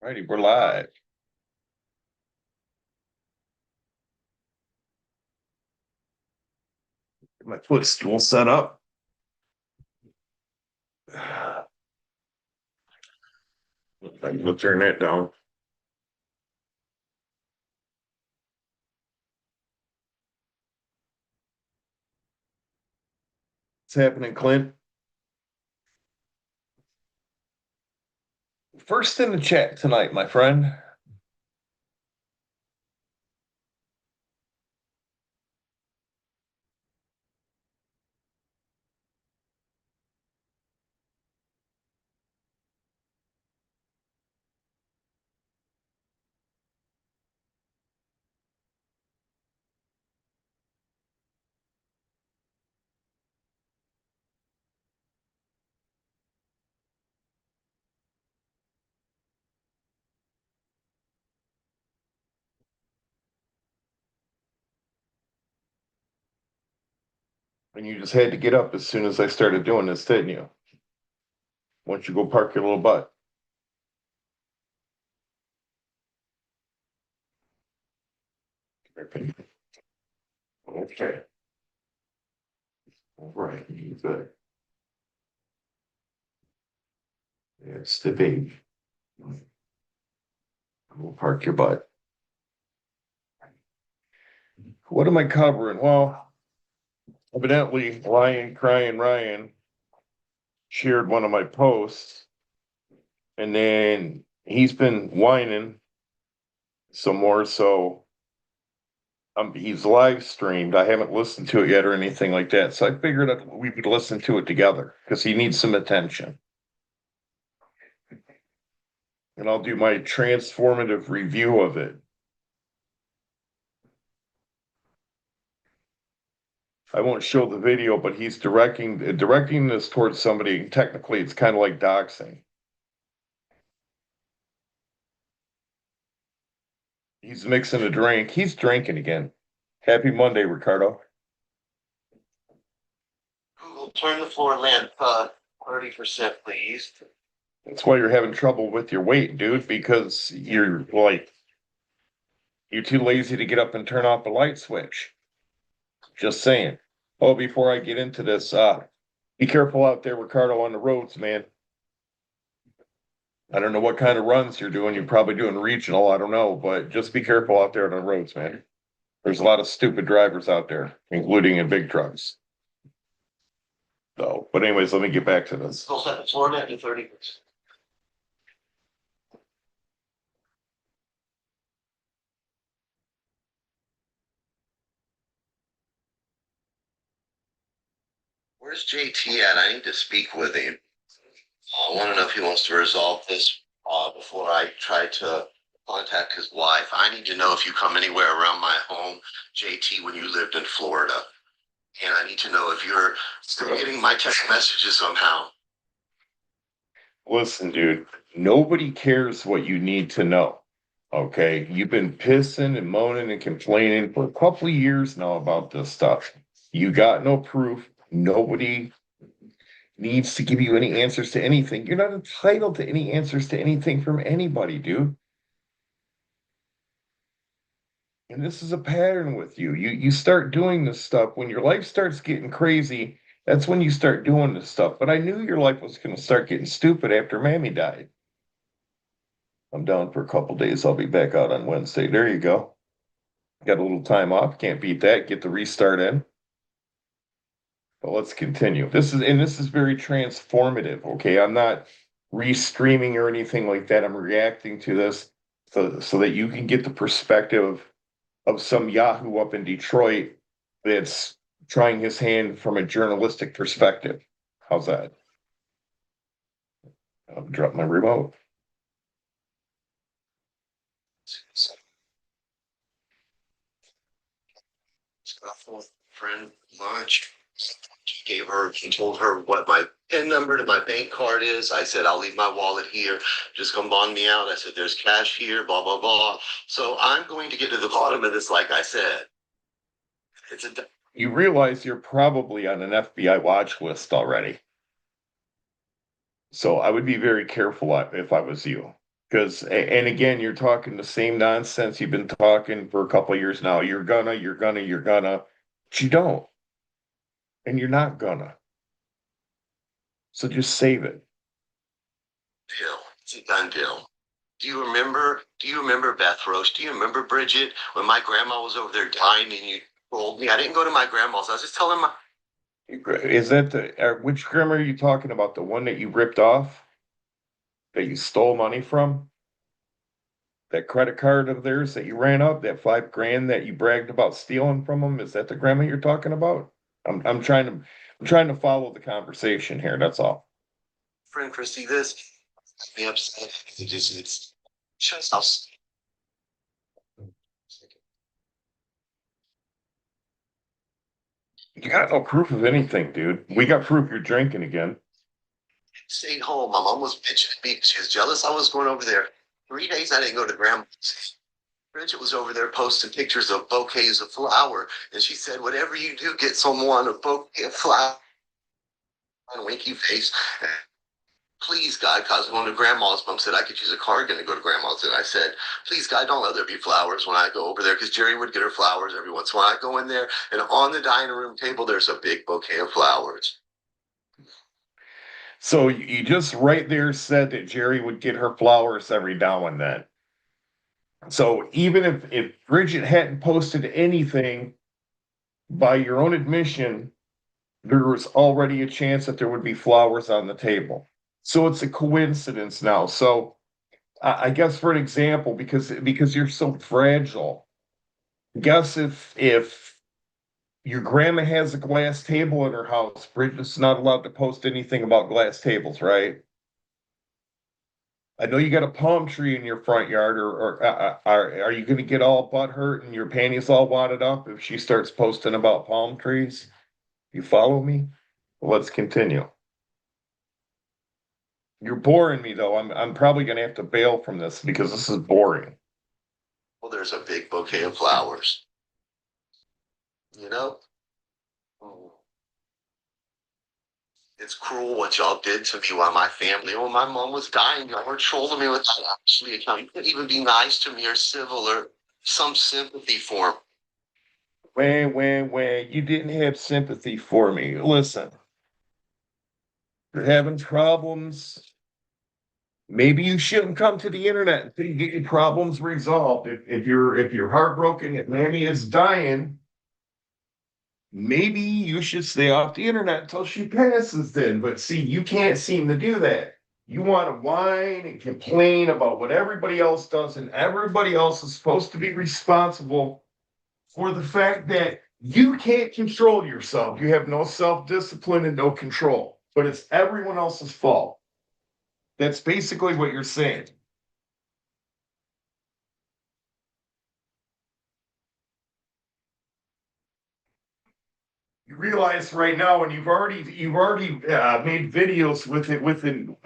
Righty, we're live. Get my footstool set up. We'll turn that down. What's happening, Clint? First in the chat tonight, my friend. And you just had to get up as soon as I started doing this, didn't you? Once you go park your little butt. Okay. All right. Good. It's the baby. We'll park your butt. What am I covering? Well, evidently, Ryan shared one of my posts, and then he's been whining some more. So he's live streamed. I haven't listened to it yet or anything like that. So I figured that we would listen to it together because he needs some attention. And I'll do my transformative review of it. I won't show the video, but he's directing this towards somebody. Technically, it's kind of like doxing. He's mixing a drink. He's drinking again. Happy Monday, Ricardo. Google, turn the floor lamp 30%, please. That's why you're having trouble with your weight, dude, because you're too lazy to get up and turn off the light switch. Just saying. Oh, before I get into this, be careful out there, Ricardo, on the roads, man. I don't know what kind of runs you're doing. You're probably doing regional. I don't know, but just be careful out there on the roads, man. There's a lot of stupid drivers out there, including in big trucks. So, but anyways, let me get back to this. Still set the floor lamp to 30%. Where's JT at? I need to speak with him. I want to know if he wants to resolve this before I try to contact his wife. I need to know if you come anywhere around my home, JT, when you lived in Florida. And I need to know if you're still getting my text messages somehow. Listen, dude, nobody cares what you need to know. Okay. You've been pissing and moaning and complaining for a couple of years now about this stuff. You got no proof. Nobody needs to give you any answers to anything. You're not entitled to any answers to anything from anybody, dude. And this is a pattern with you. You start doing this stuff when your life starts getting crazy. That's when you start doing this stuff. But I knew your life was going to start getting stupid after Mammy died. I'm down for a couple days. I'll be back out on Wednesday. There you go. Got a little time off. Can't beat that. Get the restart in. But let's continue. This is very transformative. Okay, I'm not restreaming or anything like that. I'm reacting to this so that you can get the perspective of some Yahoo up in Detroit that's trying his hand from a journalistic perspective. How's that? I'll drop my remote. Friend lunch. He told her what my PIN number to my bank card is. I said, I'll leave my wallet here. Just come bond me out. I said, there's cash here, blah, blah, blah. So I'm going to get to the bottom of this, like I said. You realize you're probably on an FBI watch list already. So I would be very careful if I was you. Because, and again, you're talking the same nonsense you've been talking for a couple of years now. You're gonna, but you don't, and you're not gonna. So just save it. Deal. It's a done deal. Do you remember Beth Roche? Do you remember Bridget when my grandma was over there dying and you told me I didn't go to my grandma's? I was just telling my Is that which grandma are you talking about? The one that you ripped off, that you stole money from? That credit card of theirs that you ran up, that 5 grand that you bragged about stealing from them? Is that the grandma you're talking about? I'm trying to follow the conversation here. That's all. friend Christy this. Me upset. It's just how You got no proof of anything, dude. We got proof you're drinking again. stayed home. My mom was bitching at me. She was jealous I was going over there. 3 days I didn't go to grandma's. Bridget was over there posting pictures of bouquets of flower, and she said, "Whatever you do, get someone a bouquet of flower." And winky face. Please, God, because one of grandma's mom said I could use a cardigan to go to grandma's. And I said, please, God, don't let there be flowers when I go over there because Jerry would get her flowers every once in a while. I go in there, and on the dining room table, there's a big bouquet of flowers. So you just right there said that Jerry would get her flowers every now and then. So even if Bridget hadn't posted anything, by your own admission, there was already a chance that there would be flowers on the table. So it's a coincidence now. So I guess for an example, because you're so fragile, guess if your grandma has a glass table in her house, Bridget's not allowed to post anything about glass tables, right? I know you got a palm tree in your front yard, or are you going to get all butt hurt and your panties all wadded up if she starts posting about palm trees? You follow me? Let's continue. You're boring me though. I'm probably going to have to bail from this because this is boring. Well, there's a big bouquet of flowers, you know? It's cruel what y'all did to me while my family, when my mom was dying. Y'all were trolling me without actually account. You couldn't even be nice to me or civil or some sympathy for me. When you didn't have sympathy for me. Listen, you're having problems. Maybe you shouldn't come to the internet until you get your problems resolved. If you're heartbroken and Mammy is dying, maybe you should stay off the internet until she passes then. But see, you can't seem to do that. You want to whine and complain about what everybody else does, and everybody else is supposed to be responsible for the fact that you can't control yourself. You have no self-discipline and no control, but it's everyone else's fault. That's basically what you're saying. You realize right now, and you've already made videos with it within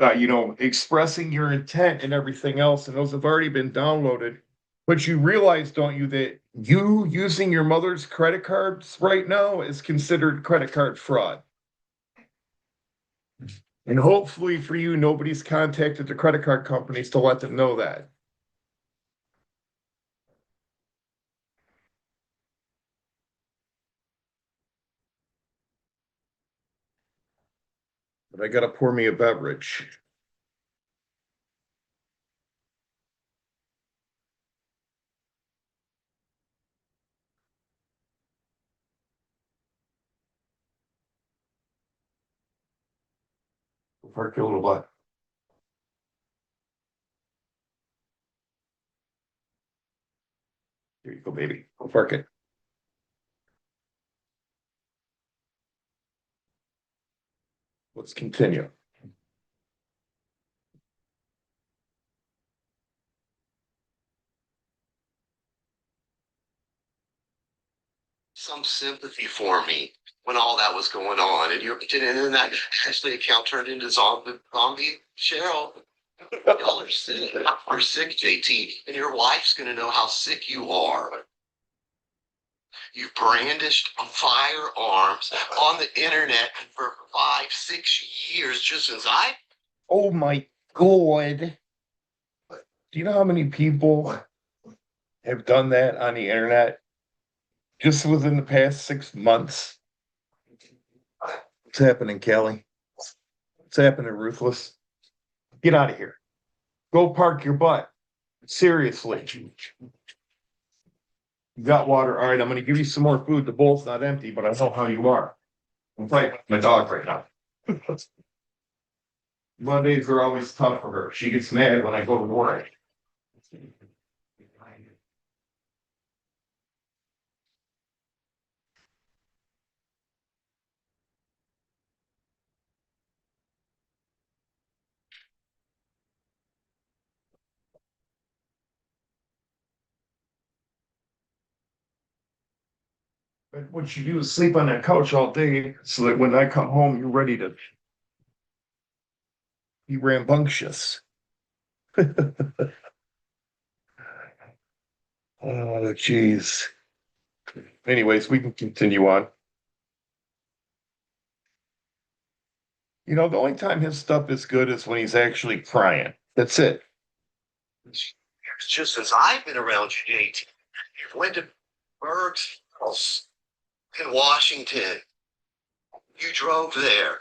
expressing your intent and everything else, and those have already been downloaded. But you realize, don't you, that you using your mother's credit cards right now is considered credit card fraud? And hopefully for you, nobody's contacted the credit card companies to let them know that. But I gotta pour me a beverage. Park a little bit. Here you go, baby. Go park it. Let's continue. Some sympathy for me when all that was going on. And then that Ashley account turned into zombie Cheryl. Y'all are sick. You're sick, JT. And your wife's gonna know how sick you are. You brandished firearms on the internet for 5, 6 years, just as I. Oh my God. Do you know how many people have done that on the internet just within the past 6 months? What's happening, Kelly? What's happening, Ruthless? Get out of here. Go park your butt. Seriously. You got water. All right, I'm going to give you some more food. The bowl's not empty, but I know how you are. I'm fighting with my dog right now. Mondays are always tough for her. She gets mad when I go to work. But what you do is sleep on that couch all day so that when I come home, you're ready to be rambunctious. Oh, geez. Anyways, we can continue on. You know, the only time his stuff is good is when he's actually crying. That's it. It's just since I've been around you, JT. You went to Berg's house in Washington. You drove there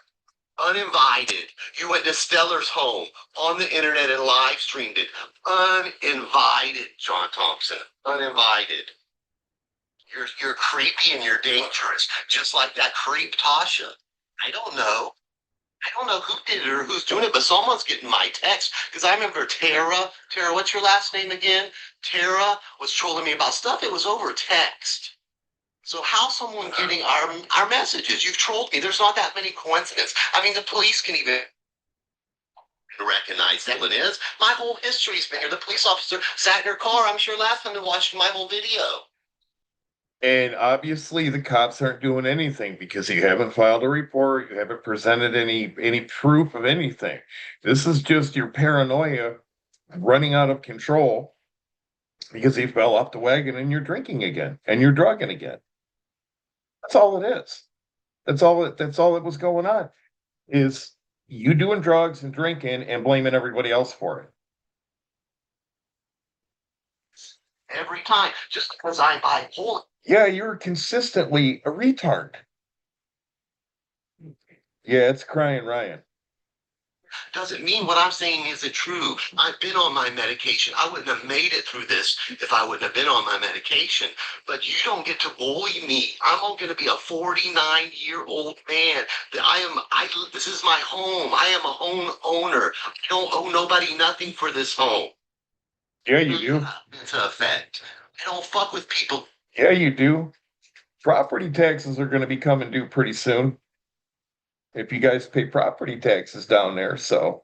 uninvited. You went to Stellar's home on the internet and live streamed it. Uninvited, John Thompson. Uninvited. You're creepy and you're dangerous, just like that creep Tasha. I don't know. I don't know who did it or who's doing it, but someone's getting my text because I remember Tara. Tara, what's your last name again? Tara was trolling me about stuff. It was over text. So how's someone getting our messages? You've trolled me. There's not that many coincidences. I mean, the police can even recognize that one is. My whole history's been here. The police officer sat in her car, I'm sure, last time to watch my whole video. And obviously the cops aren't doing anything because you haven't filed a report, you haven't presented any proof of anything. This is just your paranoia running out of control because he fell off the wagon and you're drinking again and you're drugging again. That's all it is. That's all that was going on is you doing drugs and drinking and blaming everybody else for it. Every time, just because I'm bipolar. Yeah, you're consistently a retard. Yeah, it's crying Ryan. Doesn't mean what I'm saying isn't true. I've been on my medication. I wouldn't have made it through this if I wouldn't have been on my medication. But you don't get to bully me. I'm going to be a 49-year-old man. This is my home. I am a home owner. I don't owe nobody nothing for this home. Yeah, you do. Into effect. I don't fuck with people. Yeah, you do. Property taxes are going to be coming due pretty soon. If you guys pay property taxes down there, so.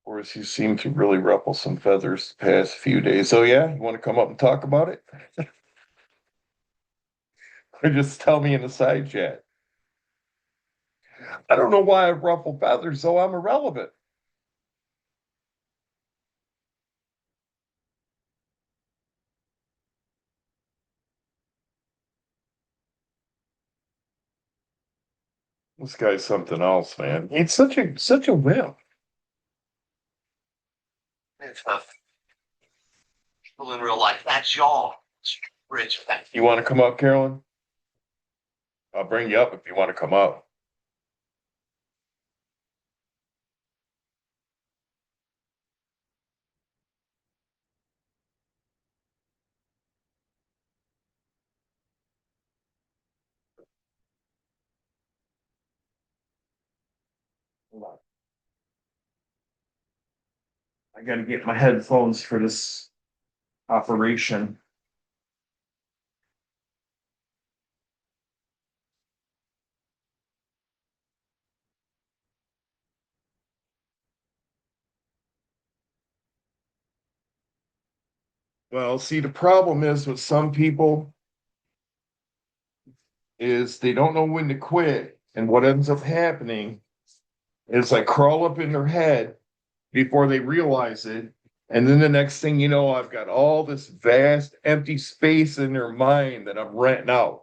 Of course, you seem to really ruffle some feathers the past few days. Oh yeah, you want to come up and talk about it? Or just tell me in the side chat. I don't know why I ruffle feathers, so I'm irrelevant. This guy's something else, man. It's such a wimp. It's people in real life. That's y'all. Rich. You want to come up, Carolyn? I'll bring you up if you want to come up. I got to get my headphones for this operation. Well, see, the problem is with some people is they don't know when to quit. And what ends up happening is like crawl up in their head before they realize it. And then the next thing you know, I've got all this vast empty space in their mind that I'm renting out.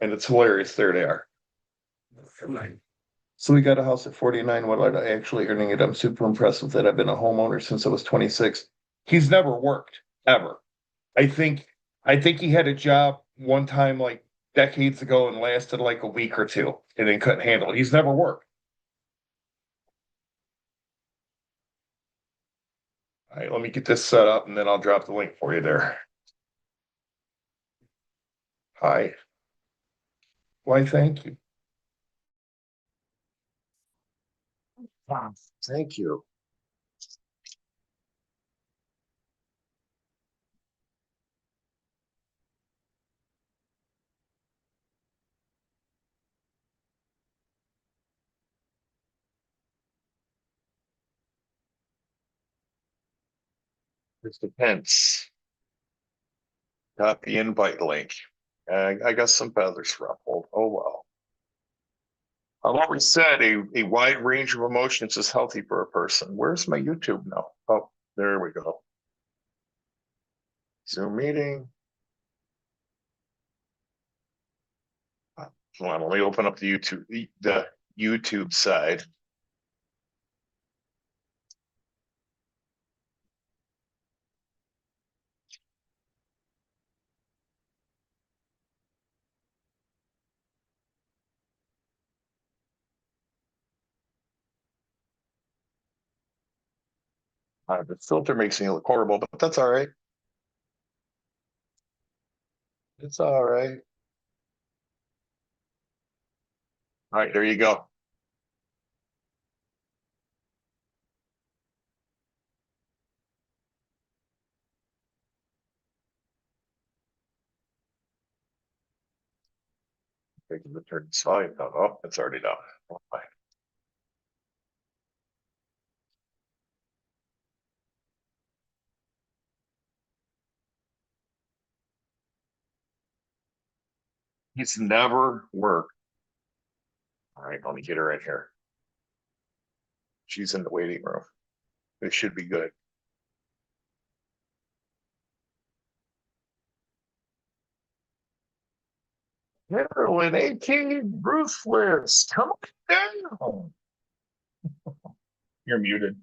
And it's hilarious. There they are. So we got a house at 49 Woodland, actually earning it. I'm super impressed with it. I've been a homeowner since I was 26. He's never worked ever. I think I think he had a job one time like decades ago and lasted like a week or two and then couldn't handle it. He's never worked. All right, let me get this set up and then I'll drop the link for you there. Hi. Why, thank you. Wow, thank you. It depends. Copy invite link. I got some feathers ruffled. Oh well. I've always said a wide range of emotions is healthy for a person. Where's my YouTube now? Oh, there we go. Zoom meeting. Hold on, let me open up the YouTube side. The filter makes me look horrible, but that's all right. It's all right. All right, there you go. Taking the turn volume down. Oh, it's already done. Oh, my. He's never worked. All right, let me get her in here. She's in the waiting room. It should be good. Carolyn, AK Ruthless, come on down. You're muted.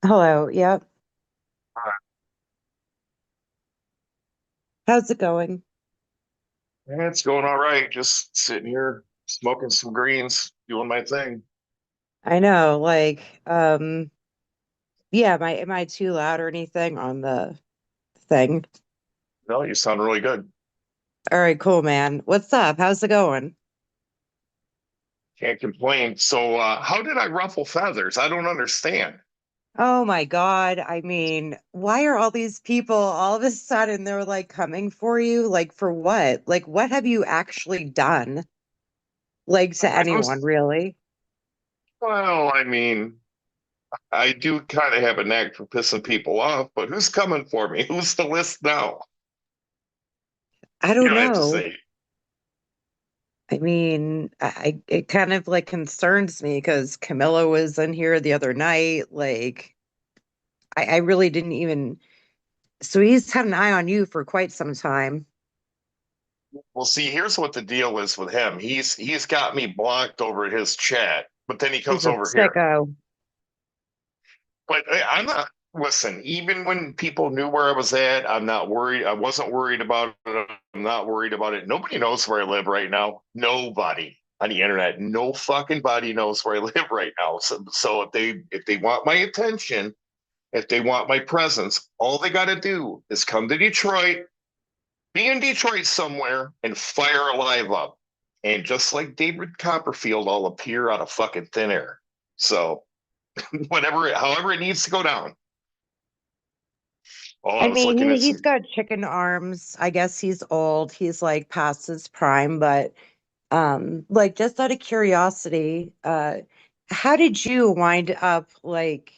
Hello. Yep. How's it going? It's going all right. Just sitting here smoking some greens, doing my thing. I know, yeah, am I too loud or anything on the thing? No, you sound really good. All right, cool, man. What's up? How's it going? Can't complain. So, how did I ruffle feathers? I don't understand. Oh my God. I mean, why are all these people all of a sudden they're like coming for you? Like for what? Like what have you actually done? Like to I don't. anyone, really? Well, I mean, I do kind of have a knack for pissing people off, but who's coming for me? Who's the list now? I You don't don't have to know. say. I mean, it kind of like concerns me because Camilla was in here the other night. Like I really didn't even. So he's had an eye on you for quite some time. Well, see, here's what the deal is with him. He's got me blocked over his chat, but then he He's comes a over here. sicko. But I'm not. Listen, even when people knew where I was at, I'm not worried. I wasn't worried about it. I'm not worried about it. Nobody knows where I live right now. Nobody on the internet. No fucking body knows where I live right now. So if they want my attention, if they want my presence, all they got to do is come to Detroit, be in Detroit somewhere, and fire a live up. And just like David Copperfield, I'll appear out of fucking thin air. So however it needs to go down. Oh, I I was mean, looking at he's some. got chicken arms. I guess he's old. He's like past his prime, but like just out of curiosity, how did you wind up like,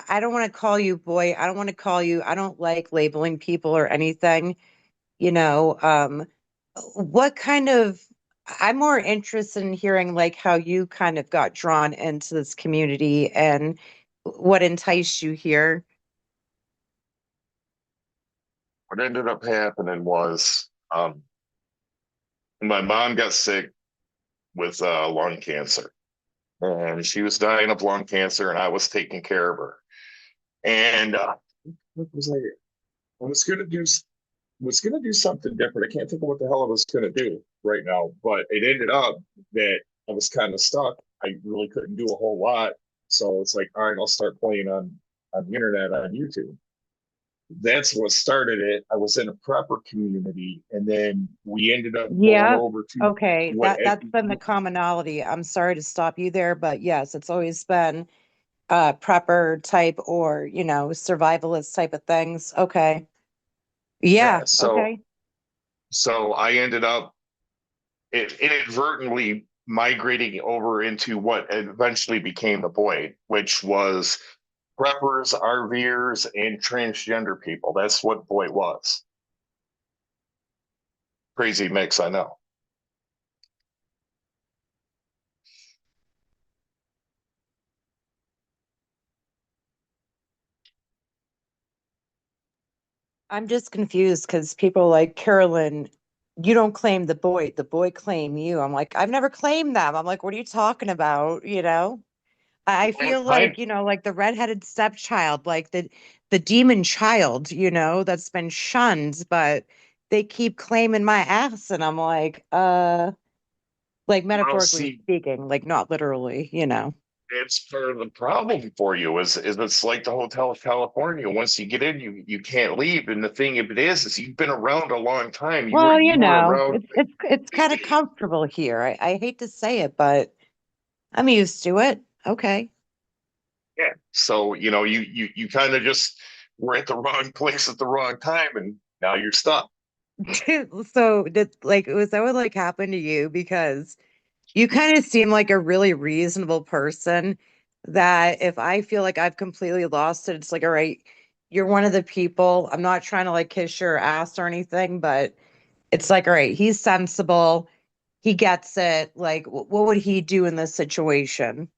I don't want to call you boy, I don't want to call you, I don't like labeling people or anything, you know, what kind of, I'm more interested in hearing like how you kind of got drawn into this community and what enticed you here. What ended up happening was my mom got sick with lung cancer, and she was dying of lung cancer, and I was taking care of her. And what was I was gonna do was gonna do something different. I can't think of what the hell I was gonna do right now, but it ended up that I was kind of stuck. I really couldn't do a whole lot, so it's like, all right, I'll start playing on the internet on YouTube. That's what started it. I was in a prepper community, and then we ended up going Yeah. over to Okay. what That's been the commonality. I'm sorry to stop you there, but yes, it's always been prepper type or, you know, survivalist type of things. Okay. yeah. Yeah. So Okay. so I ended up inadvertently migrating over into what eventually became the Void, which was preppers, RVers, and transgender people. That's what Void was. Crazy mix, I know. I'm just confused because people like Carolyn, you don't claim the boy claim you. I'm like, I've never claimed them. I'm like, what are you talking about? You know? I feel I like, you know, like the redheaded stepchild, like the demon child, you know, that's been shunned, but they keep claiming my ass, and I'm like well, metaphorically see, speaking, like not literally, you know. it's part of the problem for you is it's like the Hotel California. Once you get in, you can't leave. And the thing of it is you've been around a long time. Well, you You were know, around. it's kind of comfortable here. I hate to say it, but I'm used to it. Okay. Yeah. So, you kind of just were at the wrong place at the wrong time, and now you're stuck. So did like was that what like happened to you? Because you kind of seem like a really reasonable person that if I feel like I've completely lost it, it's like, all right, you're one of the people. I'm not trying to like kiss your ass or anything, but it's like, all right, he's sensible. He gets it. Like, what would he do in this situation?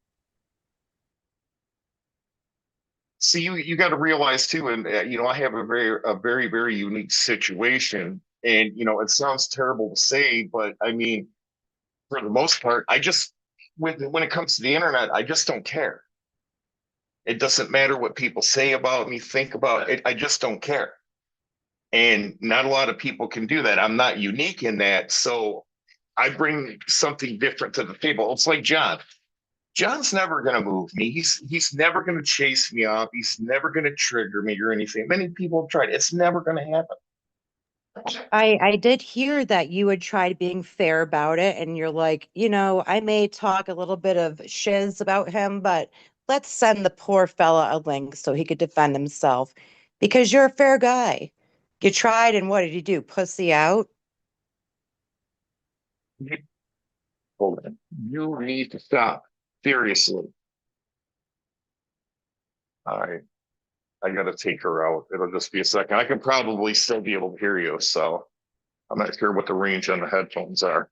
See, you got to realize too, and I have a very unique situation, and it sounds terrible to say, but I mean, for the most part, I just when it comes to the internet, I just don't care. It doesn't matter what people say about me, think about it. I just don't care. And not a lot of people can do that. I'm not unique in that. So I bring something different to the table. It's like John. John's never going to move me. He's never going to chase me off. He's never going to trigger me or anything. Many people have tried. It's never going to happen. I did hear that you had tried being fair about it, and you're like, you know, I may talk a little bit of shiz about him, but let's send the poor fella a link so he could defend himself because you're a fair guy. You tried, and what did you do? Pussy out? Hold on. You need to stop. Seriously. All right. I got to take her out. It'll just be a second. I can probably still be able to hear you. So I'm not sure what the range on the headphones are.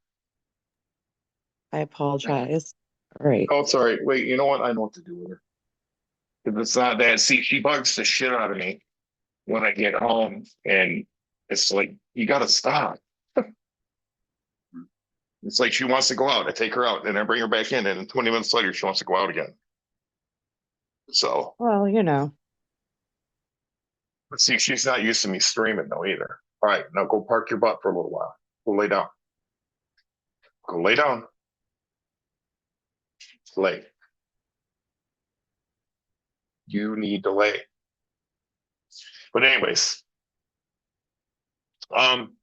I apologize. All right. Oh, it's all right. Wait, you know what? I know what to do with her. Because it's not that. See, she bugs the shit out of me when I get home. And it's like, you got to stop. It's like she wants to go out. I take her out and I bring her back in. And 20 minutes later, she wants to go out again. So, Well, you know. but see, she's not used to me streaming though either. All right, now go park your butt for a little while. Go lay down. Go lay down. Lay. You need to lay. But anyways, um,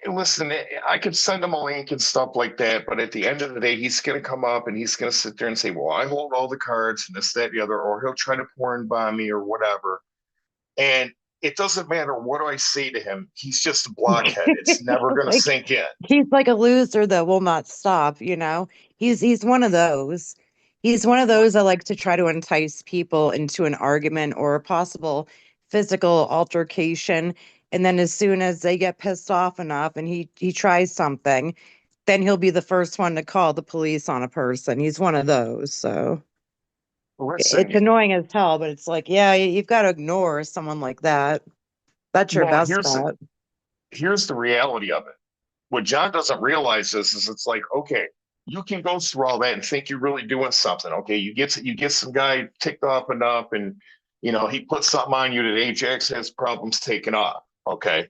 listen, I could send him a link and stuff like that, but at the end of the day, he's going to come up and he's going to sit there and say, "Well, I hold all the cards and this, that, the other," or he'll try to porn bomb me or whatever. And it doesn't matter what I say to him. He's just a blockhead. It's never going to Like sink in. he's like a loser that will not stop, you know? He's one of those. He's one of those that likes to try to entice people into an argument or a possible physical altercation. And then as soon as they get pissed off enough and he tries something, then he'll be the first one to call the police on a person. He's one of those. So it's Listen, annoying as hell, but it's like, yeah, you've got to ignore someone like that. That's your well, best bet. here's the reality of it. What John doesn't realize is it's like, okay, you can go through all that and think you're really doing something. Okay, you get some guy ticked off enough, and he puts something on you that Ajax has problems taking off. Okay,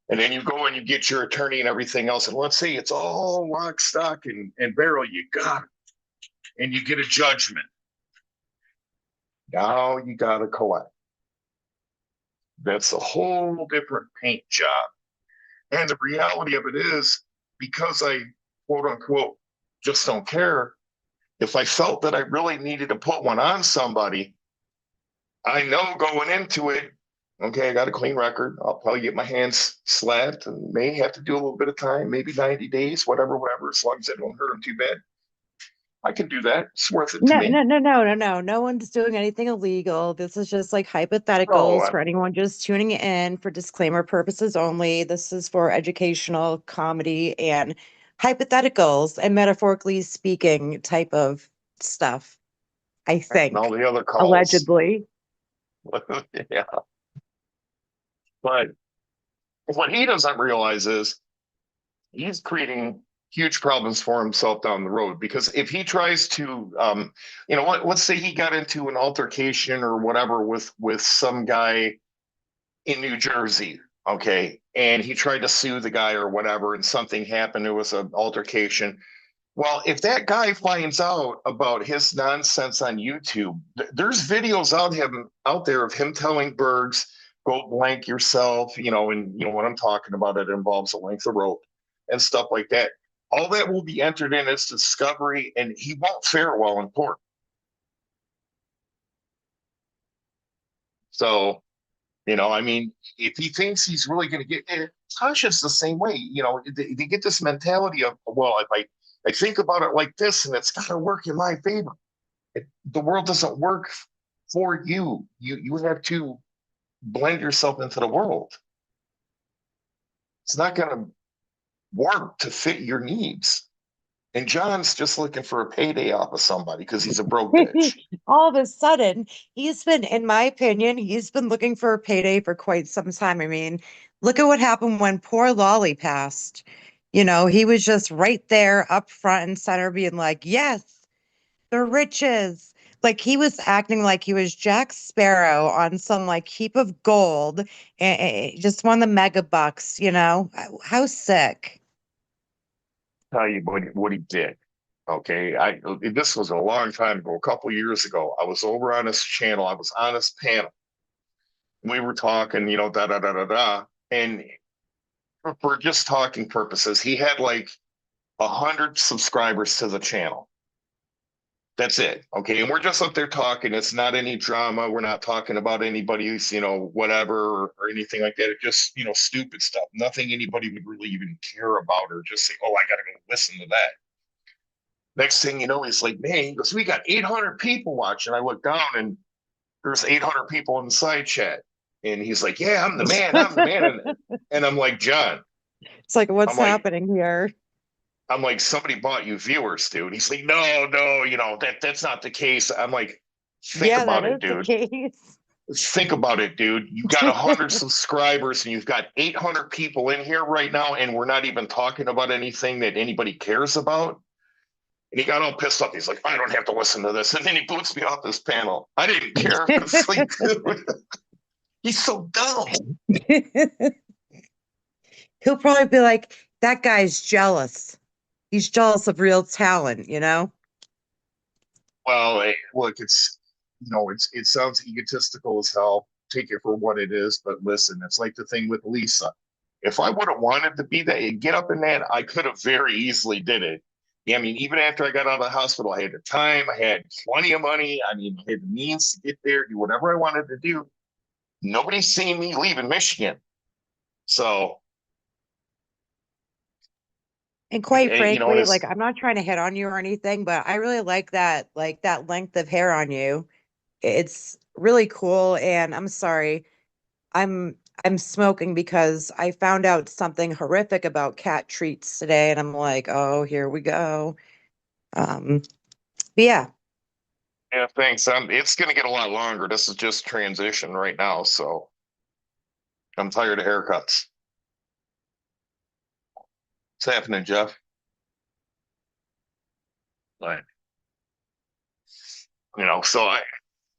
and then you go and you get your attorney and everything else, and let's say it's all lock, stock, and barrel. You got it, and you get a judgment. Now you got to collect. That's a whole different paint job. And the reality of it is, because I quote unquote just don't care, if I felt that I really needed to put one on somebody, I know going into it, okay, I got a clean record. I'll probably get my hands slapped and may have to do a little bit of time, maybe 90 days, whatever, as long as I don't hurt them too bad. I can do that. It's worth it to No, me. no, no, no, no, no. No one's doing anything illegal. This is just like Oh, hypotheticals for anyone just tuning in for disclaimer purposes only. This is for educational comedy and hypotheticals and metaphorically speaking type of stuff, I and all think, the other calls. allegedly. Yeah. But what he doesn't realize is he's creating huge problems for himself down the road, because if he tries to let's say he got into an altercation or whatever with some guy in New Jersey, okay, and he tried to sue the guy or whatever, and something happened, there was an altercation. Well, if that guy finds out about his nonsense on YouTube, there's videos out there of him telling Bergs, go blank yourself, and what I'm talking about, it involves a length of rope and stuff like that. All that will be entered in as discovery, and he won't fare well in court. So, I mean, if he thinks he's really going to get Tasha's the same way, they get this mentality of, well, if I think about it like this and it's got to work in my favor. The world doesn't work for you. You have to blend yourself into the world. It's not going to work to fit your needs. And John's just looking for a payday off of somebody because he's a broke bitch. All of a sudden, in my opinion, he's been looking for a payday for quite some time. I mean, look at what happened when poor Lolly passed. He was just right there up front and center being like, yes, the riches. Like he was acting like he was Jack Sparrow on some like heap of gold and just won the mega bucks, How sick. Tell you what he did. Okay, this was a long time ago, a couple years ago. I was over on his channel. I was on his panel. We were talking, da da da da da, and for just talking purposes, he had like 100 subscribers to the channel. That's it. Okay. And we're just up there talking. It's not any drama. We're not talking about anybody's, whatever or anything like that. It's just, stupid stuff. Nothing anybody would really even care about or just say, oh, I got to go listen to that. Next thing you know, he's like, man, he goes, we got 800 people watching. I look down and there's 800 people in the side chat. And he's like, yeah, I'm the man. I'm the man. And I'm like, John. It's like, what's I'm like, happening here? I'm like, somebody bought you viewers, dude. He's like, no, that's not the case. I'm like, think Yeah, about that it, is the dude. case. Think about it, dude. You got 100 subscribers and you've got 800 people in here right now, and we're not even talking about anything that anybody cares about. And he got all pissed off. He's like, I don't have to listen to this. And then he boots me off this panel. I didn't care. It's like, dude, he's so dumb. He'll probably be like, that guy's jealous. He's jealous of real talent, Well, look, it sounds egotistical as hell. Take it for what it is, but listen, it's like the thing with Lisa. If I would have wanted to be that, get up in that, I could have very easily did it. Yeah, I mean, even after I got out of the hospital, I had the time, I had plenty of money. I mean, I had the means to get there, do whatever I wanted to do. nobody's seen me leaving Michigan. So, And quite you know, and frankly, like it's, I'm not trying to hit on you or anything, but I really like that length of hair on you. It's really cool. And I'm sorry, I'm I'm smoking because I found out something horrific about cat treats today, and I'm like, oh, here we go. Um, but yeah, yeah, thanks. It's going to get a lot longer. This is just transition right now. So I'm tired of haircuts. What's happening, Jeff? Like, you know, so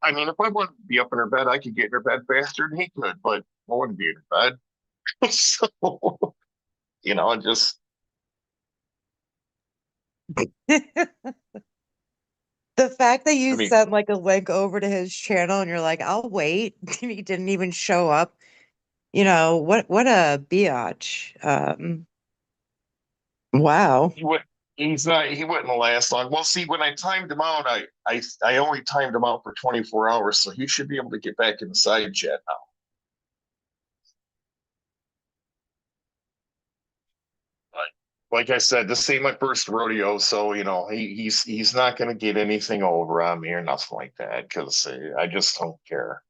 I mean, if I wanted to be up in her bed, I could get in her bed faster than he could, but I wouldn't be in her bed. So, you know, I just, the fact that I you mean, sent like a link over to his channel and you're like, I'll wait. He didn't even show up. You know, what a biatch. Wow. he would, he's not, he wouldn't last long. Well, see, when I timed him out, I only timed him out for 24 hours, so he should be able to get back in the side chat now. Like I said, this ain't my first rodeo, so you know he's not going to get anything over on me or nothing like that because I just don't care.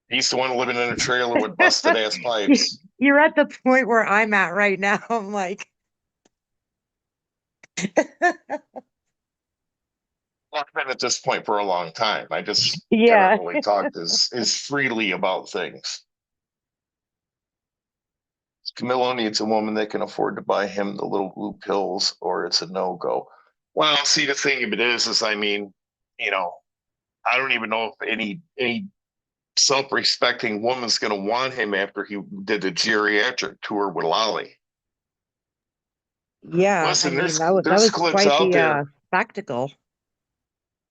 He's the one living in a trailer with busted ass pipes. You're at the point where I'm at right now. I'm like, I've been at this point for a long time. I just haven't yeah. really talked as freely about things. Camilo needs a woman that can afford to buy him the little blue pills, or it's a no go. Well, see, the thing of it is I mean, you know, I don't even know if any self-respecting woman's going to want him after he did the geriatric tour with Lolly. Yeah, I Listen, mean that there's was clips quite out the there. spectacle.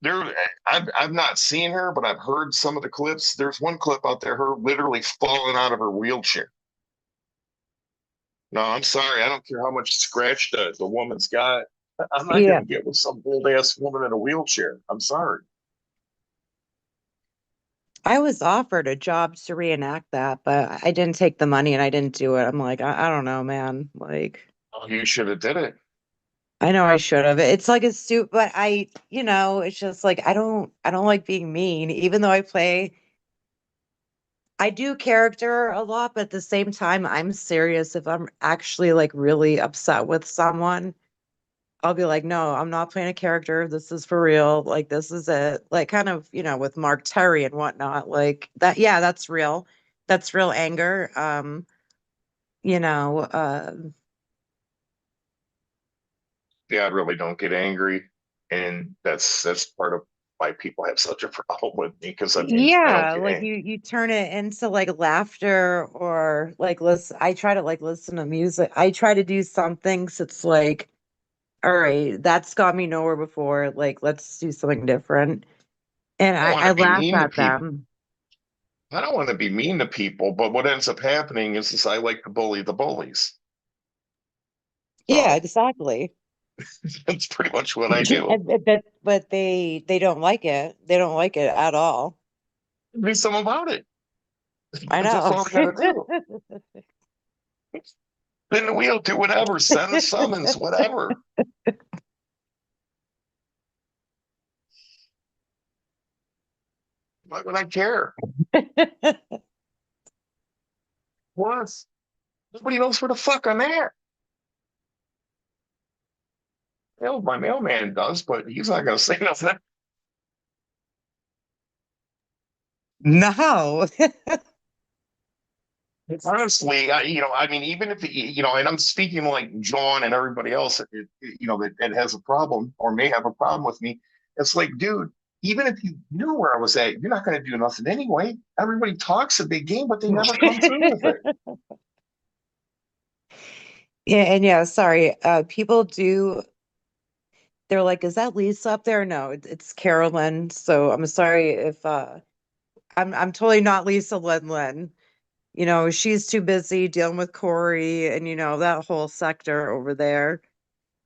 There, I've not seen her, but I've heard some of the clips. There's one clip out there, her literally falling out of her wheelchair. No, I'm sorry, I don't care how much scratch the woman's got. I'm not going Yeah. to get with some old ass woman in a wheelchair. I'm sorry. I was offered a job to reenact that, but I didn't take the money and I didn't do it. I'm like, I don't know, man. Like, Oh, you should have did it. I know I should have. It's like a suit, but it's just like I don't like being mean, even though I do character a lot, but at the same time, I'm serious. If I'm actually like really upset with someone, I'll be like, no, I'm not playing a character. This is for real. Like, this is it. Like, kind of, with Mark Terry and whatnot. Like that, yeah, that's real. That's real anger. You know, uh, Yeah, I really don't get angry, and that's part of why people have such a problem with me because I mean I don't yeah, get like angry. you turn it into like laughter or like listen. I try to like listen to music. I try to do some things. It's like, all right, that's got me nowhere before. Like, let's do something different. And I don't want I to be laugh mean to at people. them. I don't want to be mean to people, but what ends up happening is I like to bully the bullies. Yeah, So exactly. that's pretty much what I do. But they don't like it. They don't like it at all. Do something about it. I That's know. all we got to do. Spin the wheel, do whatever, send a summons, whatever. Why would I care? Plus, nobody knows where the fuck I'm at. Hell, my mailman does, but he's not going to say nothing. No. Honestly, I mean, even if and I'm speaking like John and everybody else, that has a problem or may have a problem with me. It's like, dude, even if you knew where I was at, you're not going to do nothing anyway. Everybody talks a big game, but they never come through with it. Yeah, and yeah, sorry. People do they're like, is that Lisa up there? No, it's Carolyn. So I'm sorry if I'm totally not Lisa Lin. She's too busy dealing with Corey and that whole sector over there.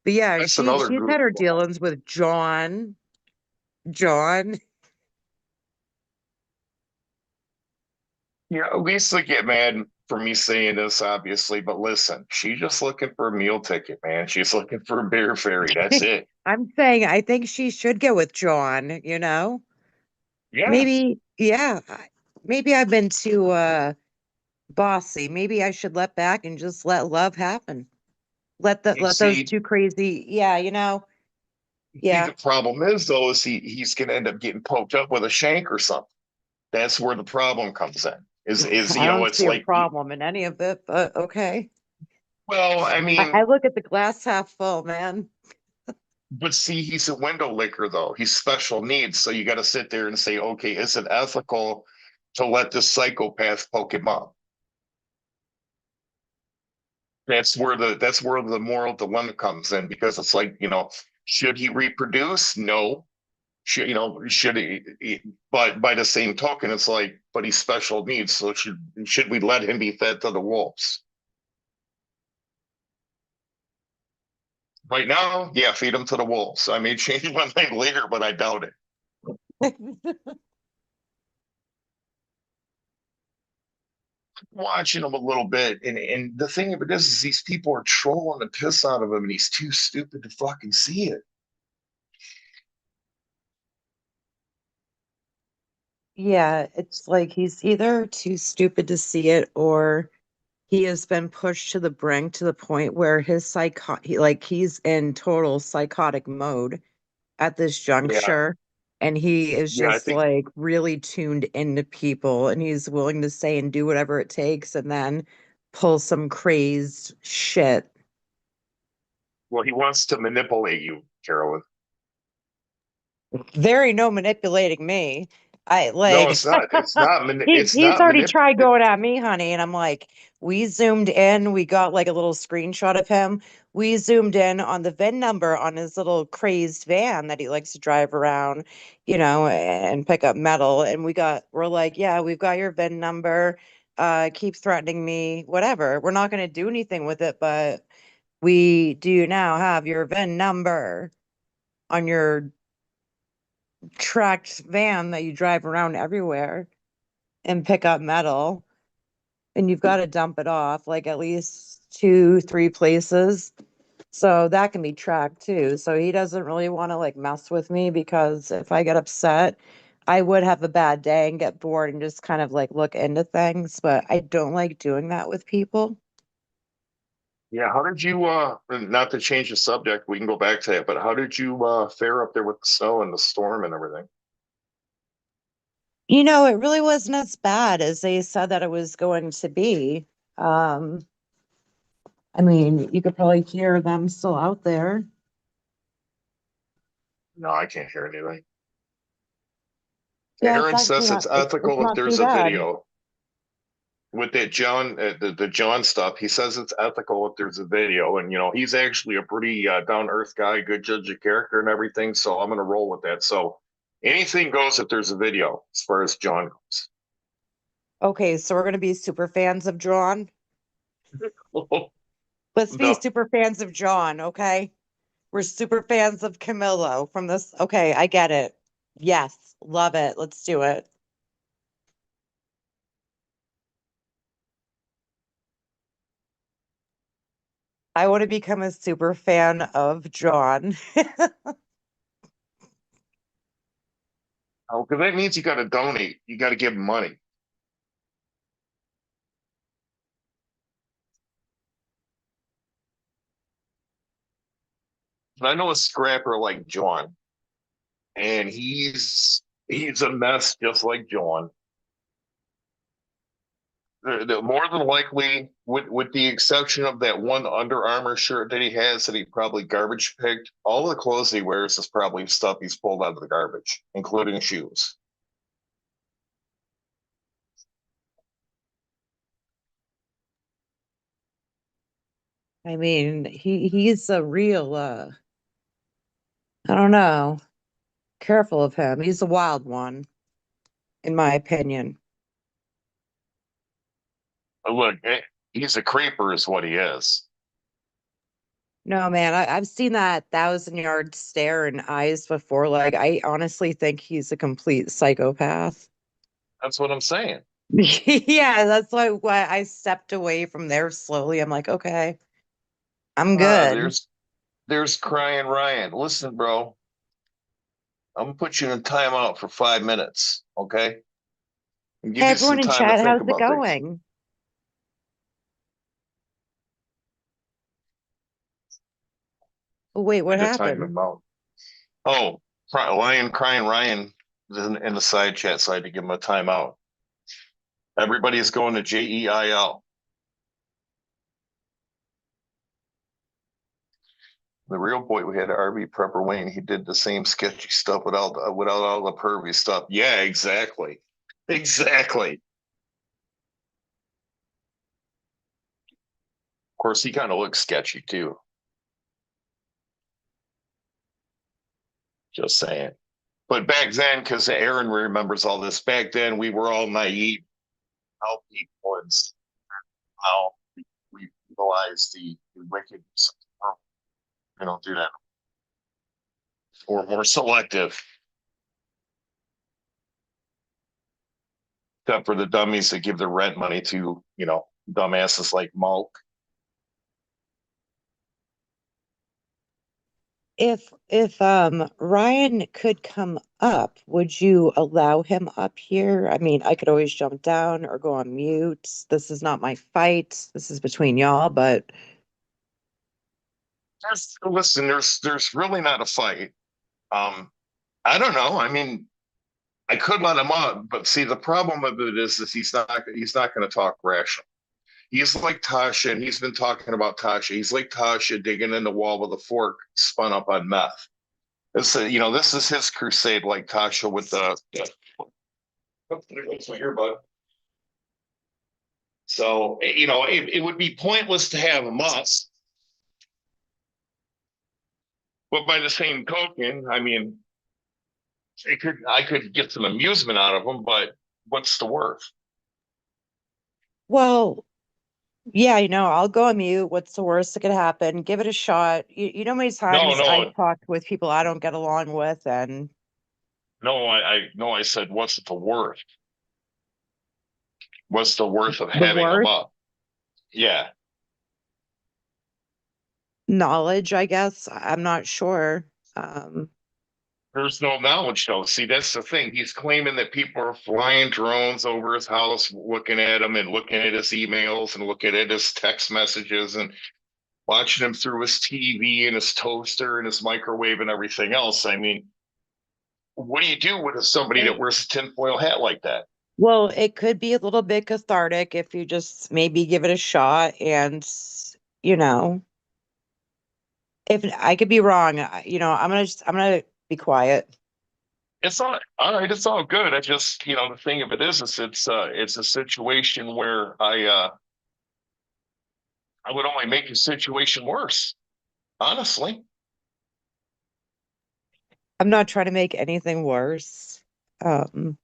But yeah, That's another she's group. had her dealings with John. John. Yeah, Lisa get mad for me saying this, obviously, but listen, she's just looking for a meal ticket, man. She's looking for a beer ferry. That's it. I'm saying I think she should go with John, you know? Yeah, Maybe, yeah, maybe I've been too bossy. Maybe I should let back and just let love happen. you Let those see, two crazy, yeah, you know, the yeah. problem is though, is he's gonna end up getting poked up with a shank or something. That's where the problem comes in. Is I don't it's see a like, problem in any of it, but okay. well, I I mean, look at the glass half full, man. but see, he's a window licker though. He's special needs, so you got to sit there and say, okay, is it ethical to let this psychopath poke him up? That's where the moral dilemma comes in, because it's like, should he reproduce? No. Should but by the same token, it's like, but he's special needs, so should we let him be fed to the wolves? Right now, yeah, feed him to the wolves. I may change my mind later, but I doubt it. Watching him a little bit, and the thing of it is these people are trolling the piss out of him, and he's too stupid to fucking see it. Yeah, it's like he's either too stupid to see it or he has been pushed to the brink to the point where he's in total psychotic mode at this Yeah, juncture and he is yeah, I just think. like really tuned into people and he's willing to say and do whatever it takes and then pull some crazed shit. Well, he wants to manipulate you, Carolyn. There ain't no manipulating me. I No, like it's not. It's he's not already manip. tried going at me, honey, and I'm like, we zoomed in, we got like a little screenshot of him. We zoomed in on the VIN number on his little crazed van that he likes to drive around, you know, and pick up metal. And we're like, yeah, we've got your VIN number. Keep threatening me, whatever. We're not gonna do anything with it, but we do now have your VIN number on your tracked van that you drive around everywhere and pick up metal and you've got to dump it off like at least two, three places. So that can be tracked too. So he doesn't really want to like mess with me because if I get upset, I would have a bad day and get bored and just kind of like look into things. But I don't like doing that with people. Yeah, how did you not to change the subject, we can go back to that, but how did you fare up there with the snow and the storm and everything? You know, it really wasn't as bad as they said that it was going to be. Um, I mean, you could probably hear them still out there. No, I can't hear anything. Yeah, it's Aaron actually says it's not, it's ethical if not too there's a bad. video. With that John, the John stuff, he says it's ethical if there's a video, and he's actually a pretty down earth guy, good judge of character and everything. So I'm gonna roll with that. So anything goes if there's a video, as far as John Okay, so we're gonna be super fans of John. goes. Let's be No, super fans of John, okay? We're super fans of Camillo from this. Okay, I get it. Yes, love it. Let's do it. I want to become a super fan of John. because that means you got to donate. You got to give money. And I know a scrapper like John, and he's a mess just like John. More than likely, with the exception of that one Under Armour shirt that he has that he probably garbage picked, all the clothes he wears is probably stuff he's pulled out of the garbage, including shoes. I mean, he's a real I don't know. Careful of him. He's a wild one, in my opinion. Look, he's a creeper, is what he is. No, man, I've seen that 1,000 yard stare in eyes before. Like, I honestly think he's a complete psychopath. That's what I'm saying. Yeah, that's why I stepped away from there slowly. I'm like, okay, I'm Ah, good. there's crying Ryan. Listen, bro, I'm gonna put you in timeout for 5 minutes, okay? And Hey, give you some everyone in time to chat, think how's it about things. going? Oh, wait, I what had to time happened? him out. Oh, Lion crying Ryan is in the side chat, so I had to give him a timeout. Everybody is going to JEIL. The real boy we had RV Prepper Wayne. He did the same sketchy stuff without all the pervy stuff. Yeah, exactly, exactly. Of course, he kind of looks sketchy too. Just saying. But back then, because Aaron remembers all this, back then we were all naive, how people and how we realized the wickedness of the world. We don't do that. Or more selective, except for the dummies that give their rent money to, dumbasses like Malk. If Ryan could come up, would you allow him up here? I mean, I could always jump down or go on mute. This is not my fight. This is between y'all, but Listen, there's really not a fight. I don't know. I mean, I could let him up, but see, the problem of it is he's not going to talk rational. He's like Tasha, and he's been talking about Tasha. He's like Tasha digging in the wall with a fork spun up on meth. This is his crusade, like Tasha with the there goes my earbud. So it would be pointless to have him up. But by the same token, I mean, I could get some amusement out of him, but what's the worth? well, yeah, I'll go on mute. What's the worst that could happen? Give it a shot. You know how many No, times I no, talked with people I don't get along with, and no. I no. I said, what's the worth? What's the worth of the having him worst up? Yeah, knowledge, I guess. I'm not sure. Um, there's no knowledge though. See, that's the thing. He's claiming that people are flying drones over his house, looking at him and looking at his emails and looking at his text messages and watching him through his TV and his toaster and his microwave and everything else. I mean, what do you do with somebody that it, wears a tinfoil hat like that? well, it could be a little bit cathartic if you just maybe give it a shot and, you know, if I could be wrong, I'm gonna be quiet. It's all right. It's all good. I just, the thing of it is it's a situation where I would only make the situation worse, honestly. I'm not trying to make anything worse. Um,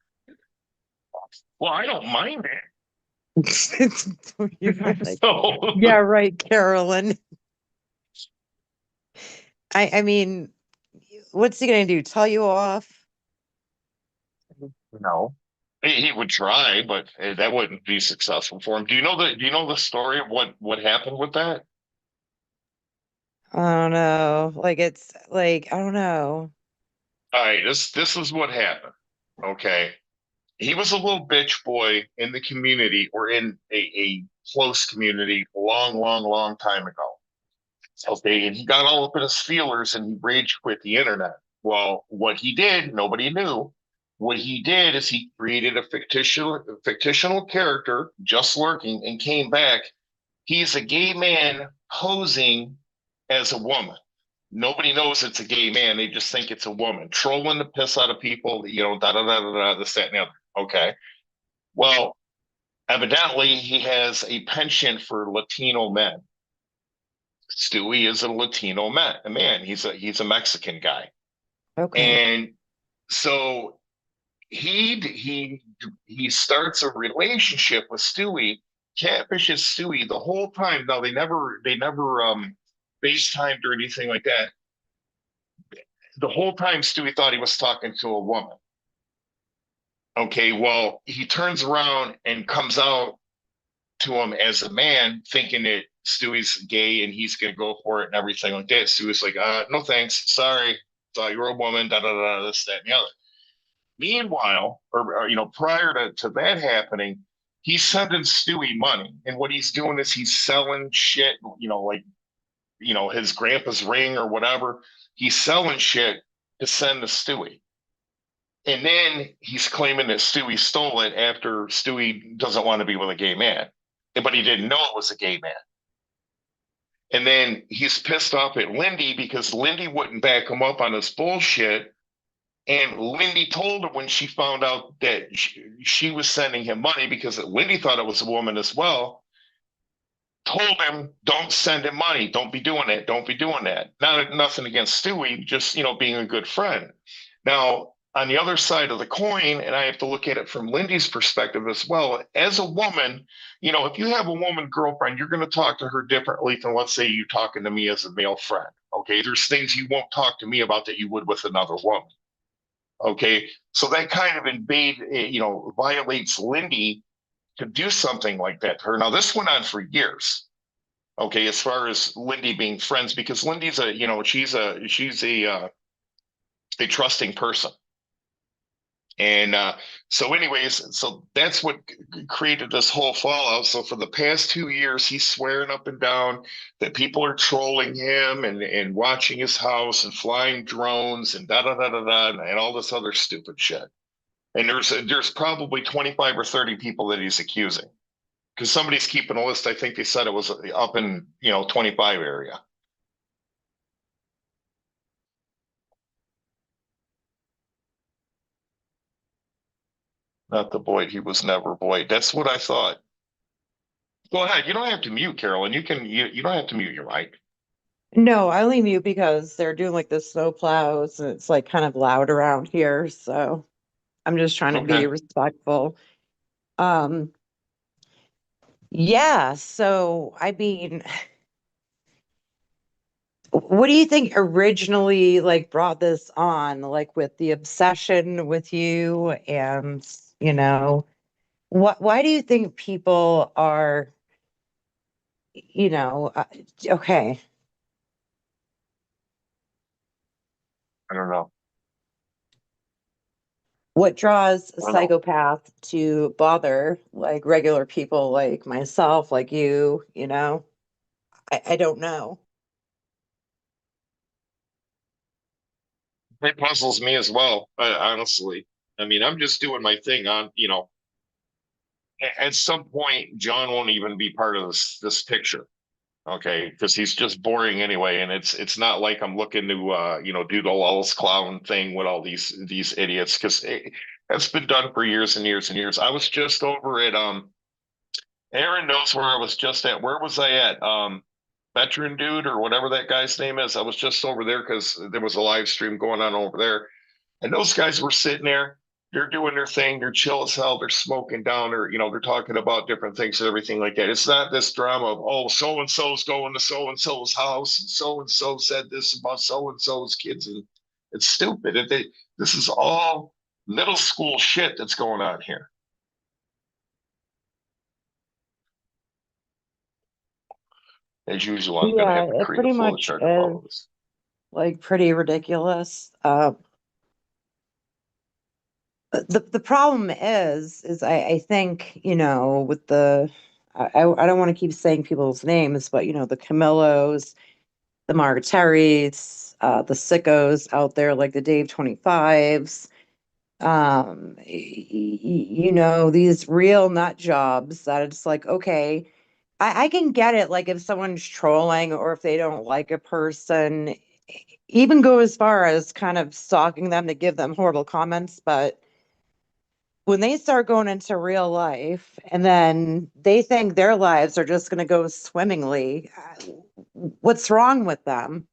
Well, I don't mind it. you're like, So yeah, right, Carolyn. I mean, what's he gonna do? Tell you off? no, he would try, but that wouldn't be successful for him. Do you know the story of what happened with that? I don't know. Like it's like I don't know. All right, this is what happened. Okay. He was a little bitch boy in the community or in a close community a long, long, long time ago. Okay, and he got all up in his feelers and he rage quit the internet. Well, what he did, nobody knew. What he did is he created a fictional character, just lurking, and came back. He's a gay man posing as a woman. Nobody knows it's a gay man. They just think it's a woman, trolling the piss out of people, da da da da da, this, that, and the other. Okay. Well, evidently he has a penchant for Latino men. Stewie is a Latino man. He's a Mexican guy, Okay. and so he starts a relationship with Stewie, catfishes Stewie the whole time. Now they never FaceTimed or anything like that. The whole time Stewie thought he was talking to a woman. Okay, well, he turns around and comes out to him as a man, thinking that Stewie's gay and he's gonna go for it and everything like that. Stewie's like, no thanks, sorry, thought you were a woman, da da da, this, that, and the other. Meanwhile, prior to that happening, he's sending Stewie money, and what he's doing is he's selling shit, like his grandpa's ring or whatever. He's selling shit to send to Stewie. And then he's claiming that Stewie stole it after Stewie doesn't want to be with a gay man, but he didn't know it was a gay man. And then he's pissed off at Lindy because Lindy wouldn't back him up on this bullshit. And Lindy told her when she found out that she was sending him money because Lindy thought it was a woman as well, told him, don't send him money. Don't be doing that. Don't be doing that. Nothing against Stewie, just, being a good friend. Now, on the other side of the coin, and I have to look at it from Lindy's perspective as well, as a woman, if you have a woman girlfriend, you're going to talk to her differently than, let's say, you talking to me as a male friend. Okay. There's things you won't talk to me about that you would with another woman. Okay. So that kind of violates Lindy to do something like that to her. Now, this went on for years. Okay, as far as Lindy being friends, because Lindy's a trusting person. And so that's what created this whole fallout. So for the past 2 years, he's swearing up and down that people are trolling him and watching his house and flying drones and da da da da da and all this other stupid shit. And there's probably 25 or 30 people that he's accusing. Because somebody's keeping a list. I think they said it was up in 25 area. Not the Boyd. He was never Boyd. That's what I thought. Go ahead. You don't have to mute, Carolyn. You don't have to mute your mic. No, I only mute because they're doing like the snow plows and it's like kind of loud around here. So I'm just trying to be Okay. respectful. Um, yeah, so I mean, what do you think originally like brought this on, like with the obsession with you and, you know, why do you think people are, you know, okay. I don't know. What draws a I don't know. psychopath to bother like regular people like myself, like you know? I don't know. It puzzles me as well. Honestly, I mean, I'm just doing my thing on. At some point, John won't even be part of this picture. Okay, because he's just boring anyway, and it's not like I'm looking to do the lulz clown thing with all these idiots because that's been done for years and years and years. I was just over at Aaron knows where I was just at. Where was I at? Veteran Dude or whatever that guy's name is. I was just over there because there was a live stream going on over there, and those guys were sitting there. They're doing their thing. They're chill as hell. They're smoking down, or they're talking about different things and everything like that. It's not this drama of so and so's going to so and so's house, and so said this about so and so's kids, and it's stupid. This is all middle school shit that's going on here. As usual, I'm going to Yeah, have to it create a pretty flow much chart of all is of this. like pretty ridiculous. The problem is I think, you know, with I don't want to keep saying people's names, but you know, the Camillos, the Margateries, the sickos out there like the Dave 25s, you know, these real nut jobs that it's like, okay, I can get it, like if someone's trolling or if they don't like a person, even go as far as kind of stalking them to give them horrible comments, but when they start going into real life and then they think their lives are just going to go swimmingly, what's wrong with them?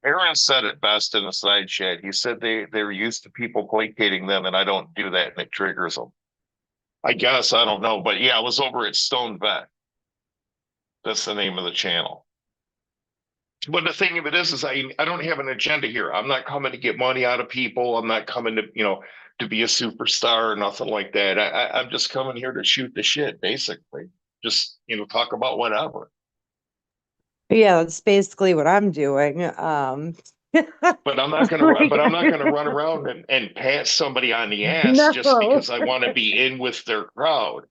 Aaron said it best in a side chat. He said they're used to people placating them, and I don't do that, and it triggers them. I guess I don't know, but yeah, I was over at Stone Vet. That's the name of the channel. but the thing of it is I don't have an agenda here. I'm not coming to get money out of people. I'm not coming to, to be a superstar or nothing like that. I'm just coming here to shoot the shit, basically. Just, talk about whatever. Yeah, that's basically what I'm doing. But I'm not gonna like, but I'm not gonna run around and pat somebody on the ass just no. because I want to be in with their crowd.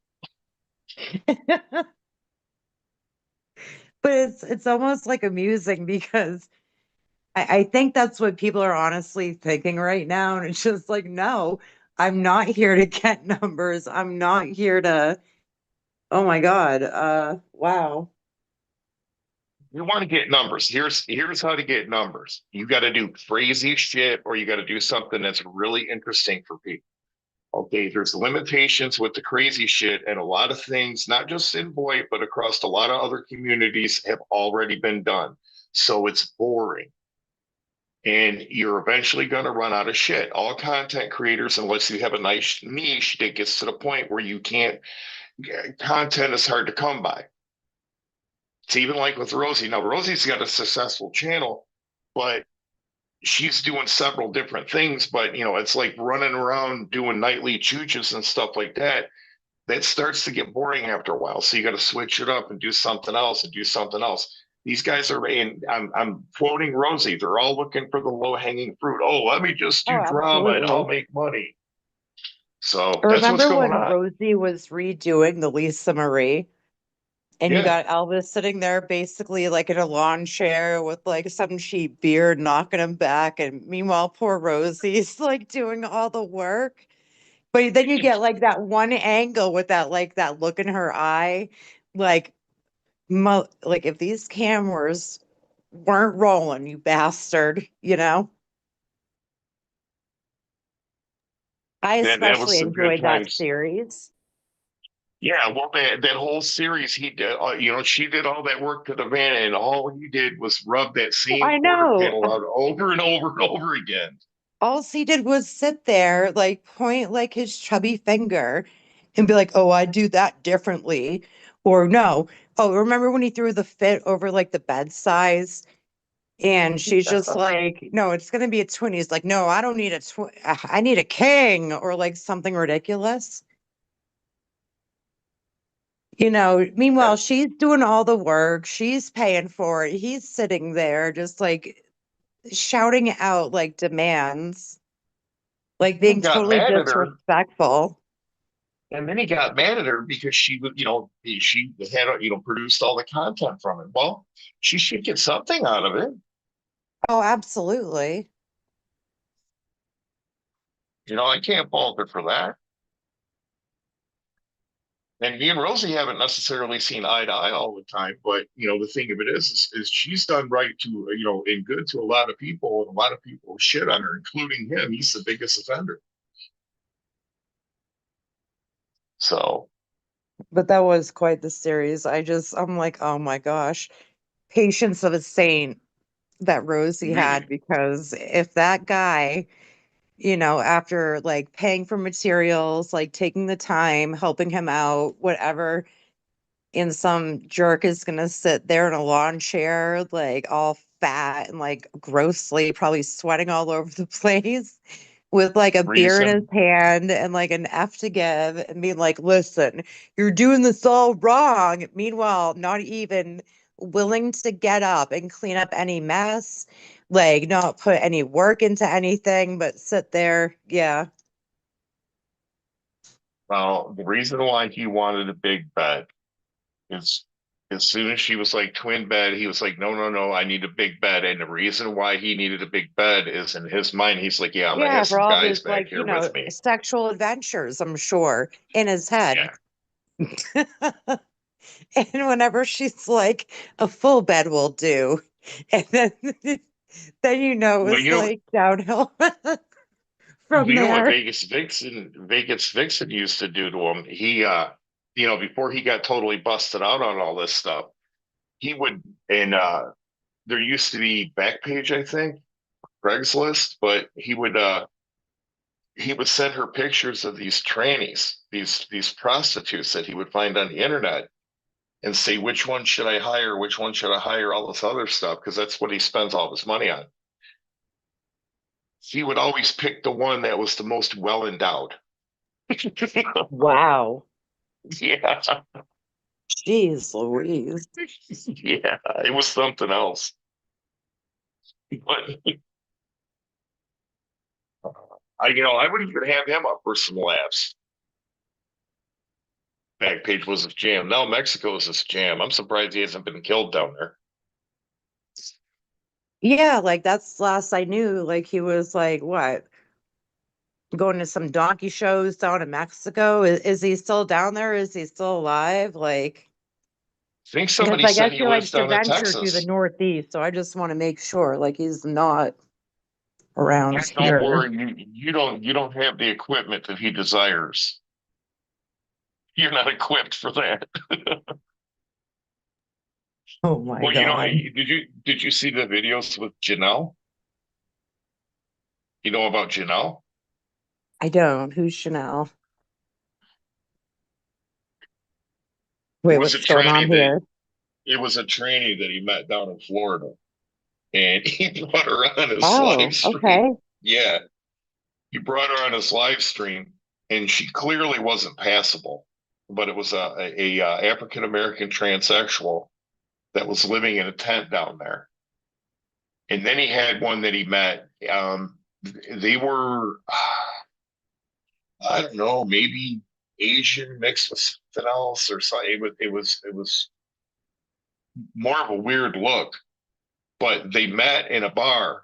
But it's almost like amusing because I think that's what people are honestly thinking right now. And it's just like, no, I'm not here to get numbers. I'm not here to, oh my God. Wow. You want to get numbers. Here's how to get numbers. You got to do crazy shit, or you got to do something that's really interesting for people. Okay, there's limitations with the crazy shit, and a lot of things, not just in Boyd, but across a lot of other communities, have already been done. So it's boring. And you're eventually going to run out of shit. All content creators, unless you have a nice niche that gets to the point where you can't, content is hard to come by. It's even like with Rosie. Now, Rosie's got a successful channel, but she's doing several different things. But, it's like running around doing nightly chooches and stuff like that. That starts to get boring after a while. So you got to switch it up and do something else and do something else. These guys are, and I'm quoting Rosie, they're all looking for the low hanging fruit. Oh, let me just Oh, do drama and I'll absolutely. make money. So that's what's Remember going when on. Rosie was redoing the Lisa Marie? And you Yeah. got Elvis sitting there basically like in a lawn chair with like some cheap beard knocking him back. And meanwhile, poor Rosie's like doing all the work. But then you get like that one angle with that like that look in her eye. Like like if these cameras weren't rolling, you bastard, you know? I That was especially some good enjoyed that times. series. Yeah, well, that whole series he did, she did all that work to the van, and all he did was rub that Oh, same I quarter know. panel out over and over and over again. All he did was sit there, like point like his chubby finger and be like, oh, I do that differently. Or no. Oh, remember when he threw the fit over like the bed size? And she's just like, no, it's gonna be a twin. He's like, no, I don't need a twin. I need a king or like something ridiculous. Yeah. Meanwhile, she's doing all the work, she's paying for it. He's sitting there just like shouting out like demands, like He being got totally mad at her, disrespectful. and then he got mad at her because she was, she had, produced all the content from it. Well, she should get something out of it. Oh, absolutely. I can't fault her for that. And me and Rosie haven't necessarily seen eye to eye all the time, but the thing of it is she's done right to, and good to a lot of people, and a lot of people shit on her, including him. He's the biggest offender. So But that was quite the series. I'm like, oh my gosh, patience of a saint that Rosie had, really, because if that guy, after like paying for materials, like taking the time, helping him out, whatever, and some jerk is gonna sit there in a lawn chair, like all fat and like grossly, probably sweating all over the place, with like a beer in his reason. hand and like an F to give and being like, listen, you're doing this all wrong. Meanwhile, not even willing to get up and clean up any mess, like not put any work into anything, but sit there. Yeah. Well, the reason why he wanted a big bed is as soon as she was like twin bed, he was like, no, no, no, I need a big bed. And the reason why he needed a big bed is in his mind, he's like, yeah, I'm gonna Yeah, have for some all guys his back like, here with me. sexual adventures, I'm sure, in his head. Yeah. And whenever she's like, a full bed will do. And then then Well, it's like downhill from you know what there. Vegas Vixen used to do to him? He before he got totally busted out on all this stuff, he would and there used to be Backpage, I think, Craigslist, but he would send her pictures of these trannies, these prostitutes that he would find on the internet. and say, which one should I hire? Which one should I hire? All this other stuff, because that's what he spends all his money on. He would always pick the one that was the most well endowed. Wow. Yeah. Jeez Louise. Yeah. It was something else. But I would even have him up for some laughs. Backpage was his jam. Now Mexico is his jam. I'm surprised he hasn't been killed down there. Yeah, like that's last I knew. Like he was like what? Going to some donkey shows down in Mexico. Is he still down there? Is he still alive? Like, I think because somebody I said guess he he lives likes to down in venture through the Texas. Northeast. So I just want to make sure like he's not around Don't here. worry, you don't have the equipment that he desires. You're not equipped for that. Oh my Well, God. did you see the videos with Janelle? You know about Janelle? I don't. Who's Chanel? It Wait, was a what's going on tranny that here? it was a tranny that he met down in Florida, and he brought her on his live Oh, stream. okay. Yeah, he brought her on his live stream, and she clearly wasn't passable, but it was a African American transsexual that was living in a tent down there. And then he had one that he met. They were, I don't know, maybe Asian mixed with something else or something. It was more of a weird look. But they met in a bar,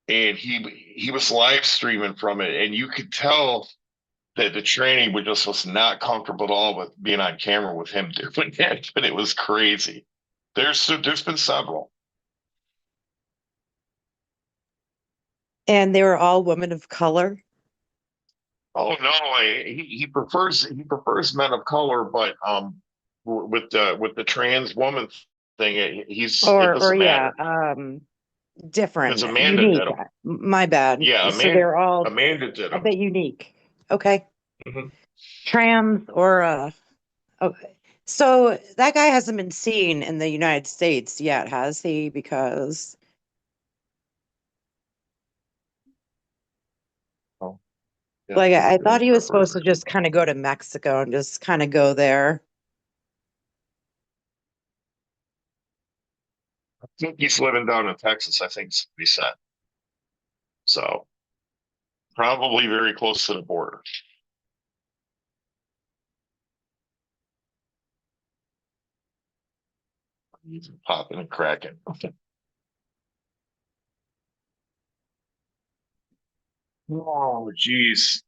and he was live streaming from it, and you could tell that the training was not comfortable at all with being on camera with him doing it. But it was crazy. There's been several. And they were all women of color. Oh no, he prefers men of color, but with the trans woman thing, it Or doesn't yeah, matter because different, Amanda unique. did them. My bad. Yeah, So they're all Amanda did a them. bit unique. Okay. Mhm. Trans or okay. So that guy hasn't been seen in the United States yet, has he? Because Oh, yeah, like I it thought was he was supposed to preferred. just kind of go to Mexico and just kind of go there. I think he's living down in Texas. I think he said so. Probably very close to the border. He's popping and cracking. Oh, geez.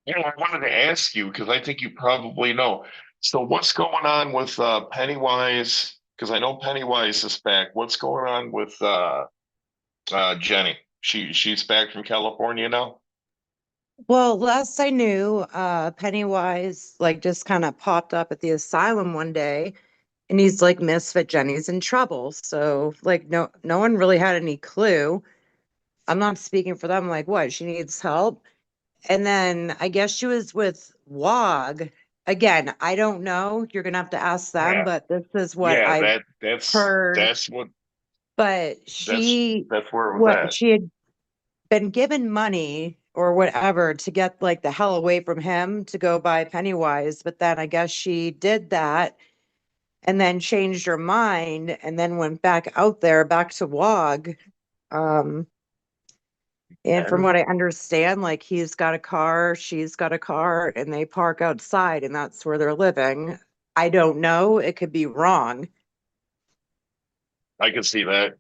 I wanted to ask you because I think you probably know. So, what's going on with Pennywise? Because I know Pennywise is back. What's going on with Jenny? She's back from California now. Well, last I knew, Pennywise like just kind of popped up at the asylum one day and he's like, Misfit Jenny's in trouble. So like no one really had any clue. I'm not speaking for them, like what, she needs help. And then I guess she was with WOG. Again, I don't know. You're gonna have to ask them, Yeah, but this is what yeah. I've That's heard. that's what But that's she that's where it was what at. she had been given money or whatever to get like the hell away from him to go buy Pennywise. But then I guess she did that and then changed her mind and then went back out there, back to WOG. Um, and from And what I understand, like he's got a car, she's got a car, and they park outside, and that's where they're living. I don't know. It could be wrong. I can see that.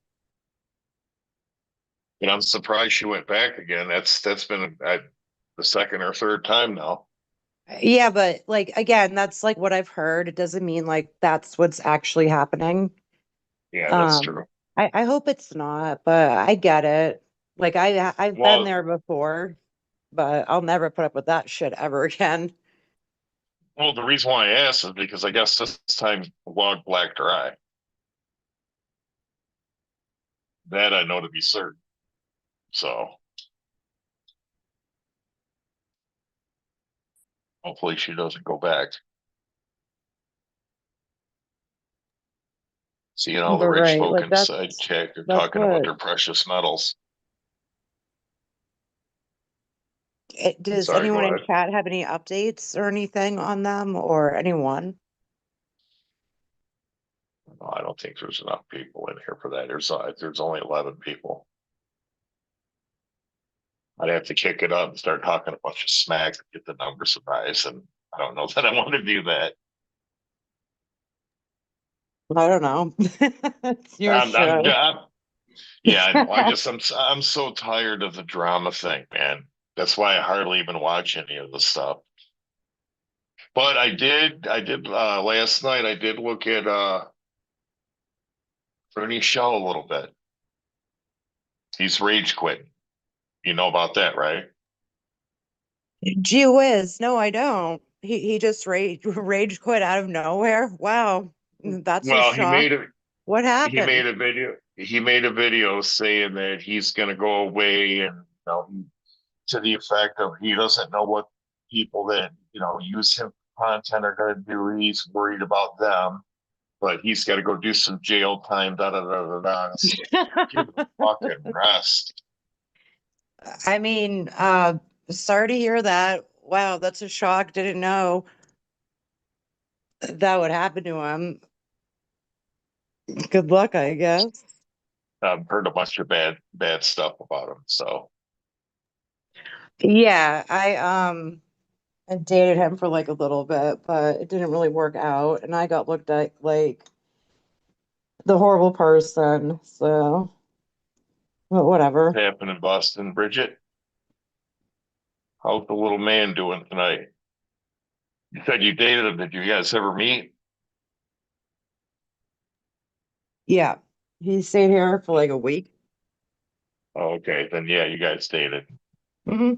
I'm surprised she went back again. That's been the second or third time now. Yeah, but like again, that's like what I've heard. It doesn't mean like that's what's actually happening. Yeah, that's Um, true. I hope it's not, but I get it. Like I've been Well, there before, but I'll never put up with that shit ever again. well, the reason why I asked is because I guess this time log blacked her eye. That I know to be certain. So hopefully she doesn't go back. seeing all the But rich right, folk like and sidekick are that's talking about what their precious metals. does Sorry, anyone go in ahead. chat have any updates or anything on them or anyone? No, I don't think there's enough people in here for that. There's only 11 people. I'd have to kick it up and start talking a bunch of smack to get the numbers rise, and I don't know that I want to do that. I don't know. It's your I'm, I'm, show. I'm yeah, I know. I'm so tired of the drama thing, man. That's why I hardly even watch any of the stuff. But I did last night I did look at Bernie Shaw a little bit. He's rage quitting. You know about that, right? Gee whiz, no, I don't. He just rage quit out of nowhere. Wow, that's a Well, shock. What he happened? made a video saying that he's going to go away, and to the effect of he doesn't know what people that use him content are going to do. He's worried about them, but he's got to go do some jail time. Da da da da da. It's like, give a fucking rest. I mean, sorry to hear that. Wow, that's a shock. Didn't know that would happen to him. Good luck, I guess. I've heard a bunch of bad stuff about him. So Yeah, I dated him for like a little bit, but it didn't really work out, and I got looked at like the horrible person. So, but whatever. what happened in Boston, Bridget? How's the little man doing tonight? You said you dated him. Did you guys ever meet? Yeah, he stayed here for like a week. Oh, okay, then yeah, you guys dated. Hmm.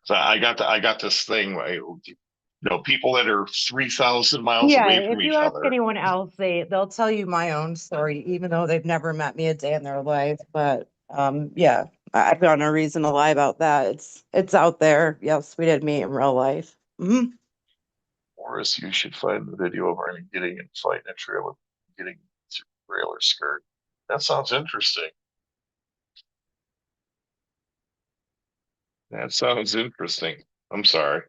So I got this thing, right? People that are 3,000 miles Yeah, away if from you each ask other. anyone else, they'll tell you my own story, even though they've never met me a day in their life. But yeah, I've got no reason to lie about that. It's out there. Yes, we did meet in real life. Hmm. Morris, you should find the video of Arnie getting in a fight in a trailer, getting through a trailer skirt. That sounds interesting. That sounds interesting. I'm sorry.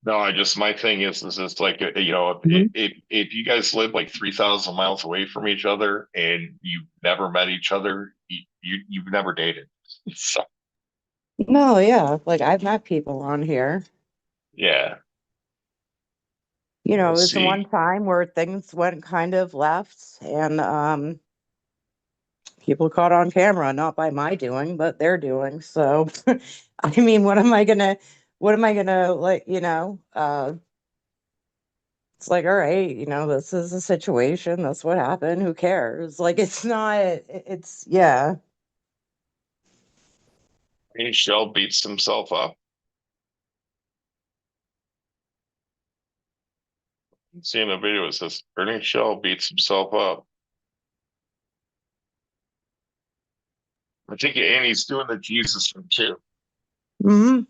No, my thing is it's like, Hmm. if you guys live like 3,000 miles away from each other and you've never met each other, you've never dated. So, No, yeah, like I've met people on here. yeah, It we'll was the one see. time where things went kind of left, and people caught on camera, not by my doing, but their doing. So, I mean, what am I gonna like, it's like, all right, this is a situation. That's what happened. Who cares? Like, it's not, it's, yeah. He Shell beats himself up. Seeing the video, it says Ernie Shell beats himself up. I think Annie's doing the Jesus thing too. Hmm.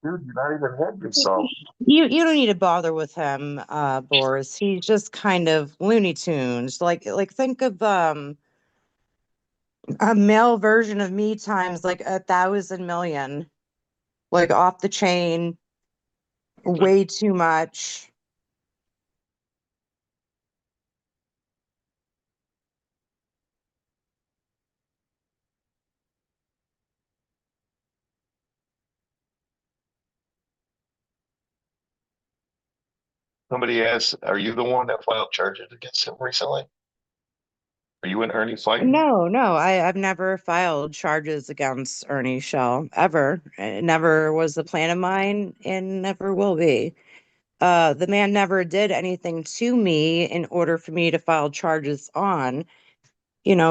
Dude, you're not even head yourself. You don't need to bother with him, Boris. He's just kind of Looney Tunes. Like think of a male version of me times like 1,000,000,000. Like off the chain, way too much. Somebody asked, "Are you the one that filed charges against him recently? Are you and Ernie fighting?" No, no, I've never filed charges against Ernie Shell ever. It never was the plan of mine and never will be. The man never did anything to me in order for me to file charges on.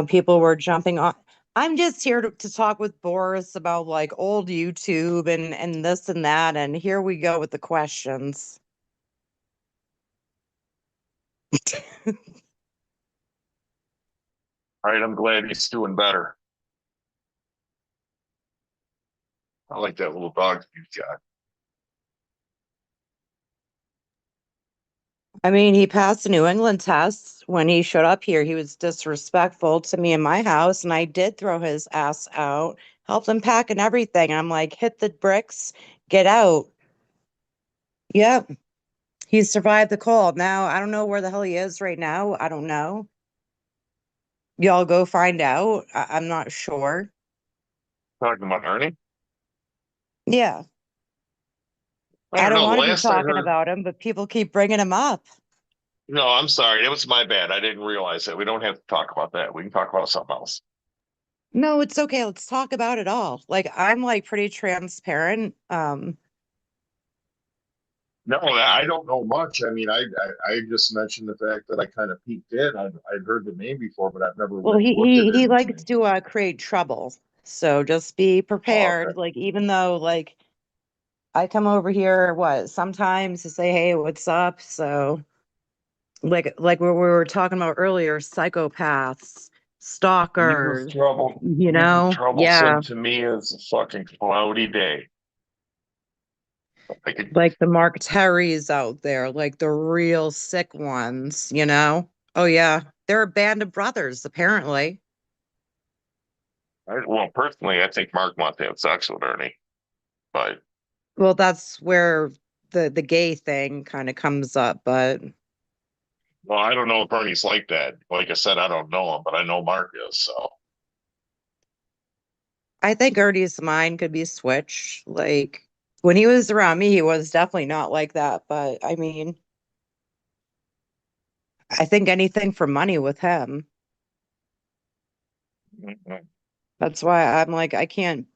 People were jumping on. I'm just here to talk with Boris about like old YouTube and this and that. And here we go with the questions. All right, I'm glad he's doing better. I like that little dog you've got. I mean, he passed the New England test. When he showed up here, he was disrespectful to me in my house, and I did throw his ass out, helped him pack and everything. I'm like, hit the bricks, get out. Yep, he survived the cold. Now, I don't know where the hell he is right now. I don't know. Y'all go find out. I'm not sure. Talking about Ernie? Yeah, I I don't don't know. want to be Last I talking heard, about him, but people keep bringing him up. no, I'm sorry. That was my bad. I didn't realize that. We don't have to talk about that. We can talk about something else. No, it's okay. Let's talk about it all. Like, I'm like pretty transparent. No, I don't know much. I mean, I just mentioned the fact that I kind of peeked in. I've heard the name before, but I've never Well, looked at he likes anything. to create trouble. So just be Oh, okay. prepared. Like, even though like I come over here, what, sometimes to say, hey, what's up? So like we were talking about earlier, psychopaths, Needless stalkers, trouble. you Needless know? troublesome Yeah. to me is a fucking cloudy day. I could, Like the Mark Terrys out there, like the real sick ones, you know? Oh yeah. They're a band of brothers, apparently. well, personally, I think Mark wants to have sex with Ernie, but Well, that's where the gay thing kind of comes up, but well, I don't know if Ernie's like that. Like I said, I don't know him, but I know Mark is. So I think Ernie's mind could be switched. Like when he was around me, he was definitely not like that. But I mean, I think anything for money with him. mhm. That's why I'm like, I can't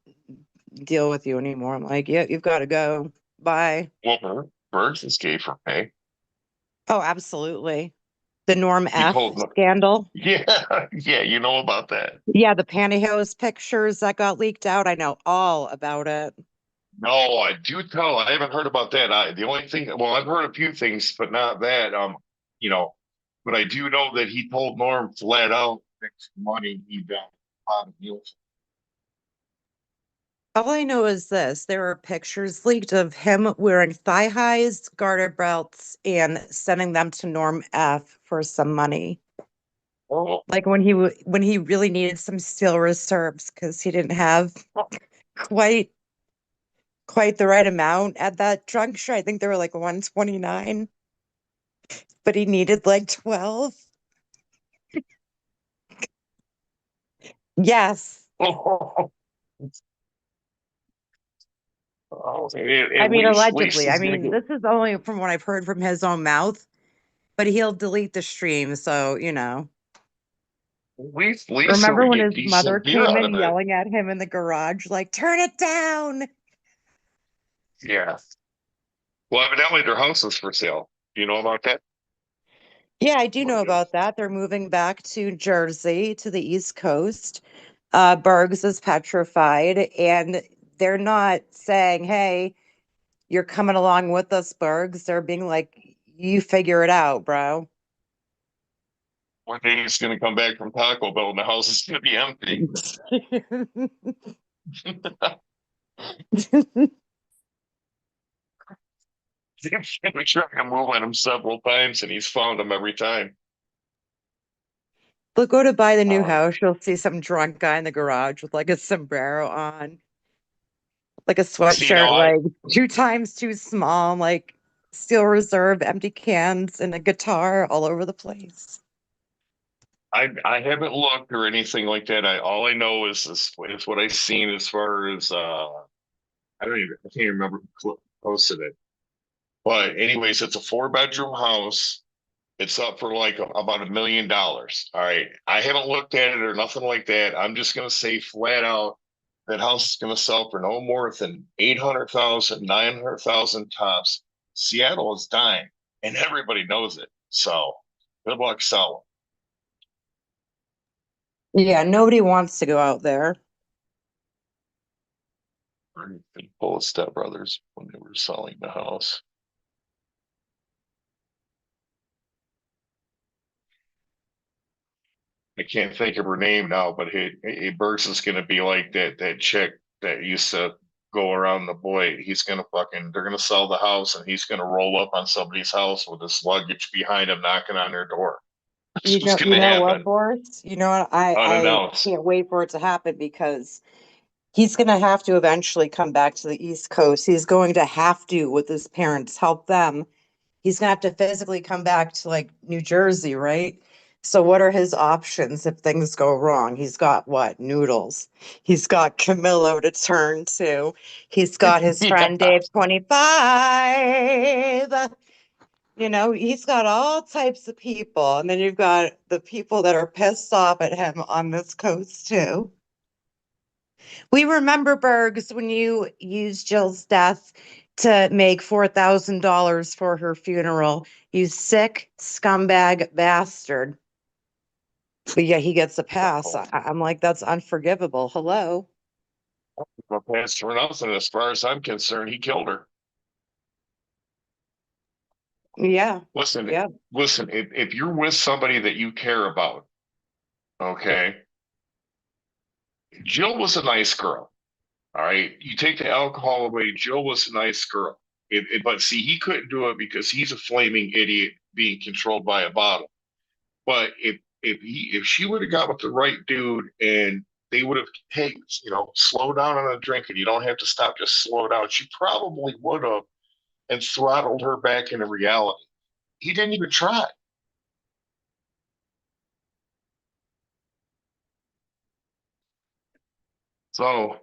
deal with you anymore. I'm like, yeah, you've got to go. Bye. Well, Berg's is gay for me. Oh, absolutely. The Norm He F told me, scandal. yeah, yeah, you know about that. Yeah, the pantyhose pictures that got leaked out. I know all about it. No, I do tell. I haven't heard about that. The only thing, well, I've heard a few things, but not that. You know, but I do know that he told Norm flat out, next money he got out of deals. All I know is this, there were pictures leaked of him wearing thigh highs, garter belts, and sending them to Norm F for some money. Oh, Like when he really needed some steel reserves because he didn't have quite quite the right amount at that juncture. I think they were like 129, but he needed like 12. Yes. oh, I mean, at least allegedly. I he's gonna mean, get this is only from what I've heard from his own mouth, but he'll delete the stream, so you know. at least he'll Remember when get his mother decent beer came out in of it. yelling at him in the garage, like, turn it down? Yeah. Well, evidently their house is for sale. Do you know about that? Yeah, I do What know it is? about that. They're moving back to Jersey, to the East Coast. Bergs is petrified, and they're not saying, hey, you're coming along with us, Bergs. They're being like, you figure it out, bro. One day he's gonna come back from Taco Bell and the house is gonna be empty. He's been trying to move on him several times and he's found them every time. But go to buy the new Um, house, you'll see some drunk guy in the garage with like a sombrero on, like a see sweatshirt, now like 2 times too small, like steel reserve, empty cans, and a guitar all over the place. I haven't looked or anything like that. All I know is what I've seen as far as I can't remember who posted it. But anyways, it's a 4 bedroom house. It's up for like about $1 million. All right. I haven't looked at it or nothing like that. I'm just gonna say flat out that house is gonna sell for no more than 800,000, 900,000 tops. Seattle is dying and everybody knows it. So good luck selling. Yeah, nobody wants to go out there. Both stepbrothers when they were selling the house. I can't think of her name now, but Burks is going to be like that chick that used to go around the boy. They're gonna sell the house and he's gonna roll up on somebody's house with his luggage behind him, knocking on their door. That's what's You gonna know what, happen Boris? You know what? I unannounced. can't wait for it to happen because he's going to have to eventually come back to the East Coast. He's going to have to, with his parents, help them. He's going to have to physically come back to like New Jersey, right? So what are his options if things go wrong? He's got what? Noodles. He's got Camillo to turn to. He's got his Yeah. friend Dave 25. You know, he's got all types of people. And then you've got the people that are pissed off at him on this coast too. We remember, Bergs, when you used Jill's death to make $4,000 for her funeral. You sick scumbag bastard. But yeah, he gets a pass. I'm like, that's unforgivable. Hello. My pants for nothing. As far as I'm concerned, he killed her. Yeah. Listen, Yeah. listen, if you're with somebody that you care about, okay, Jill was a nice girl. All right. You take the alcohol away, Jill was a nice girl. But see, he couldn't do it because he's a flaming idiot being controlled by a bottle. But if she would have got with the right dude and they would have, hey, slow down on a drink and you don't have to stop, just slow down. She probably would have and throttled her back into reality. He didn't even try. So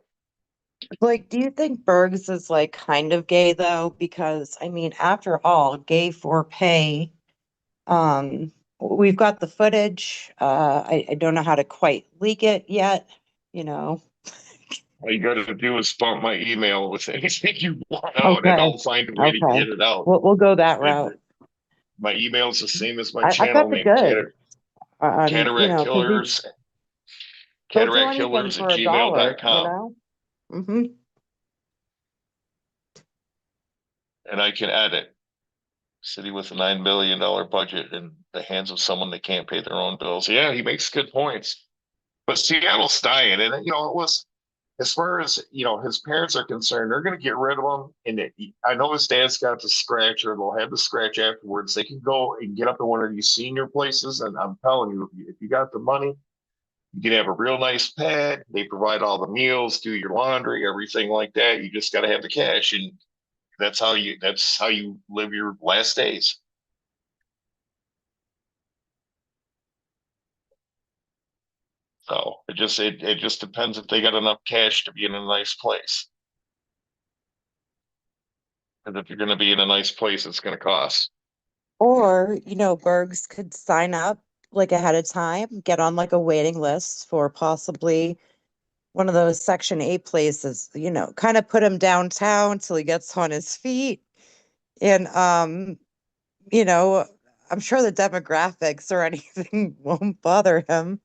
Like, do you think Bergs is like kind of gay though? Because I mean, after all, gay for pay. We've got the footage. I don't know how to quite leak it yet, you know. all you got to do is bump my email with anything you want out, and Okay. I'll find a way to Okay. get it out. We'll go that route. And my email is the same as my I've channel got the name, goods. You Cataract know, because Killers, they'll do cataract anything killers at for a dollar, you gmail.com. know? Mm-hmm. And I can edit. City with a $9 billion budget in the hands of someone that can't pay their own bills. Yeah, he makes good points. But Seattle's dying, and it was as far as his parents are concerned, they're going to get rid of him. And I know his dad's got the scratch, or they'll have the scratch afterwards. They can go and get up to one of these senior places, and I'm telling you, if you got the money, you can have a real nice pad. They provide all the meals, do your laundry, everything like that. You just got to have the cash, and that's how you live your last days. So it just depends if they got enough cash to be in a nice place. And if you're going to be in a nice place, it's going to cost. Or, Bergs could sign up like ahead of time, get on like a waiting list for possibly one of those Section 8 places, kind of put him downtown till he gets on his feet. And you know, I'm sure the demographics or anything won't bother him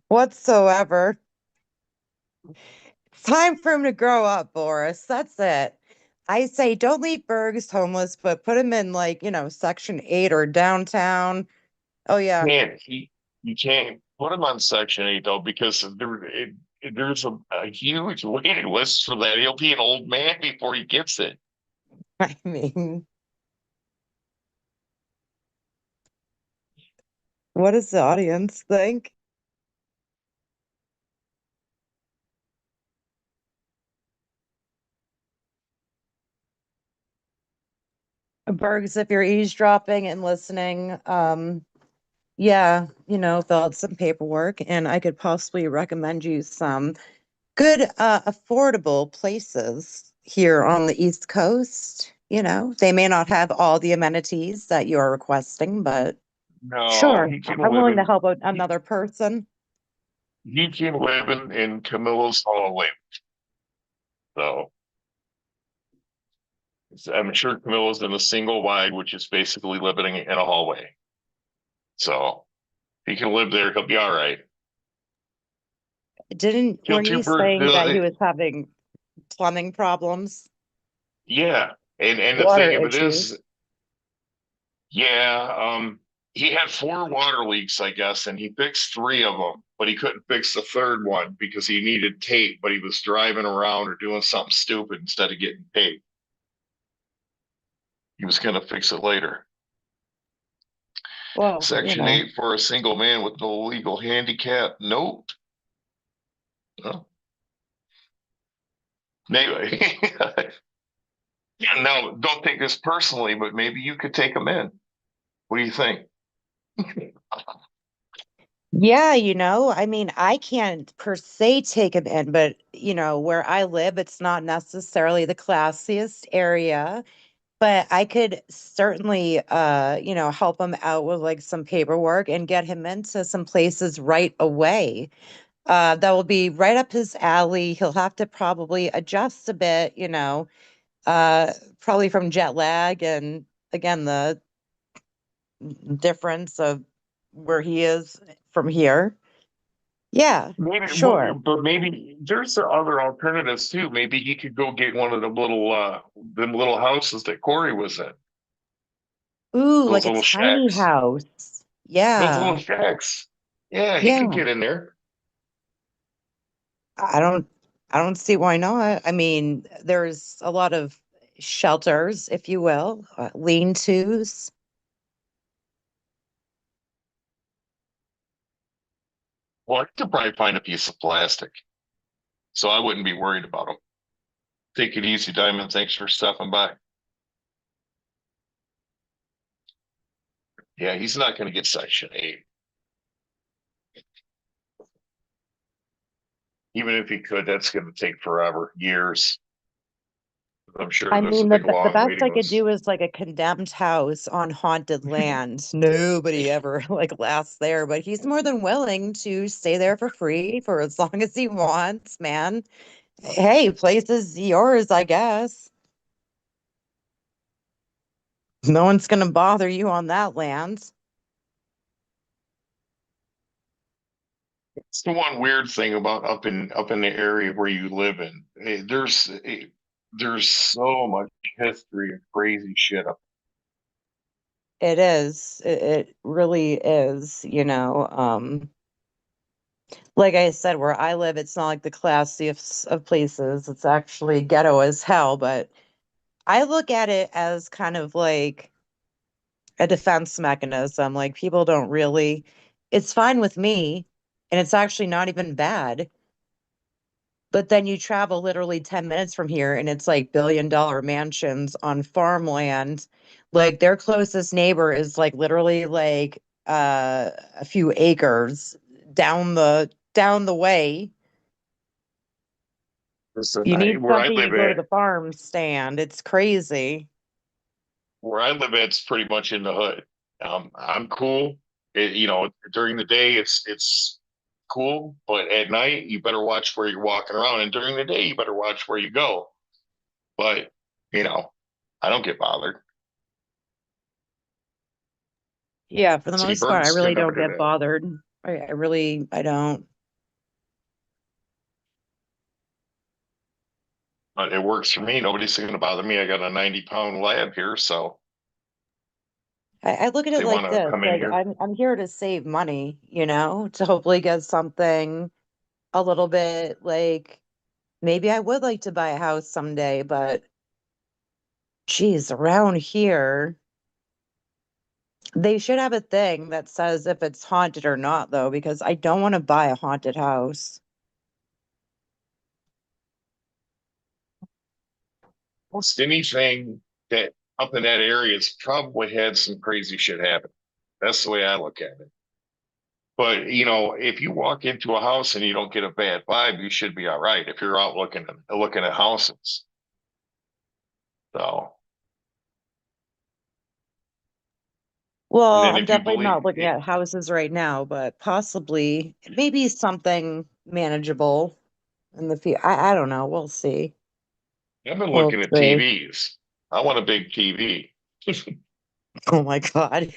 whatsoever. It's time for him to grow up, Boris. That's it. I say don't leave Bergs homeless, but put him in like, Section 8 or downtown. Oh yeah. You can't put him on Section 8 though, because there's a huge waiting list for that. He'll be an old man before he gets it. I mean, what does the audience think? Bergs, if you're eavesdropping and listening, yeah, fill out some paperwork and I could possibly recommend you some good affordable places here on the East Coast. They may not have all the amenities that you're requesting, but No, sure, he can I'm live willing to in help out he, another person. he can live in Camilla's hallway. So I'm sure Camilla's in a single wide, which is basically living in a hallway. So he can live there. He'll be all right. Kill Weren't two you birds. saying that he was having plumbing problems, Yeah, and the water thing of it issues? is, yeah, he had 4 water leaks, I guess, and he fixed 3 of them, but he couldn't fix the third one because he needed tape, but he was driving around or doing something stupid instead of getting paid. He was going to fix it later. Well, Section 8 for a single man with no legal handicap. Nope. No. Maybe. Yeah, no, don't take this personally, but maybe you could take him in. What do you think? yeah, I mean, I can't per se take him in, but where I live, it's not necessarily the classiest area, but I could certainly help him out with like some paperwork and get him into some places right away. That will be right up his alley. He'll have to probably adjust a bit, uh, probably from jet lag and again the difference of where he is from here. Yeah, Maybe, sure. but maybe there's other alternatives too. Maybe he could go get one of them little houses that Corey was in. Ooh, like Those a little tiny shacks. house. Those Yeah. little shacks. Yeah, he could Yeah. get in there. I don't I don't see why not. I mean, there's a lot of shelters, if you will, lean-tos. Well, I could probably find a piece of plastic, so I wouldn't be worried about him. Take it easy, Diamond. Thanks for stopping by. Yeah, he's not going to get Section 8. Even if he could, that's going to take forever, years. I'm sure I there's a mean, big the long best I waiting could list. do is like a condemned house on haunted land. Nobody ever like lasts there, but he's more than willing to stay there for free for as long as he wants, man. Hey, place is yours, I guess. No one's gonna bother you on that land. It's the one weird thing about up in the area where you live in. There's so much history and crazy shit up. It is. It really is, like I said, where I live, it's not like the classiest of places. It's actually ghetto as hell, but I look at it as kind of like a defense mechanism. Like people don't really, it's fine with me, and it's actually not even bad. But then you travel literally 10 minutes from here, and it's like billion-dollar mansions on farmland. Like their closest neighbor is like literally like a few acres down the way. Listen, You need where I something, you live go to at, the farm stand. It's crazy. it's pretty much in the hood. I'm cool. During the day it's cool, but at night you better watch where you're walking around, and during the day you better watch where you go. But you know, I don't get bothered. Yeah, for the See, most part, I birds really could never don't do get that. bothered. I don't. But it works for me. Nobody's going to bother me. I got a 90-pound lab here, so I look at if it they want like to this, come in like here. I'm here to save money, to hopefully get something a little bit like maybe I would like to buy a house someday, but geez, around here, they should have a thing that says if it's haunted or not, though, because I don't want to buy a haunted house. Most anything that up in that area has probably had some crazy shit happen. That's the way I look at it. But if you walk into a house and you don't get a bad vibe, you should be all right. If you're out looking at houses, so and Well, then I'm if you definitely believe, not looking at houses right now, but possibly maybe something manageable in the future. I don't know. We'll see. I've been We'll looking at see. TVs. I want a big TV. Oh my God.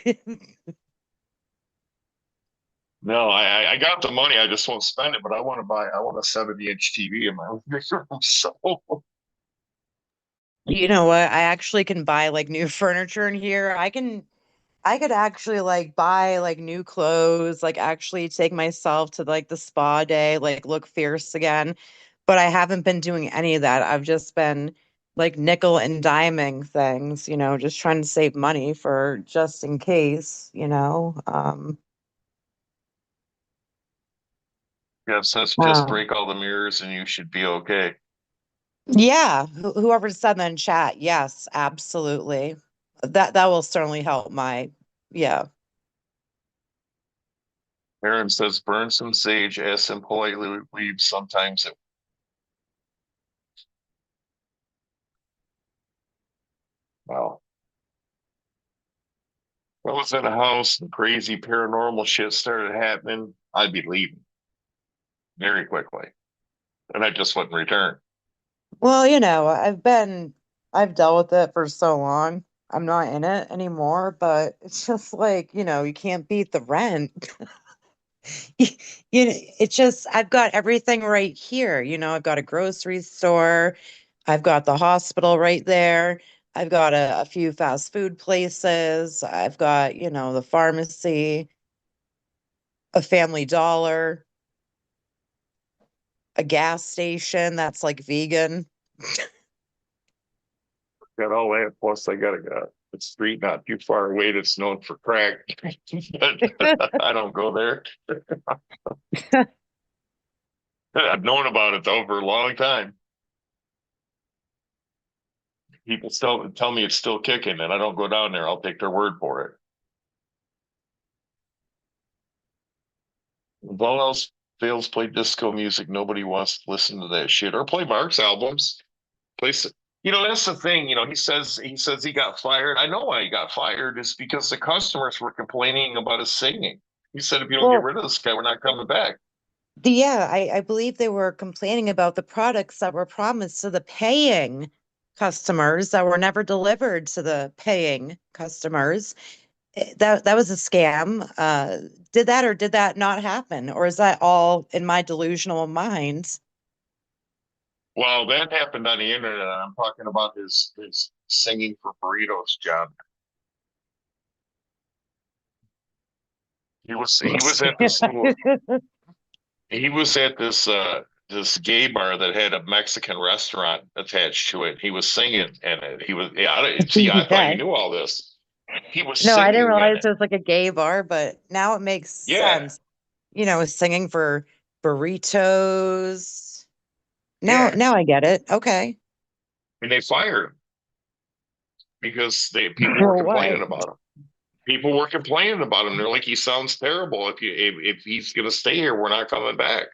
No, I got the money. I just won't spend it. But I want a 70-inch TV in my living room. So You know what? I actually can buy like new furniture in here. I can I could actually like buy like new clothes, like actually take myself to like the spa day, like look fierce again. But I haven't been doing any of that. I've just been like nickel and diming things, just trying to save money for just in case. Yes, that's just Uh, break all the mirrors and you should be okay. yeah, whoever said that in chat, yes, absolutely. That will certainly help yeah. Aaron says burn some sage, ask them politely leave sometimes it well. If I was in a house and crazy paranormal shit started happening, I'd be leaving very quickly. And I just wouldn't return. Well, I've dealt with it for so long. I'm not in it anymore, but it's just like, you can't beat the rent. You it's just, I've got everything right here. I've got a grocery store, I've got the hospital right there, I've got a few fast food places, I've got, the pharmacy, a Family Dollar, a gas station that's like vegan. Got all that. Plus, I got a street not too far away that's known for crack. But I don't go there. I've known about it though for a long time. People still tell me it's still kicking, and I don't go down there. I'll take their word for it. If all else fails, play disco music. Nobody wants to listen to that shit or play Mark's albums. Play, that's the thing. He says he got fired. I know why he got fired is because the customers were complaining about his singing. He said, if you don't get Well, rid of this guy, we're not coming back. yeah, I believe they were complaining about the products that were promised to the paying customers that were never delivered to the paying customers. That was a scam. Did that or did that not happen? Or is that all in my delusional mind? Well, that happened on the internet. I'm talking about his singing for burritos job. He was at this he was at this gay bar that had a Mexican restaurant attached to it. He was singing in it. He was yeah. See, I thought you Yeah. knew all this. He was No, I didn't singing in realize it. it was like a gay bar, but now it makes Yeah, sense. Singing for burritos. yeah. Now I get it. Okay. And they fired him because they people were For what? complaining about him. People were complaining about him. They're like, he sounds terrible. If he's gonna stay here, we're not coming back.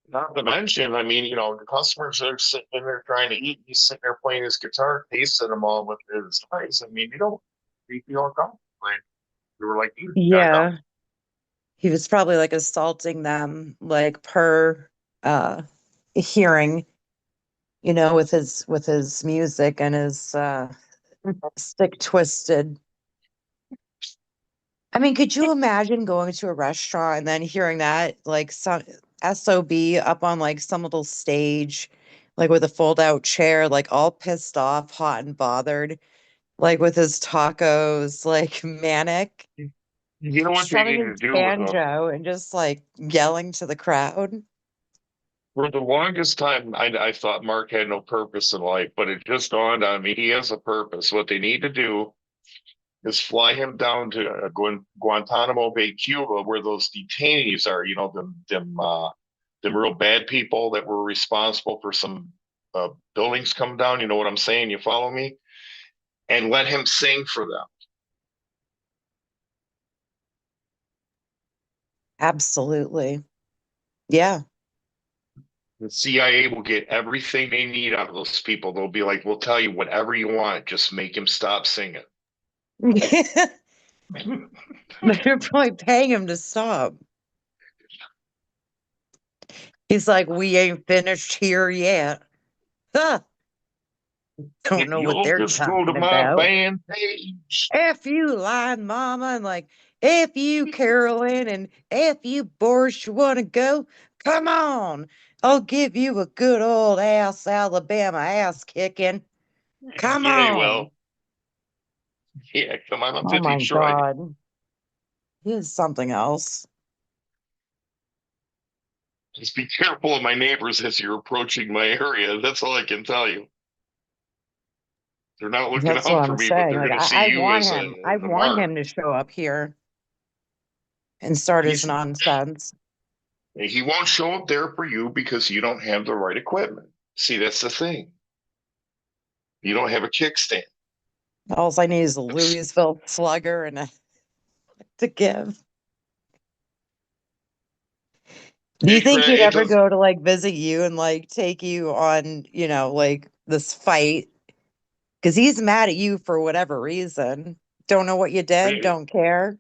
Not to mention, I mean, the customers are sitting in there trying to eat. He's sitting there playing his guitar, tasting them all with his eyes. I mean, you feel uncomfortable. Like, you were like, dude, you gotta go. Yeah. He was probably like assaulting them like per hearing, with his music and his stick twisted. I mean, could you imagine going to a restaurant and then hearing that like some SOB up on like some little stage, like with a fold out chair, like all pissed off, hot and bothered, like with his tacos, like manic, You know what they strumming need his to do with them? banjo and just like yelling to the crowd? For the longest time, I thought Mark had no purpose in life, but it just dawned on me he has a purpose. What they need to do is fly him down to Guantanamo Bay, Cuba, where those detainees are. Them real bad people that were responsible for some buildings come down. You know what I'm saying? You follow me? And let him sing for them. Absolutely. Yeah. The CIA will get everything they need out of those people. They'll be like, "We'll tell you whatever you want. Just make him stop singing." They're probably paying him to stop. He's like, we ain't finished here yet. Huh, don't If know what you'll they're just go to talking my about. band page. F you, lying mama, and like, F you, Carolyn, and F you, Boris, you want to go? Come on. I'll give you a good old ass Alabama ass kicking. Come Yeah, he on. will. Yeah, come on up Oh to my Detroit. God. He is something else. Just be careful of my neighbors as you're approaching my area. That's all I can tell you. They're not looking That's what out for I'm me, but saying. they're Like going to see I you want as him. I a want mark. him to show up here and start his He's nonsense. he won't show up there for you because you don't have the right equipment. See, that's the thing. You don't have a kickstand. All I need is a Louisville slugger and a to give. Do you think he'd It ever does. go to like visit you and like take you on, like this fight? Because he's mad at you for whatever reason. Don't know what you did, don't care.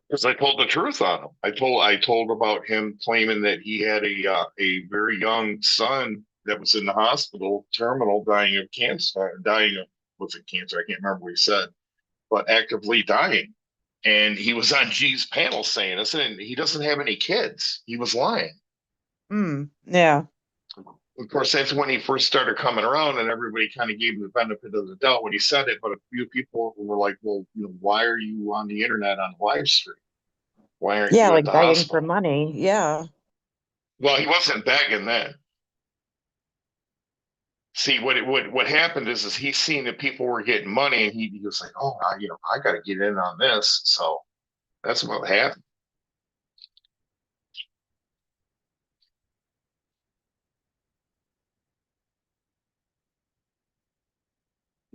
Because I told the truth on him. I told about him claiming that he had a very young son that was in the hospital, terminal, dying of cancer, dying of was it cancer? I can't remember what he said, but actively dying. And he was on G's panel saying this, and he doesn't have any kids. He was lying. Yeah. Of course, that's when he first started coming around, and everybody kind of gave him the benefit of the doubt when he said it. But a few people were like, "Well, why are you on the internet on live stream? Why aren't Yeah, you at like the begging for hospital?" money. Yeah. Well, he wasn't begging then. See, what happened is he seen that people were getting money, and he was like, "Oh, I got to get in on this." So that's what happened.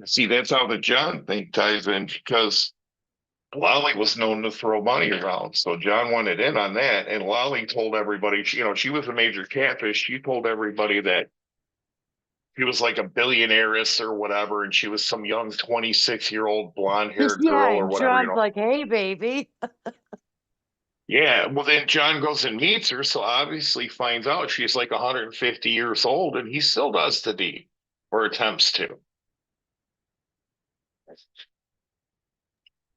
See, that's how the John thing ties in because Lolly was known to throw money around. So John wanted in on that. And Lolly told everybody, she was a major catfish. She told everybody that she was like a billionaireess or whatever. And she was some young 26-year-old blonde haired Yeah, girl or and whatever, John's like, hey, baby. Yeah. Well, then John goes and meets her. So obviously finds out she's like 150 years old and he still does the deed or attempts to,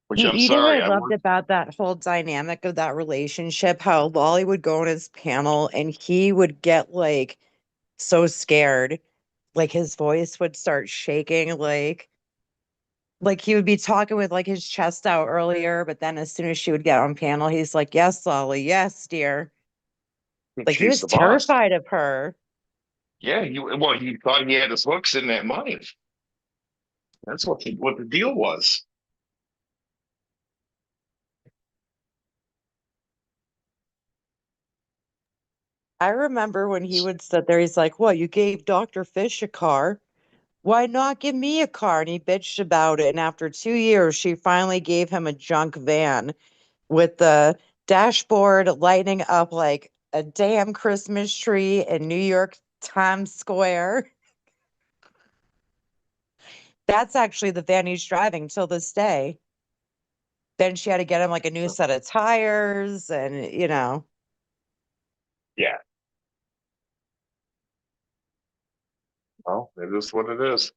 which I'm You know what I sorry. I loved worked. about that whole dynamic of that relationship? How Lolly would go on his panel and he would get like so scared, like his voice would start shaking, like he would be talking with like his chest out earlier, but then as soon as she would get on panel, he's like, "Yes, Lolly, yes, dear." Like he She's was the boss. terrified of her. Yeah. He thought he had his hooks in that money. That's what the deal was. I remember when he would sit there, he's like, "What, you gave Dr. Fish a car? Why not give me a car?" And he bitched about it. And after 2 years, she finally gave him a junk van with the dashboard lighting up like a damn Christmas tree in New York Times Square. That's actually the van he's driving till this day. Then she had to get him like a new set of tires and. Yeah. Well, it is what it is.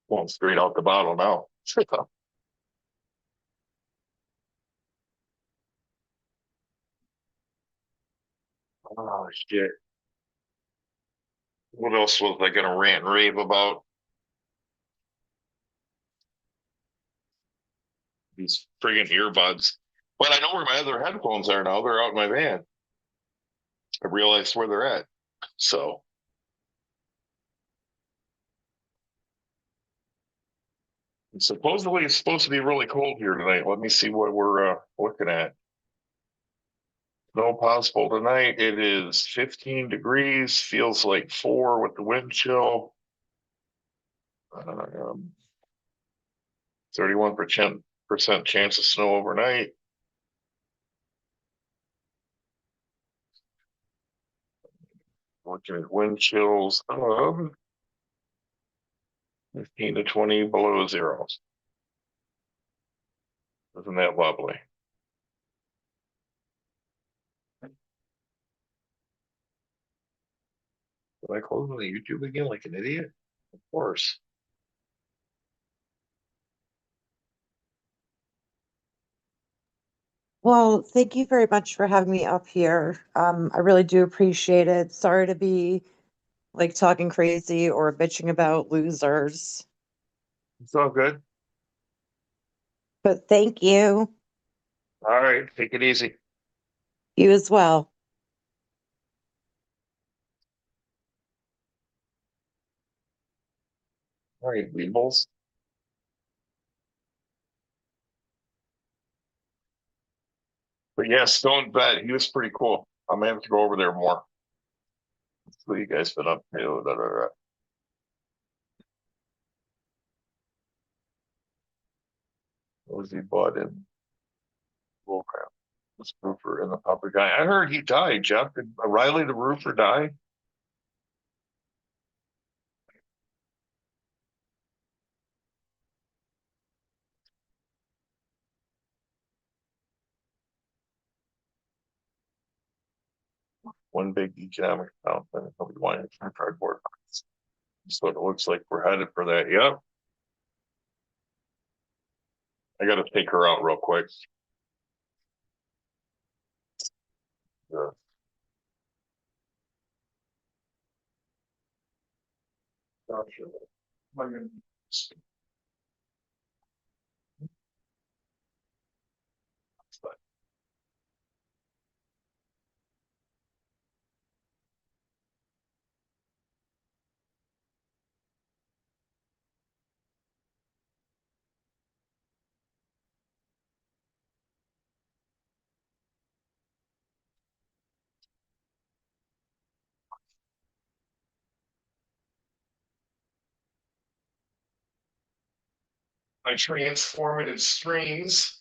Going straight out the bottle now. Oh shit. What else was I gonna rant and rave about? These friggin' earbuds. But I know where my other headphones are now. They're out in my van. I realized where they're at. So supposedly it's supposed to be really cold here tonight. Let me see what we're looking at. No possible tonight. It is 15 degrees. Feels like 4 with the wind chill. 31% chance of snow overnight. Looking at wind chills of 15 to 20 below zero. Isn't that lovely? Did I close the YouTube again like an idiot? Of course. Well, thank you very much for having me up here. I really do appreciate it. Sorry to be like talking crazy or bitching about losers, It's all good. but thank you. All right, take it easy. You as well. All right, Weebles. But yeah, Stone Bet, he was pretty cool. I'm gonna have to go over there more. What you guys been up to? Da, da, da. What was he bought in? Bullcrap. This roofer and the public guy. I heard he died, Jeff. Did Riley the roofer die? One big economic development. Nobody wanted for cardboard. That's what it looks like we're headed for that. Yep. I gotta take her out real quick. Yeah. Gotcha. My transformative strings.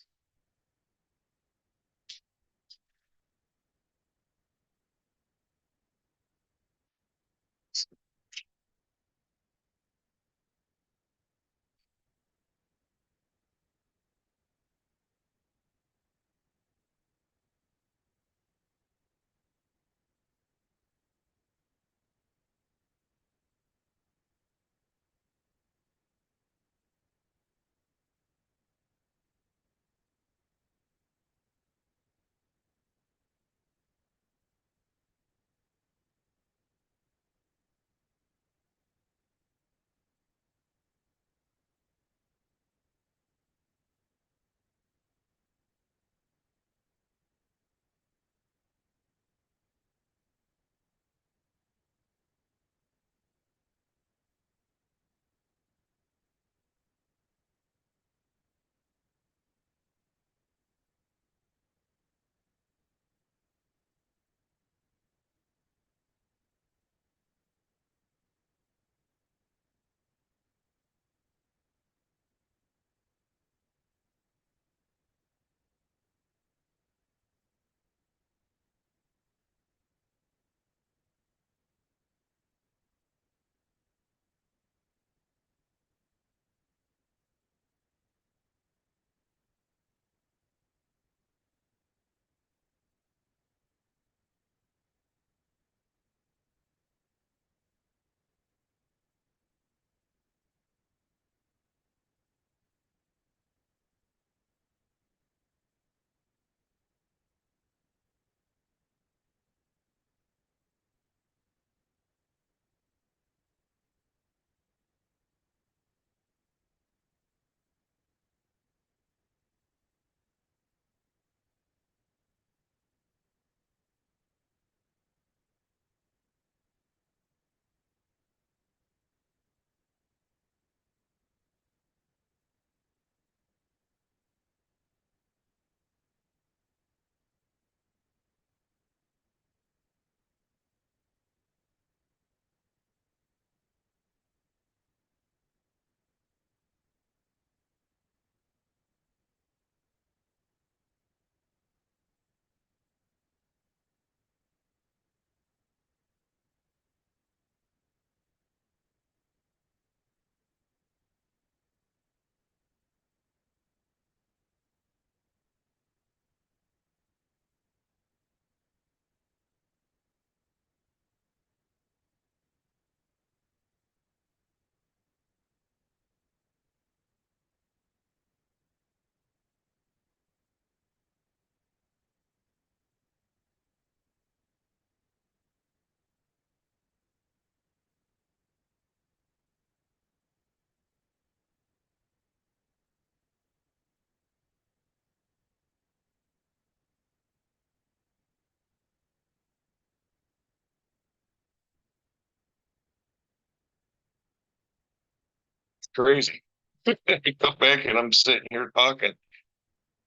crazy. I come back and I'm sitting here talking.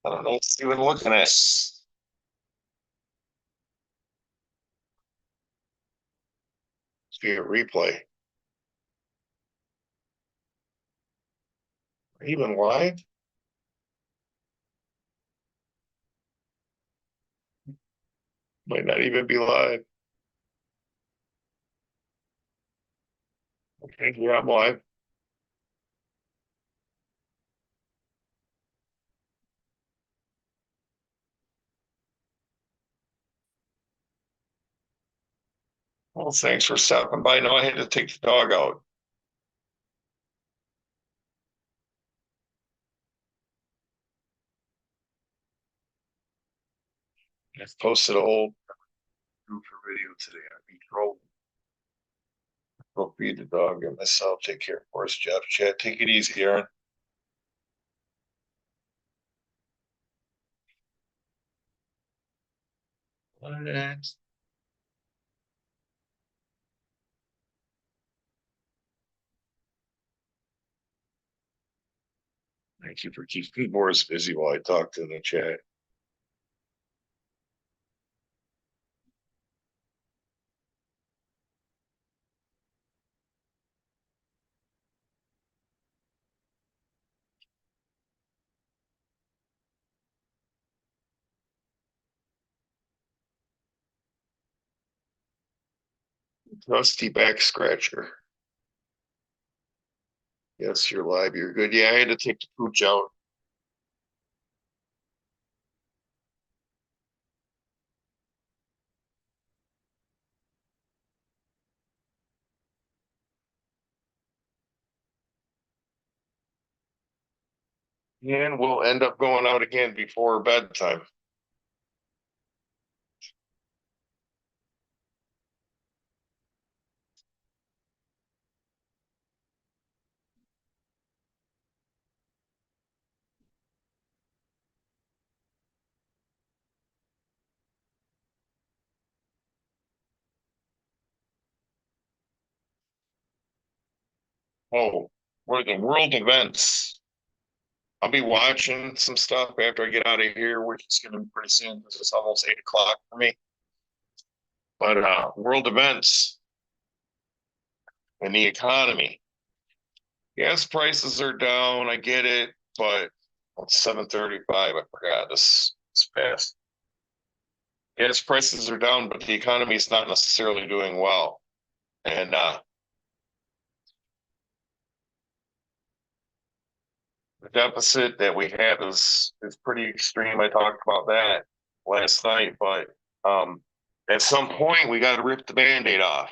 I don't know what's even looking at. See a replay. Even live? Might not even be live. Okay, yeah, I'm live. Well, thanks for stopping by. No, I had to take the dog out. I posted a whole group for video today. I be trolling. Go feed the dog and myself. Take care for us, Jeff. Chad, take it easy, Aaron. What? Thank you for keeping Boris busy while I talk to the chat. Rusty back scratcher. Yes, you're live. You're good. Yeah, I had to take the pooch out. And we'll end up going out again before bedtime. Oh, what are the world events? I'll be watching some stuff after I get out of here, which is going to be pretty soon because it's almost 8 o'clock for me. But world events and the economy. Gas prices are down. I get it, but it's 7:35. I forgot this fast. Gas prices are down, but the economy is not necessarily doing well. And the deficit that we have is pretty extreme. I talked about that last night, but at some point we got to rip the band-aid off.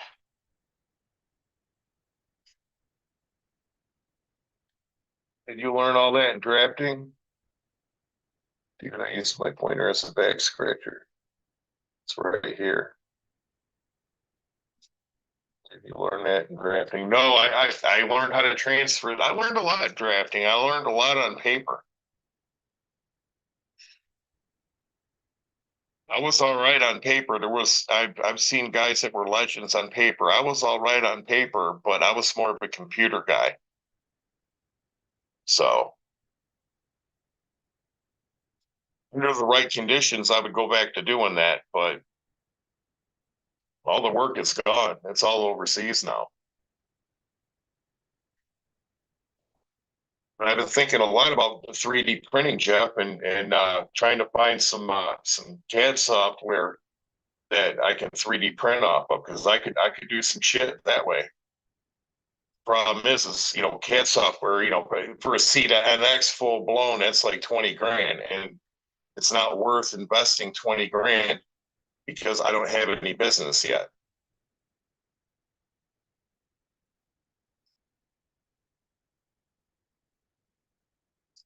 Did you learn all that in drafting? Can I use my pointer as a back scratcher? It's right here. Did you learn that in drafting? No, I learned how to transfer. I learned a lot in drafting. I learned a lot on paper. I was all right on paper. I've seen guys that were legends on paper. I was all right on paper, but I was more of a computer guy. So under the right conditions, I would go back to doing that, but all the work is gone. It's all overseas now. I've been thinking a lot about 3D printing, Jeff, and trying to find some CAD software that I can 3D print off of because I could do some shit that way. Problem is CAD software, for a CETA NX full blown, that's like 20 grand, and it's not worth investing 20 grand because I don't have any business yet.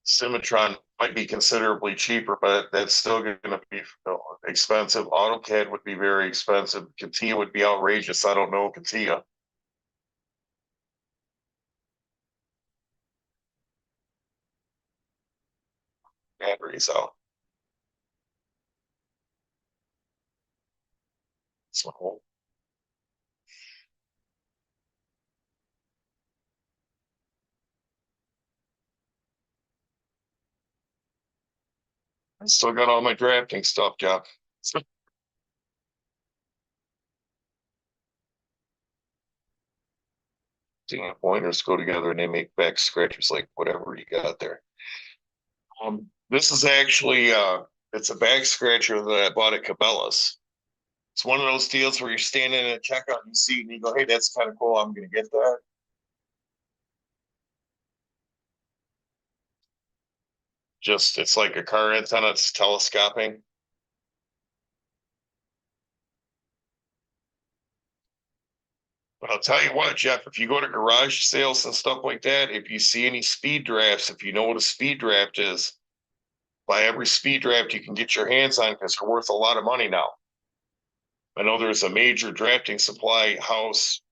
Cimatron might be considerably cheaper, but that's still going to be expensive. AutoCAD would be very expensive. CATIA would be outrageous. I don't know CATIA. Batteries out. So I still got all my drafting stuff, Jeff. See, my pointers go together and they make back scratchers like whatever you got there. This is actually it's a back scratcher that I bought at Cabela's. It's one of those deals where you're standing at a checkout and you see it and you go, hey, that's kind of cool. I'm gonna get that. Just it's like a car antenna, it's telescoping. But I'll tell you what, Jeff, if you go to garage sales and stuff like that, if you see any speed drafts, if you know what a speed draft is, buy every speed draft you can get your hands on because they're worth a lot of money now. I know there's a major drafting supply house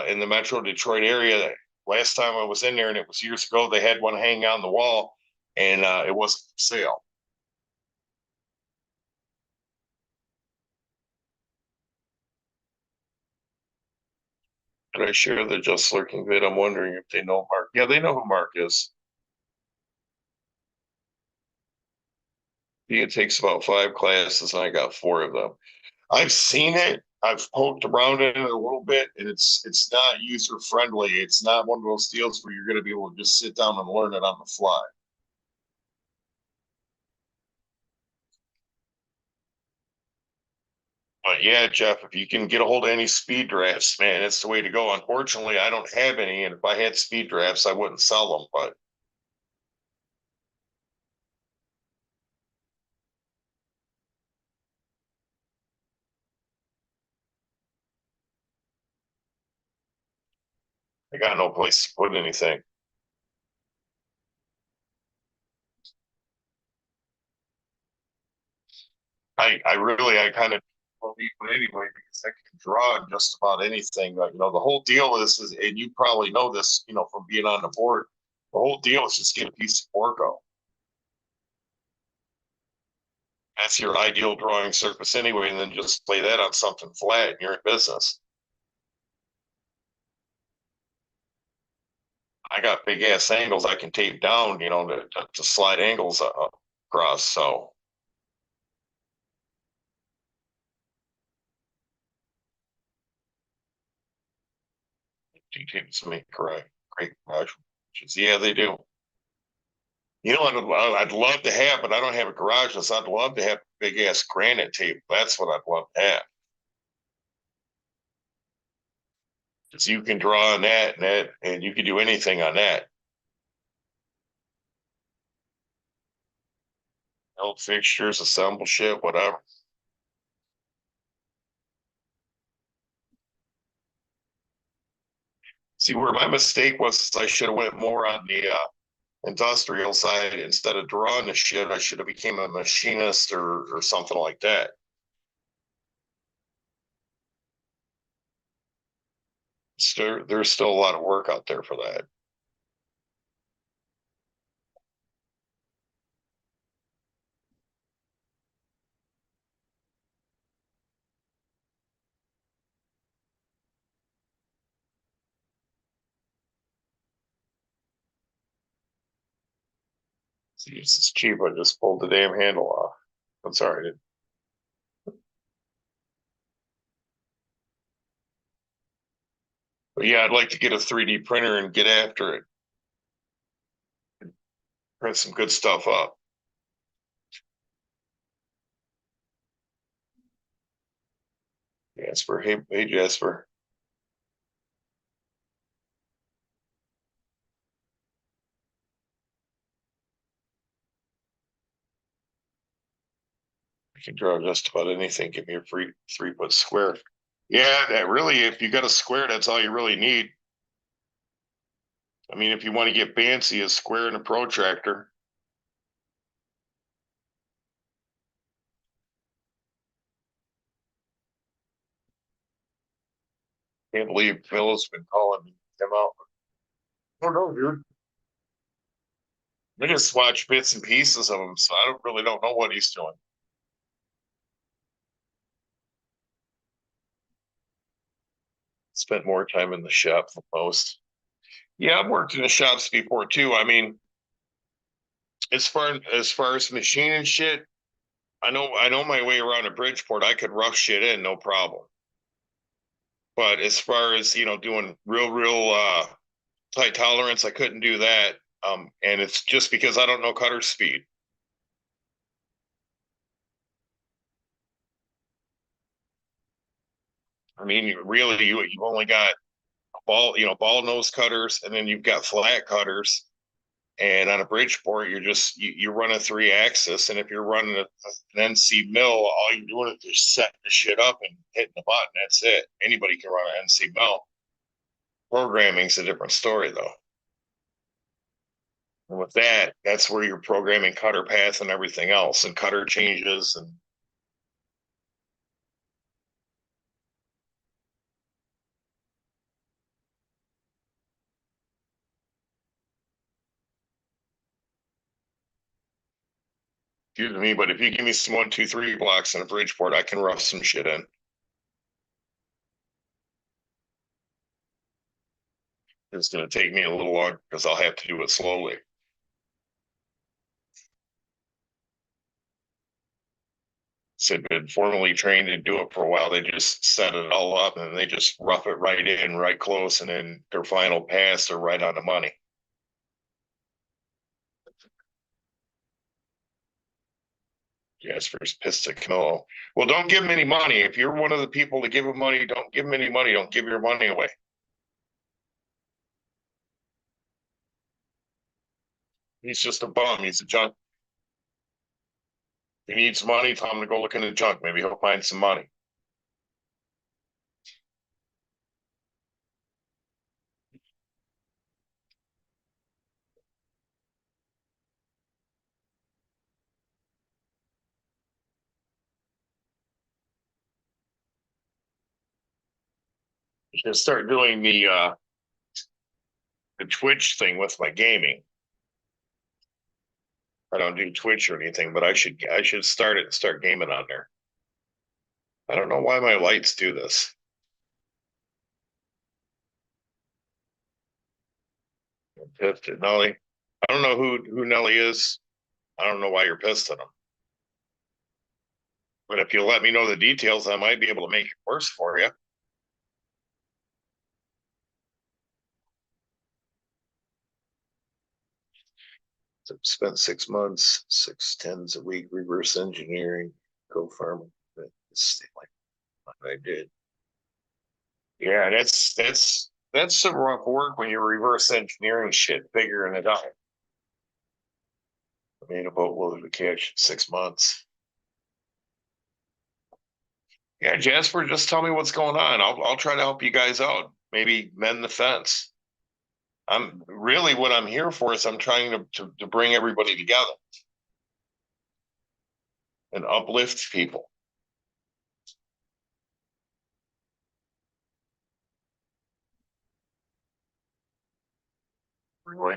in the Metro Detroit area. Last time I was in there, and it was years ago, they had one hanging on the wall, and it wasn't for sale. But I share the Just Lurking vid. I'm wondering if they know Mark. Yeah, they know who Mark is. It takes about 5 classes, and I got 4 of them. I've seen it. I've poked around in it a little bit, and it's not user friendly. It's not one of those deals where you're going to be able to just sit down and learn it on the fly. But yeah, Jeff, if you can get a hold of any speed drafts, man, it's the way to go. Unfortunately, I don't have any, and if I had speed drafts, I wouldn't sell them. But I got no place to put anything. I kind of believe it anyway because I can draw just about anything. You know, the whole deal is, and you probably know this, you know, from being on the board. The whole deal is just get a piece of Orgo. That's your ideal drawing surface anyway, and then just lay that on something flat, and you're in business. I got big ass angles I can tape down, you know, to slide angles across. So details make correct, great garage. Yeah, they do. You know, I'd love to have, but I don't have a garage. I'd love to have big ass granite tape. That's what I'd love to have. Because you can draw on and you can do anything on that. Help fixtures, assemble shit, whatever. See where my mistake was, I should have went more on the industrial side instead of drawing the shit. I should have became a machinist or something like that. There's still a lot of work out there for that. See, it's cheap. I just pulled the damn handle off. I'm sorry. But yeah, I'd like to get a 3D printer and get after it. Print some good stuff up. Jasper, hey Jasper. I can draw just about anything. Give me a free 3-foot square. Yeah, that really, if you got a square, that's all you really need. I mean, if you want to get fancy, a square and a protractor. Can't believe Phil's been calling him out. Oh no, dude. I just watch bits and pieces of him, so I don't know what he's doing. Spent more time in the shop than most. Yeah, I've worked in the shops before too. I mean, as far as machine and shit, I know my way around a Bridgeport. I could rough shit in, no problem. But as far as doing real tight tolerance, I couldn't do that. And it's just because I don't know cutter speed. I mean, really, you've only got ball nose cutters, and then you've got flat cutters. And on a Bridgeport, you're running 3-axis, and if you're running an NC mill, all you're doing is just setting the shit up and hitting the button. That's it. Anybody can run an NC mill. Programming's a different story, though. And with that, that's where you're programming cutter path and everything else, and cutter changes and excuse me, but if you give me some 1, 2, 3 blocks in a Bridgeport, I can rough some shit in. It's going to take me a little longer because I'll have to do it slowly. So they've been formally trained to do it for a while. They just set it all up and they just rough it right in, right close, and then their final pass, they're right on the money. Jasper's pissed at Camilo. Well, don't give him any money. If you're one of the people to give him money, don't give him any money. Don't give your money away. He's just a bum. He's a junk. If he needs money, tell him to go look in the junk. Maybe he'll find some money. You should start doing the Twitch thing with my gaming. I don't do Twitch or anything, but I should start it and start gaming on there. I don't know why my lights do this. I'm pissed at Nelly. I don't know who Nelly is. I don't know why you're pissed at him. But if you let me know the details, I might be able to make it worse for you. So spent 6 months, 6 10s a week, reverse engineering, go farming. It's like I did. Yeah, that's some rough work when you're reverse engineering shit, figuring it out. I made a boatload of cash in 6 months. Yeah, Jasper, just tell me what's going on. I'll try to help you guys out. Maybe mend the fence. I'm really what I'm here for is I'm trying to bring everybody together and uplift people. Really?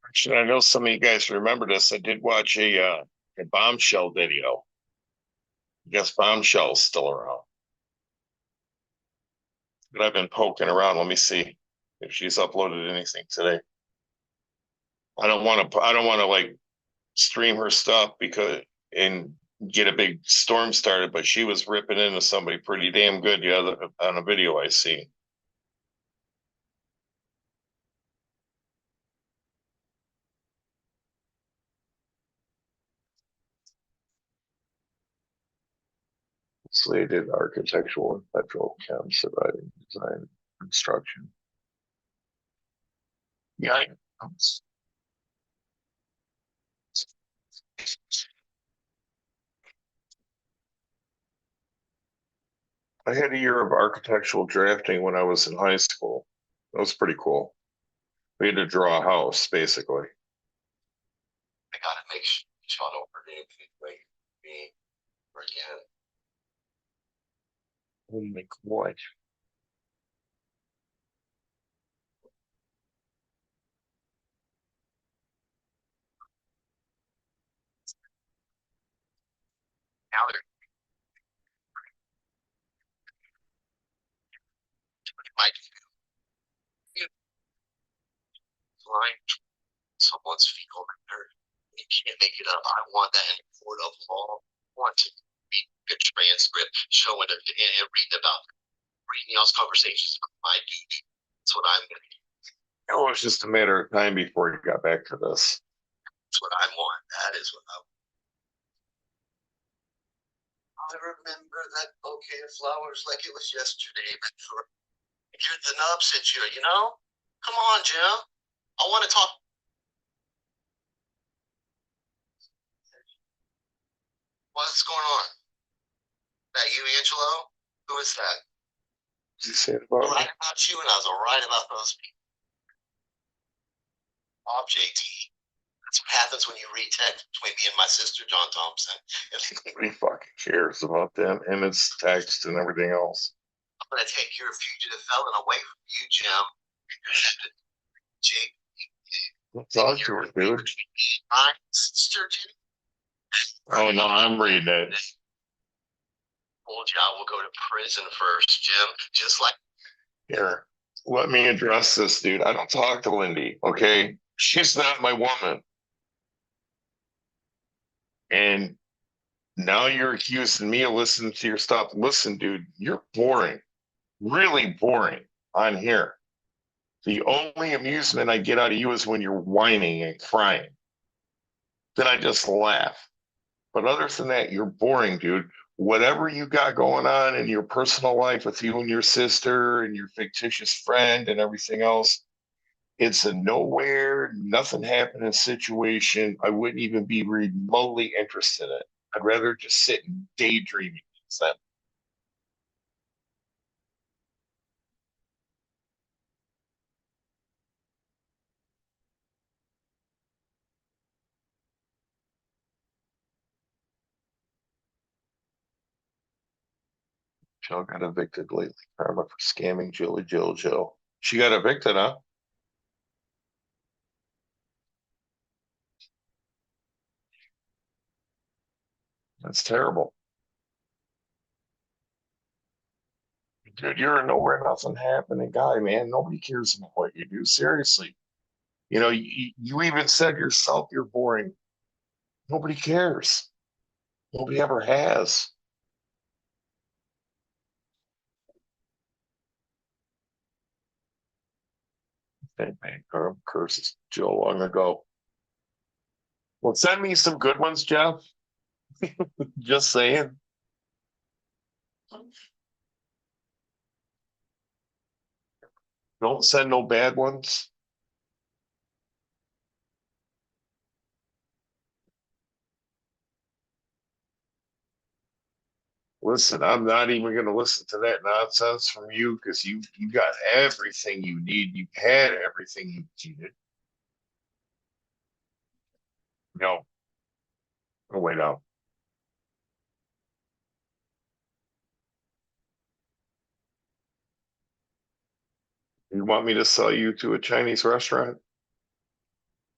Actually, I know some of you guys remember this. I did watch a bombshell video. I guess bombshell's still around. But I've been poking around. Let me see if she's uploaded anything today. I don't want to like stream her stuff because and get a big storm started, but she was ripping into somebody pretty damn good on a video I see. Slated architectural and petrochem surviving design. Construction. Yeah. I had a year of architectural drafting when I was in high school. That was pretty cool. We had to draw a house, basically. I gotta make sure Sean don't forget anything like me or again. Oh my God. Now they're might line someone's fecal matter. You can't make it up. I want that in court of law. I want to read a transcript showing it and reading about reading y'all's conversations. My duty. That's what I'm gonna do. It was just a matter of time before you got back to this. That's what I want. That is what I want. I remember that bouquet of flowers like it was yesterday. You're the nub situation, you know? Come on, Jim. I want to talk. What's going on? That you, Angelo? Who is that? You said I about right about you, and I was right about those people. Bob JT. That's what happens when you read text between me and my sister, John Thompson. nobody fucking cares about them and it's text and everything else. I'm going to take your fugitive felon away from you, Jim. Jake. Talk to her, dude. My sister, Jim. Oh no, I'm reading it. Told you I will go to prison first, Jim. Just like Here, let me address this, dude. I don't talk to Lindy, okay? She's not my woman. And now you're accusing me of listening to your stuff. Listen, dude, you're boring, really boring on here. The only amusement I get out of you is when you're whining and crying. Then I just laugh. But other than that, you're boring, dude. Whatever you got going on in your personal life with you and your sister and your fictitious friend and everything else, it's a nowhere, nothing happening situation. I wouldn't even be remotely interested in it. I'd rather just sit and daydreaming instead. Jill got evicted lately. Karma for scamming Jill. She got evicted, huh? That's terrible. Dude, you're a nowhere, nothing happening guy, man. Nobody cares about what you do. Seriously. You know, you even said yourself you're boring. Nobody cares. Nobody ever has. That man curses Jill long ago. Well, send me some good ones, Jeff. Just saying. Don't send no bad ones. Listen, I'm not even going to listen to that nonsense from you because you got everything you need. You had everything you needed. No, oh wait, no. You want me to sell you to a Chinese restaurant?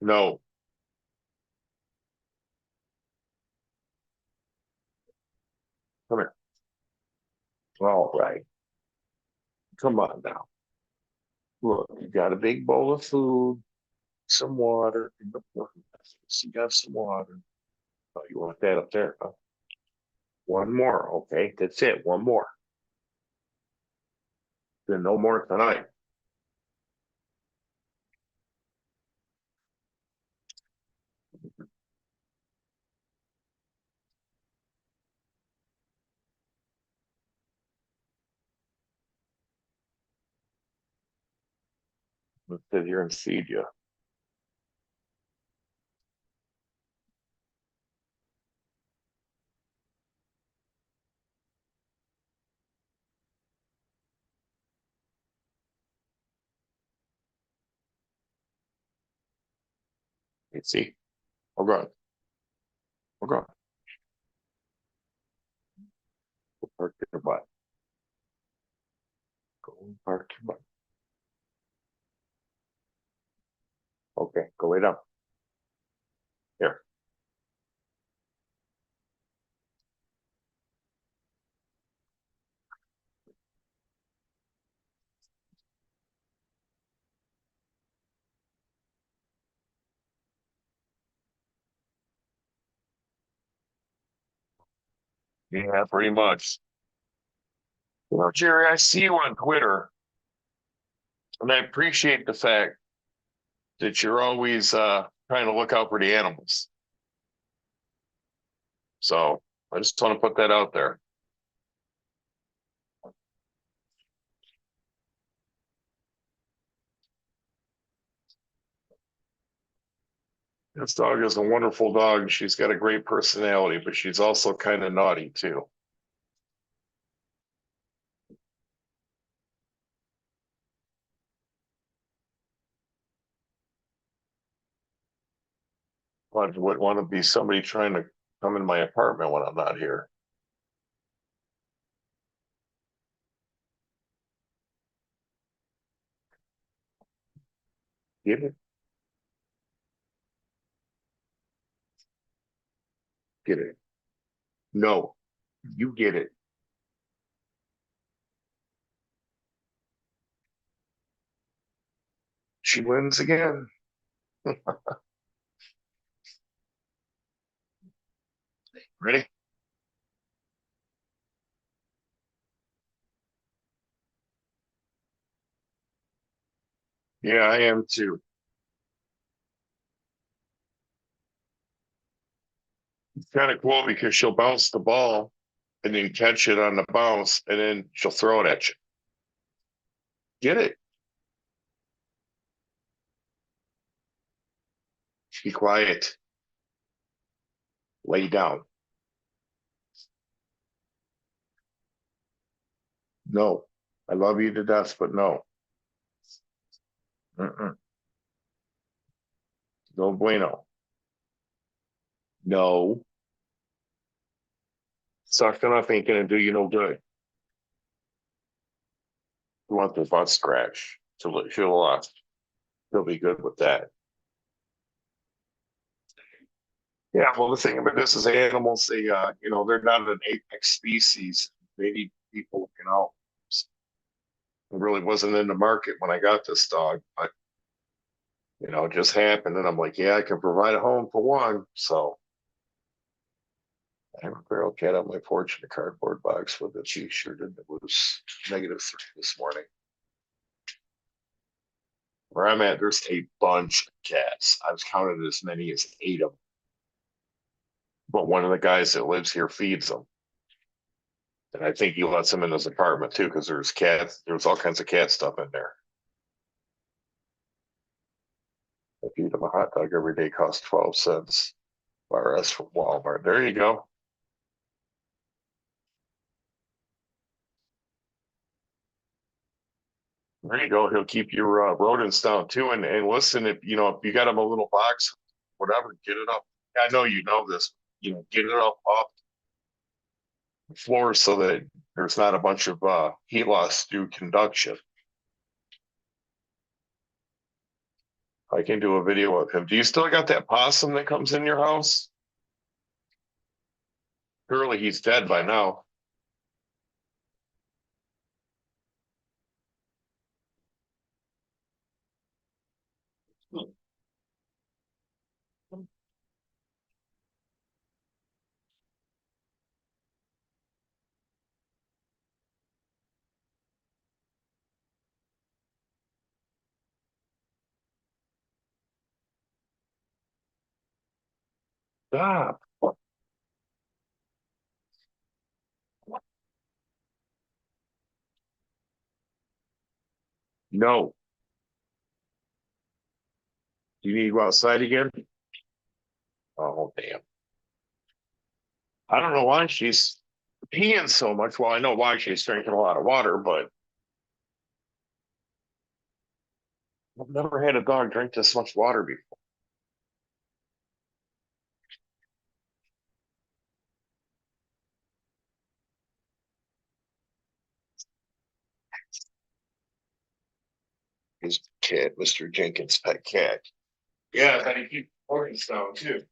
No. Come here. All right. Come on now. Look, you got a big bowl of food, some water. You got some water. Oh, you want that up there? Huh? One more. Okay, that's it. One more. Then no more tonight. Let's sit here and feed you. You see, we're going. We're going. Go park your butt. Go and park your butt. Okay, go lay down. Here. Yeah, pretty much. Well, Jerry, I see you on Twitter, and I appreciate the fact that you're always trying to look out for the animals. So I just want to put that out there. This dog is a wonderful dog. She's got a great personality, but she's also kind of naughty too. I would want to be somebody trying to come in my apartment when I'm not here. Get it? Get it? No, you get it. She wins again. Ready? Yeah, I am too. It's kind of cool because she'll bounce the ball and then catch it on the bounce and then she'll throw it at you. Get it? Be quiet. Lay down. No. I love you to death, but no. Mm-mm. No bueno. No. Soft enough ain't gonna do you no good. You want the butt scratch. She'll be good with that. Yeah, well, the thing about this is animals, they're not an apex species. They need people looking out. It really wasn't in the market when I got this dog, but it just happened. And I'm like, yeah, I can provide a home for one. So I have a feral cat on my porch in a cardboard box with a t-shirt, and it was -3 this morning. Where I'm at, there's a bunch of cats. I was counted as many as 8 of them. But one of the guys that lives here feeds them. And I think he lets them in his apartment too, because there's all kinds of cat stuff in there. I feed them a hot dog every day, costs 12 cents. RS from Walmart. There you go. There you go. He'll keep your rodents down too. And listen, if you got him a little box, whatever, get it up. I know you know this. Get it up off the floor so that there's not a bunch of heat loss through conduction. I can do a video of him. Do you still got that possum that comes in your house? Surely he's dead by now. Stop. No. Do you need to go outside again? Oh, damn. I don't know why she's peeing so much. Well, I know why she's drinking a lot of water, but I've never had a dog drink this much water before. His cat, Mr. Jenkins' pet cat. Yeah, and he keeps organs down too.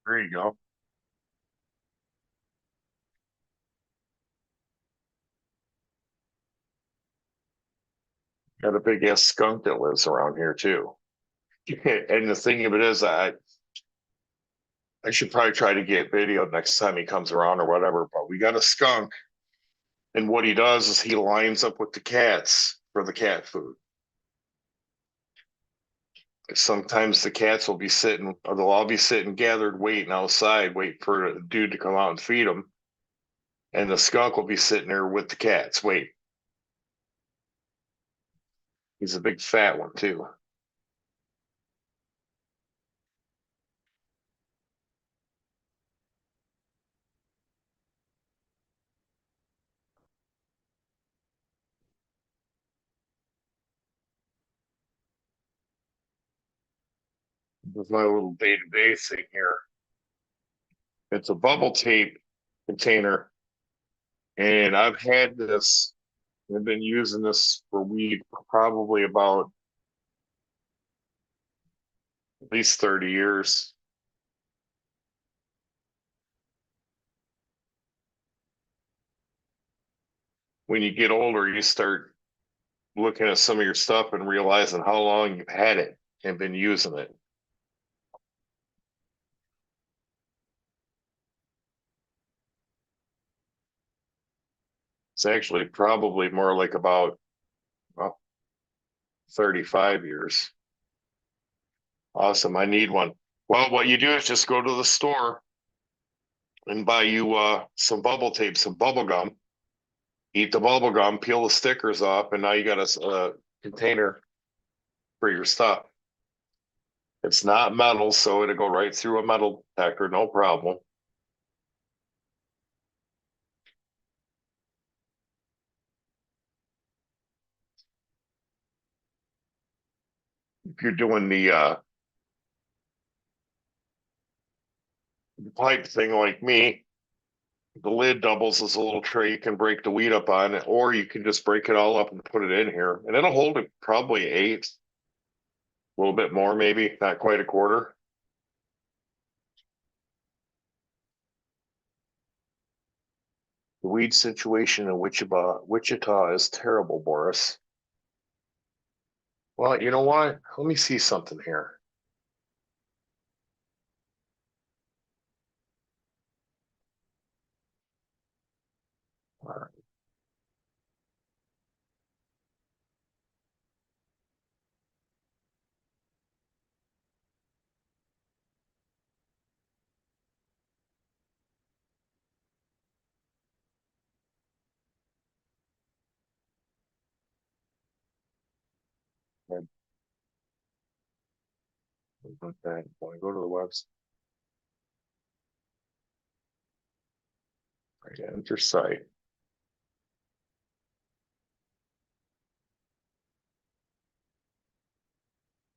There you go. Got a big ass skunk that lives around here too. And the thing of it is, I should probably try to get video next time he comes around or whatever. But we got a skunk, and what he does is he lines up with the cats for the cat food. Sometimes the cats will be sitting, or they'll all be sitting gathered, waiting outside, waiting for a dude to come out and feed them. And the skunk will be sitting there with the cats, wait. He's a big fat one too. That's my little day-to-day thing here. It's a bubble tape container And I've had this, I've been using this for weed for probably about at least 30 years. When you get older, you start looking at some of your stuff and realizing how long you've had it and been using it. It's actually probably more like about, well, 35 years. Awesome. I need one. Well, what you do is just go to the store and buy you some bubble tape, some bubble gum. Eat the bubble gum, peel the stickers off, and now you got a container for your stuff. It's not metal, so it'll go right through a metal detector, no problem. If you're doing the pipe thing like me, the lid doubles as a little tray you can break the weed up on, or you can just break it all up and put it in here, and it'll hold it probably 8, a little bit more, maybe not quite a quarter. The weed situation in Wichita is terrible, Boris. Well, you know what? Let me see something here. All right. Okay, when I go to the website, right, enter site.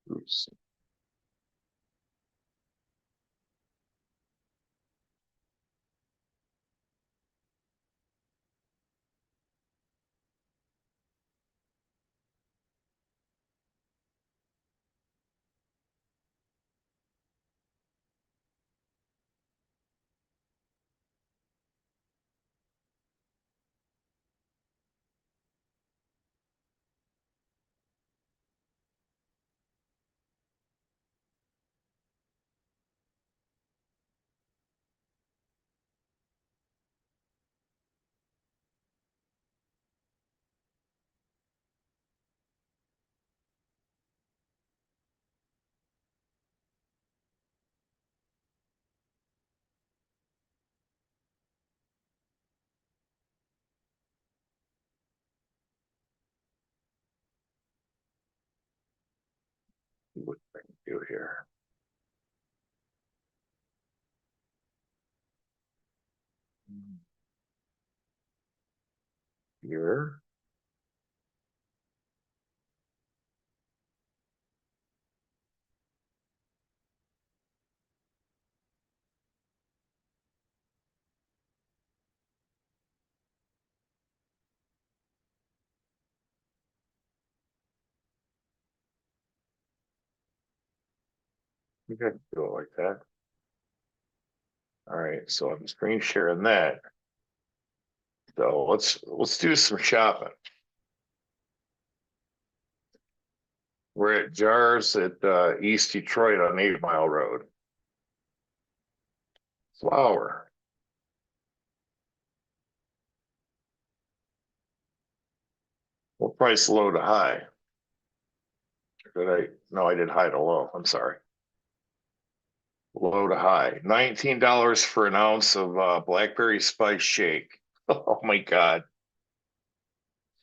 Oops. What I can do here. Here. You can do it like that. All right, so I'm screen sharing that. So let's do some shopping. We're at Jars at East Detroit on 8 Mile Road. Flour. What price low to high? Did I? No, I did high to low. I'm sorry. Low to high. $19 for an ounce of blackberry spice shake. Oh my God.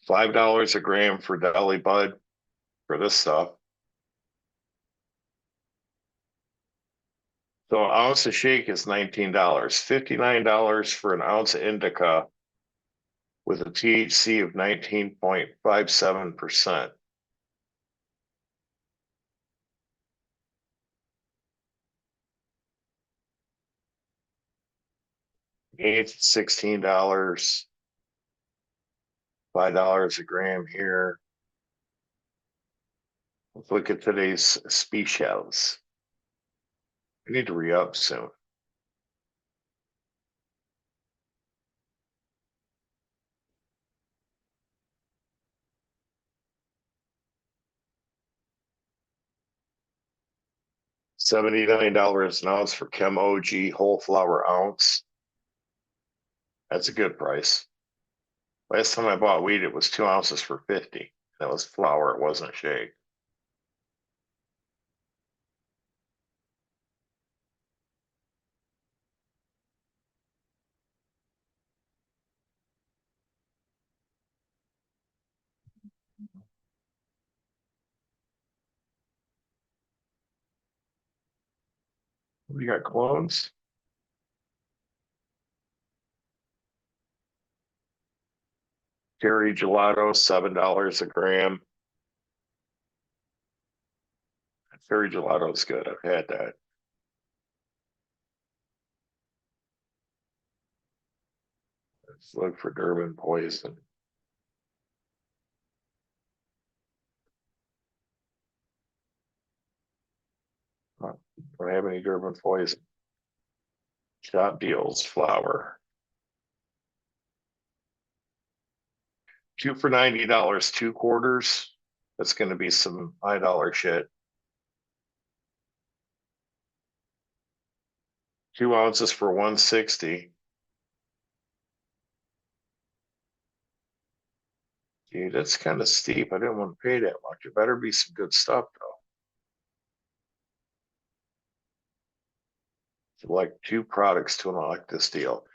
$5 a gram for Deli Bud for this stuff. So an ounce of shake is $19. $59 for an ounce of indica with a THC of 19.57%. It's $16. $5 a gram here. Let's look at today's species. We need to re-up soon. $79 an ounce for Chem OG whole flour ounce. That's a good price. Last time I bought wheat, it was 2 ounces for 50. That was flour, it wasn't shake. We got clones. Cherry gelato, $7 a gram. Cherry gelato is good. I've had that. Let's look for Durban poison. Don't have any Durban poison. Shop deals flour. 2 for $90, 2 quarters. That's going to be some high dollar shit. 2 ounces for 160. Dude, that's kind of steep. I didn't want to pay that much. It better be some good stuff though. Like 2 products to unlock this deal.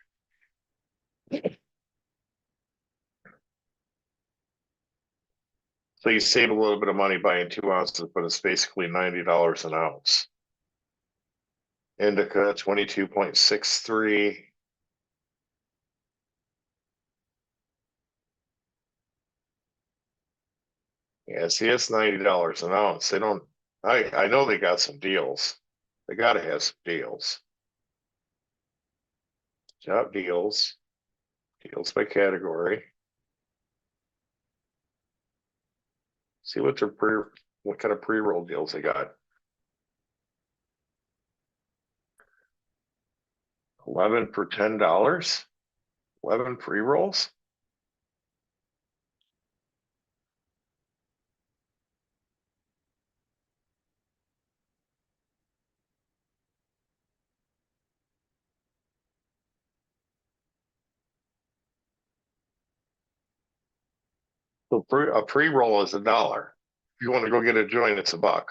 So you save a little bit of money buying 2 ounces, but it's basically $90 an ounce. Indica 22.63. Yeah, see, it's $90 an ounce. They don't, I know they got some deals. They gotta have some deals. Job deals. Deals by category. See what what kind of pre-roll deals they got. 11 for $10. 11 pre-rolls. So a pre-roll is $1. If you want to go get a joint, it's $1.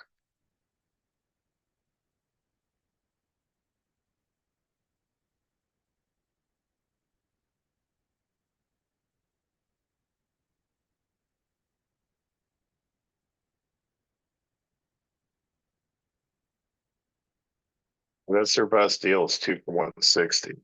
That's their best deal is 2 for 160.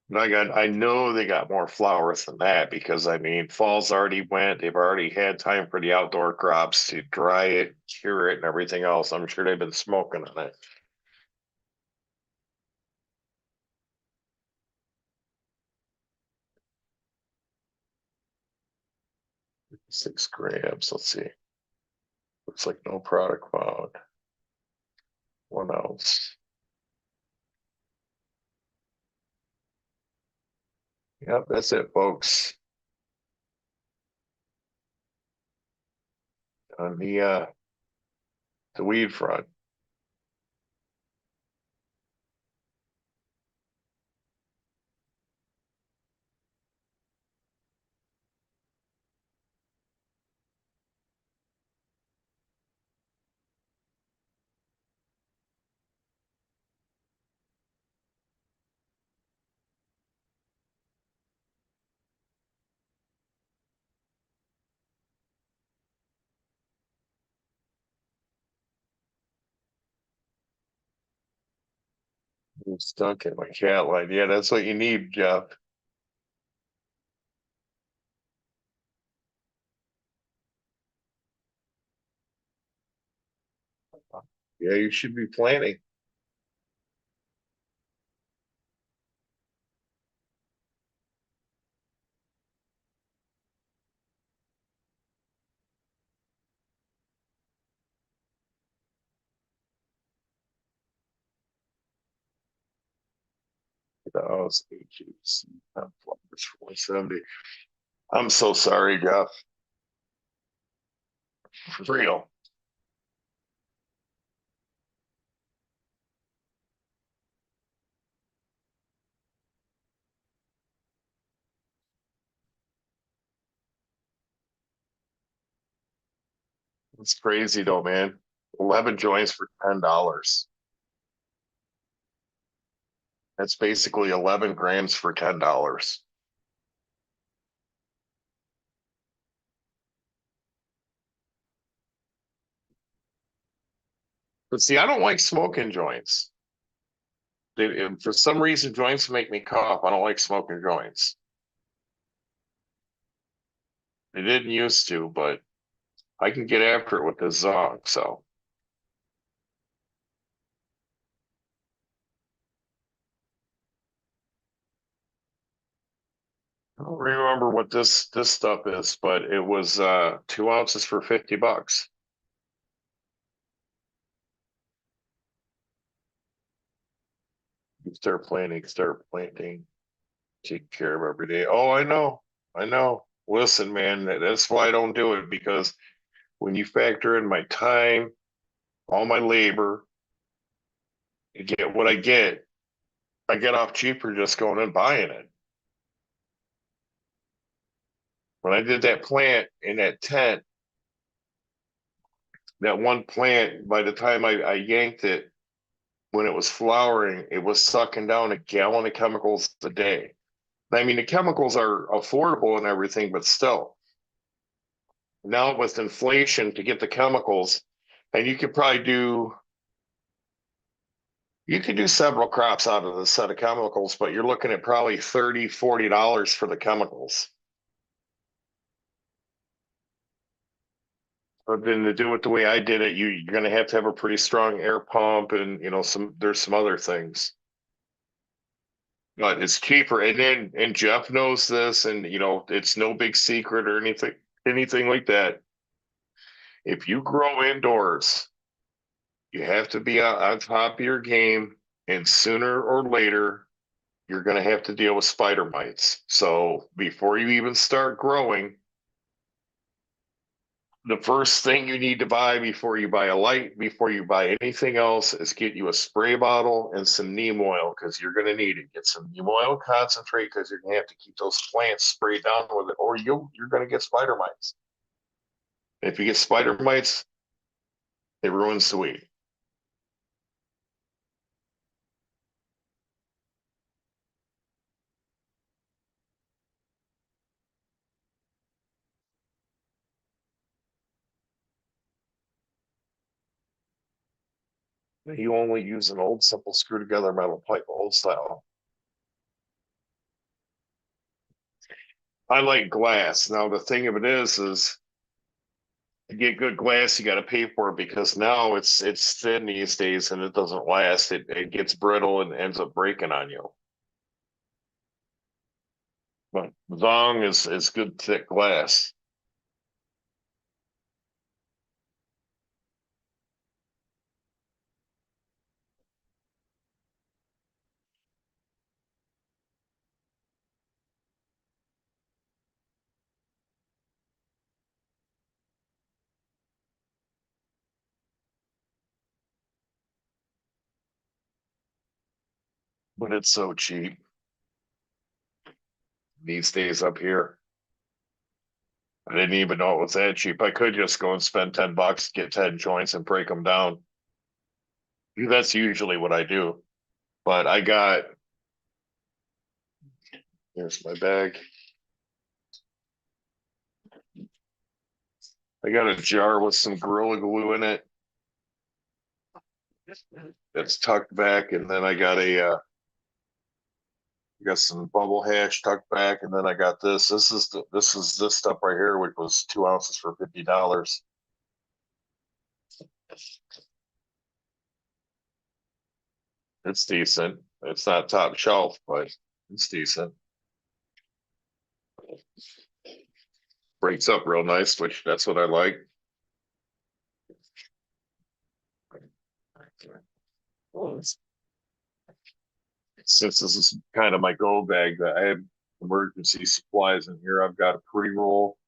And I know they got more flowers than that because I mean, fall's already went. They've already had time for the outdoor crops to dry it, cure it, and everything else. I'm sure they've been smoking on it. 6 grams. Let's see. Looks like no product found. 1 ounce. Yep, that's it, folks. On the weed front. I'm stuck in my cat line. Yeah, that's what you need, Jeff. Yeah, you should be planning. The house, HEC, 470. I'm so sorry, Jeff. For real. It's crazy though, man. 11 joints for $10. That's basically 11 grams for $10. But see, I don't like smoking joints. For some reason, joints make me cough. I don't like smoking joints. They didn't used to, but I can get after it with the Zong. So I don't remember what this stuff is, but it was 2 ounces for $50. You start planting, take care of every day. Oh, I know, I know. Listen, man, that's why I don't do it, because when you factor in my time, all my labor, to get what I get off cheaper just going and buying it. When I did that plant in that tent, that one plant, by the time I yanked it, when it was flowering, it was sucking down a gallon of chemicals a day. I mean, the chemicals are affordable and everything, but still, now with inflation to get the chemicals, and you could do several crops out of the set of chemicals, but you're looking at probably $30, $40 for the chemicals. But then to do it the way I did it, you're going to have a pretty strong air pump, and there's some other things. But it's cheaper, and Jeff knows this, and it's no big secret or anything like that. If you grow indoors, you have to be on top of your game, and sooner or later, you're going to have to deal with spider mites. So before you even start growing, the first thing you need to buy before you buy a light, before you buy anything else, is get you a spray bottle and some neem oil, because you're going to need it. Get some neem oil concentrate, because you're going to have to keep those plants sprayed down with it, or you're going to get spider mites. If you get spider mites, it ruins the weed. You only use an old simple screw together metal pipe, old style. I like glass. Now the thing of it is to get good glass, you got to pay for it, because now it's thin these days and it doesn't last. It gets brittle and ends up breaking on you. But Zong is good thick glass. But it's so cheap these days up here. I didn't even know it was that cheap. I could just go and spend $10, get 10 joints and break them down. That's usually what I do. But here's my bag. I got a jar with some Gorilla Glue in it. That's tucked back, and then I got some bubble hash tucked back, and then I got this. This is this stuff right here, which was 2 ounces for $50. It's decent. It's not top shelf, but it's decent. Breaks up real nice, which that's what I like. Since this is kind of my go bag, that I have emergency supplies in here. I've got a pre-roll.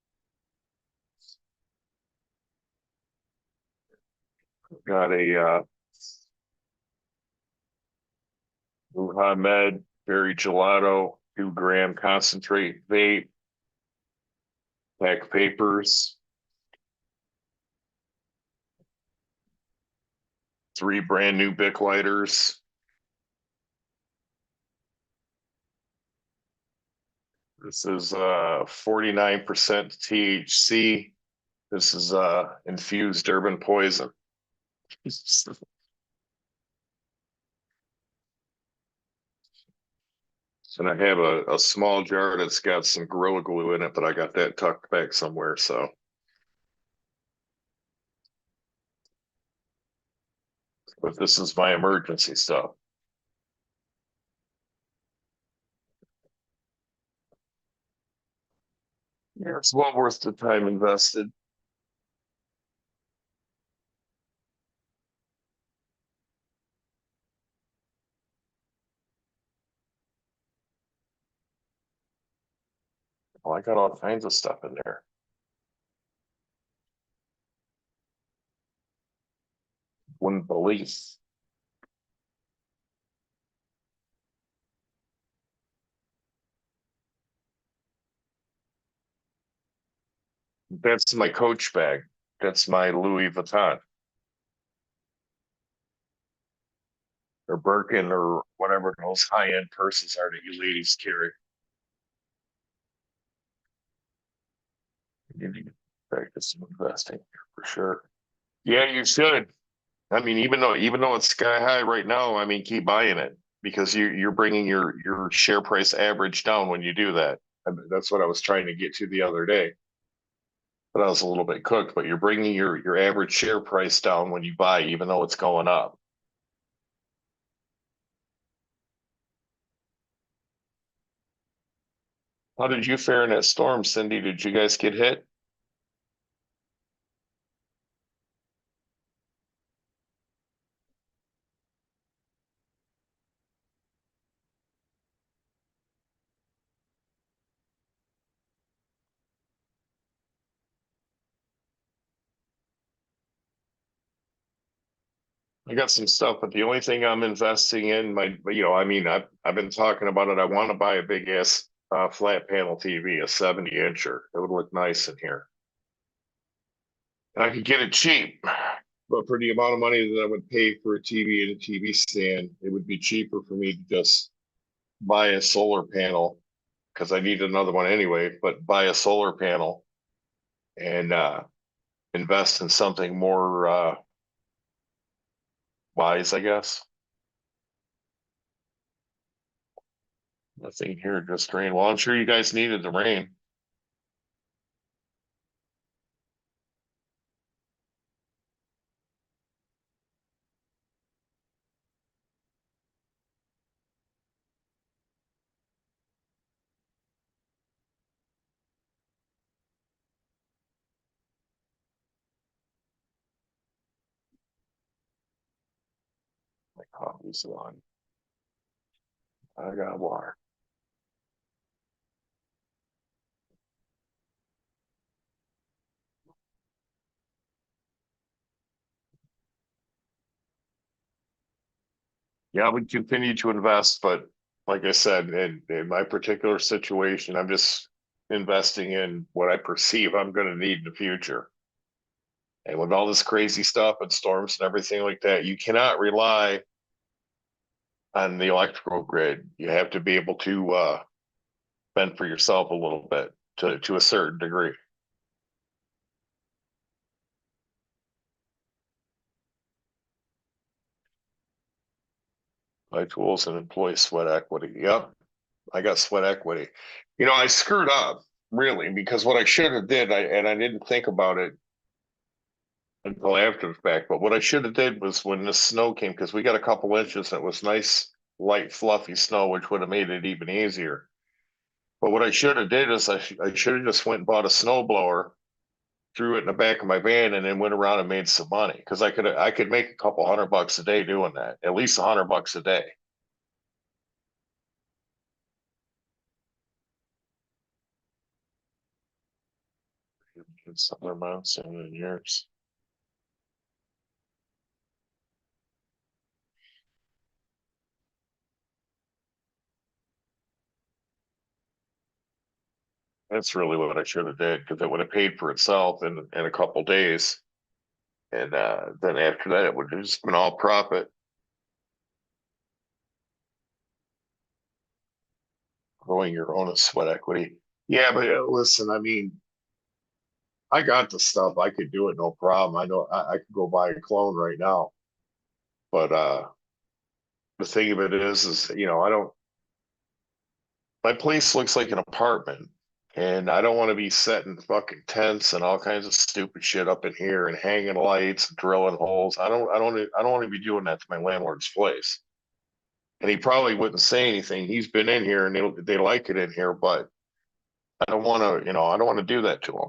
Got a Muhammad Berry Gelato 2 gram concentrate vape. Pack papers. 3 brand new Bic lighters. This is 49% THC. This is infused urban poison. And I have a small jar that's got some Gorilla Glue in it, but I got that tucked back somewhere, so. But this is my emergency stuff. Yeah, it's well worth the time invested. Oh, I got all kinds of stuff in there. Wouldn't believe. That's my Coach bag. That's my Louis Vuitton. Or Birkin or whatever those high-end purses are that you ladies carry. You need to practice some investing here for sure. Yeah, you should. I mean, even though it's sky high right now, I mean, keep buying it because you're bringing your share price average down when you do that. I mean, that's what I was trying to get to the other day. But I was a little bit cooked. But you're bringing your average share price down when you buy, even though it's going up. How did you fare in that storm, Cindy? Did you guys get hit? I got some stuff, but the only thing I'm investing in I mean, I've been talking about it. I want to buy a big ass flat panel TV, a 70-incher. It would look nice in here. And I could get it cheap, but for the amount of money that I would pay for a TV and a TV stand, it would be cheaper for me to just buy a solar panel because I need another one anyway, but buy a solar panel and invest in something more wise, I guess. Nothing here, just rain. Well, I'm sure you guys needed the rain. My coffee's on. I got water. Yeah, I would continue to invest, but like I said, in my particular situation, I'm just investing in what I perceive I'm going to need in the future. And with all this crazy stuff and storms and everything like that, you cannot rely on the electrical grid. You have to be able to fend for yourself a little bit to a certain degree. Buy tools and employ sweat equity. Yep, I got sweat equity. I screwed up really because what I should have did, I didn't think about it. until after the fact. But what I should have did was when the snow came, because we got a couple inches, and it was nice, light, fluffy snow, which would have made it even easier. But what I should have did is I should have just went and bought a snow blower, threw it in the back of my van, and then went around and made some money because I could make a couple $100 a day doing that, at least $100 a day. In summer months and in years. That's really what I should have did because it would have paid for itself in a couple days. And then after that, it would have just been all profit. Growing your own sweat equity. Yeah, but listen, I mean, I got the stuff. I could do it, no problem. I know I could go buy a clone right now. But the thing of it is, I don't. My place looks like an apartment, and I don't want to be setting fucking tents and all kinds of stupid shit up in here and hanging lights and drilling holes. I don't want to be doing that to my landlord's place. And he probably wouldn't say anything. He's been in here and they like it in here, but I don't want to, I don't want to do that to him.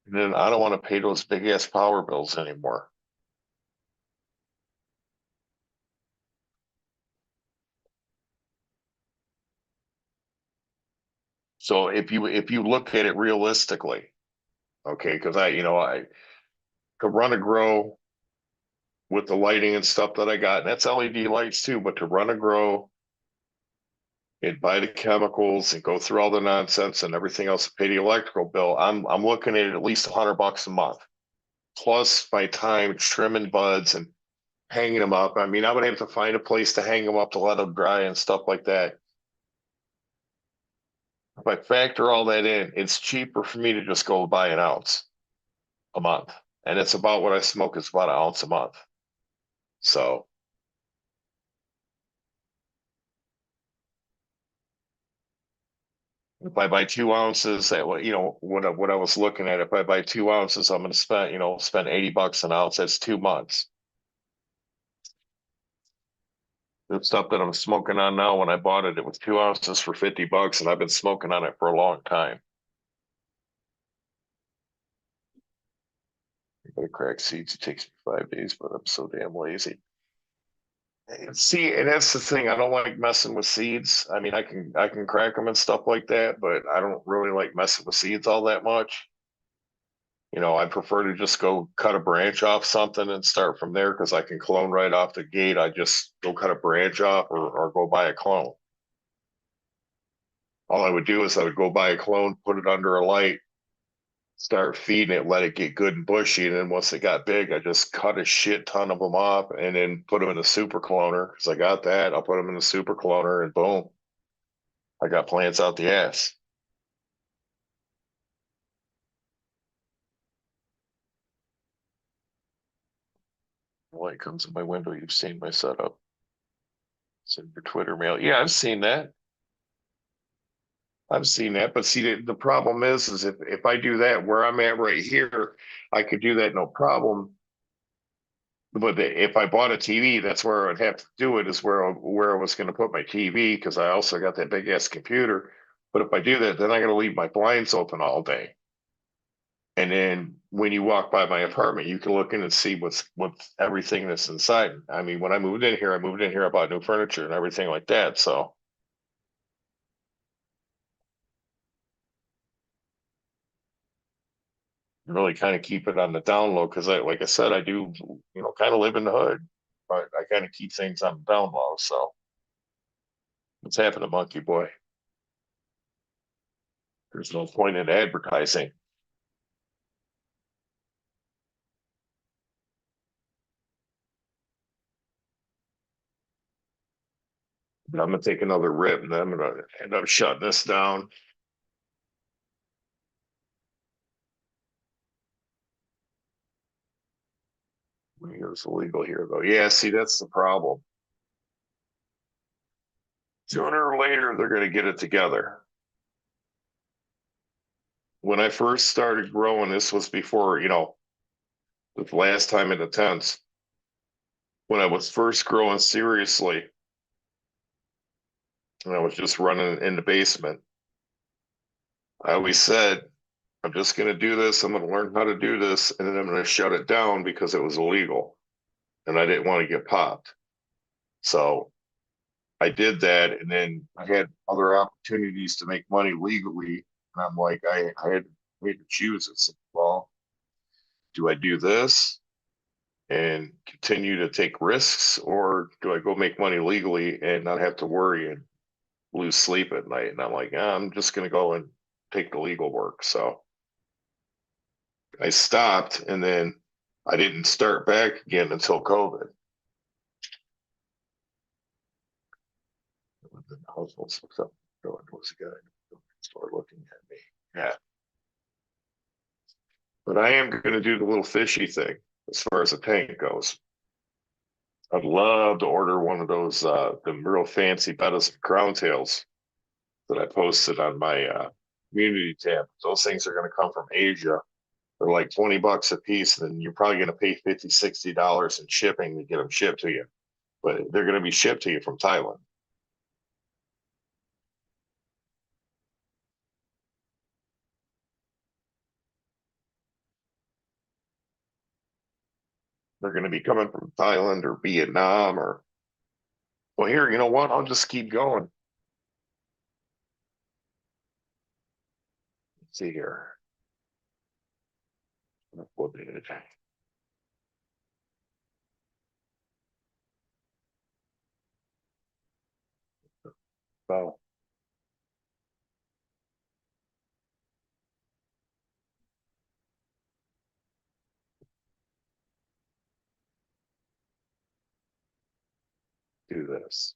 And then I don't want to pay those big ass power bills anymore. So if you look at it realistically, okay, because I could run a grow with the lighting and stuff that I got, and that's LED lights too, but to run a grow and buy the chemicals and go through all the nonsense and everything else to pay the electrical bill, I'm looking at least $100 a month, plus my time trimming buds and hanging them up. I mean, I would have to find a place to hang them up to let them dry and stuff like that. If I factor all that in, it's cheaper for me to just go buy an ounce a month. And it's about what I smoke is about an ounce a month. So if I buy 2 ounces, that what I was looking at, if I buy 2 ounces, I'm going to spend $80 an ounce. That's 2 months. The stuff that I'm smoking on now, when I bought it, it was 2 ounces for $50, and I've been smoking on it for a long time. I gotta crack seeds. It takes me 5 days, but I'm so damn lazy. See, and that's the thing. I don't like messing with seeds. I mean, I can crack them and stuff like that, but I don't really like messing with seeds all that much. I prefer to just go cut a branch off something and start from there because I can clone right off the gate. I just go cut a branch off or go buy a clone. All I would do is I would go buy a clone, put it under a light, start feeding it, let it get good and bushy. And then once it got big, I just cut a shit ton of them off and then put them in a super cloner. Cause I got that. I'll put them in a super cloner and boom, I got plants out the ass. The light comes in my window. You've seen my setup. It's in your Twitter mail. Yeah, I've seen that. I've seen that. But see, the problem is if I do that where I'm at right here, I could do that no problem. But if I bought a TV, that's where I'd have to do it. Is where I was going to put my TV because I also got that big ass computer. But if I do that, then I got to leave my blinds open all day. And then when you walk by my apartment, you can look in and see what's everything that's inside. I mean, when I moved in here, I bought new furniture and everything like that. So really kind of keep it on the down low because like I said, I do, kind of live in the hood, but I kind of keep things on the down low. So what's happening, monkey boy? There's no point in advertising. But I'm gonna take another rip and then I'm gonna end up shutting this down. It was illegal here though. Yeah, see, that's the problem. Sooner or later, they're going to get it together. When I first started growing, this was before, the last time in the tents. When I was first growing seriously, and I was just running in the basement, I always said, I'm just going to do this. I'm going to learn how to do this, and then I'm going to shut it down because it was illegal and I didn't want to get popped. So I did that, and then I had other opportunities to make money legally. And I'm like, I had to choose. It's well, do I do this and continue to take risks, or do I go make money legally and not have to worry and lose sleep at night? And I'm like, I'm just going to go and take the legal work. So I stopped, and then I didn't start back again until COVID. The household stuff going was a guy start looking at me. Yeah. But I am going to do the little fishy thing as far as the tank goes. I'd love to order one of those the real fancy Bettis and Crown Tails that I posted on my community tab. Those things are going to come from Asia. They're like $20 a piece, and then you're probably going to pay $50, $60 in shipping to get them shipped to you. But they're going to be shipped to you from Thailand. They're going to be coming from Thailand or Vietnam or, well, here, you know what? I'll just keep going. Let's see here. What did it? Well, do this.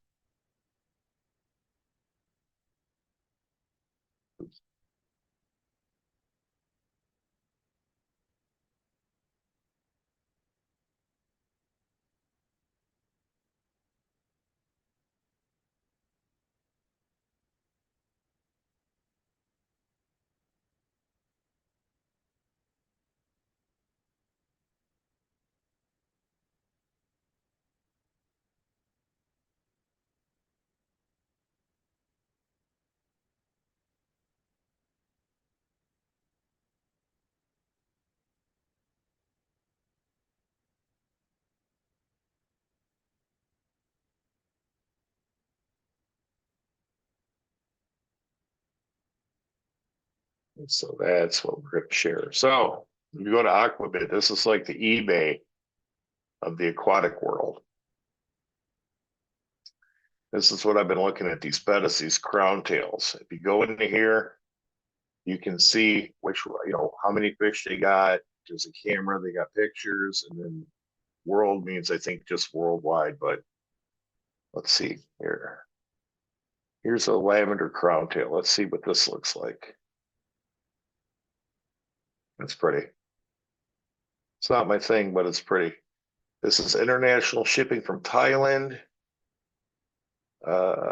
So that's what we're going to share. So if you go to Aquabit, this is like the eBay of the aquatic world. This is what I've been looking at, these Bettis, these crown tails. If you go into here, you can see which, how many fish they got. There's a camera, they got pictures, and then world means I think just worldwide, but let's see here. Here's a lavender crown tail. Let's see what this looks like. That's pretty. It's not my thing, but it's pretty. This is international shipping from Thailand. $25